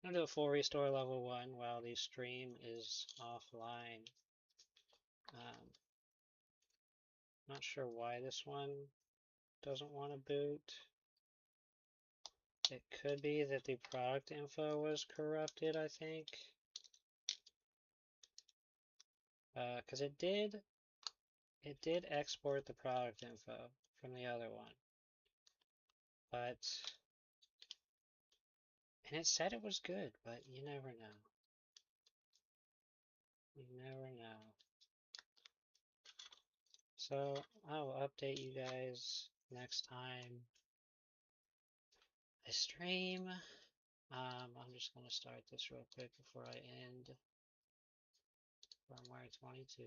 gonna do a full restore level 1 while the stream is offline. Not sure why this one doesn't want to boot. It could be that the product info was corrupted, I think. Because it did export the product info from the other one. But, and it said it was good, but you never know. You never know. So I'll update you guys next time I stream. I'm just going to start this real quick before I end. Firmware 22.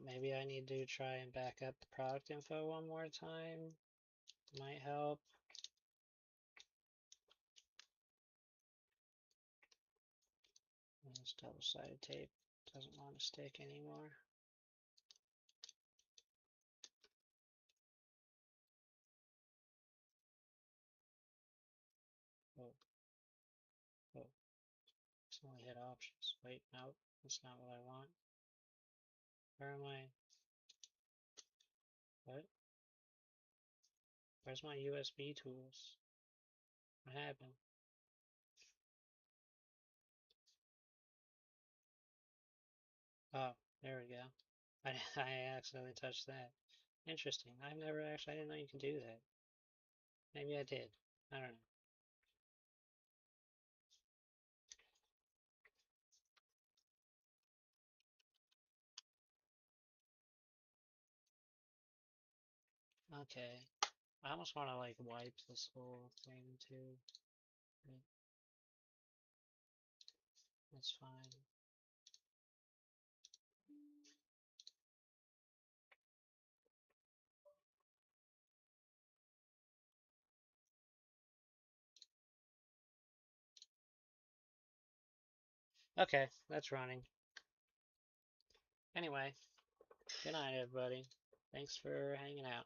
Maybe I need to try and back up the product info one more time. Might help. This double-sided tape doesn't want to stick anymore. Oh, oh. It's only hit options. Wait, no, that's not what I want. Where am I? What? Where's my USB tools? What happened? Oh, there we go. I accidentally touched that. Interesting. I didn't know you could do that. Maybe I did. I don't know. Okay. I almost want to like wipe this whole thing too. That's fine. Okay, that's running. Anyway, good night, everybody. Thanks for hanging out.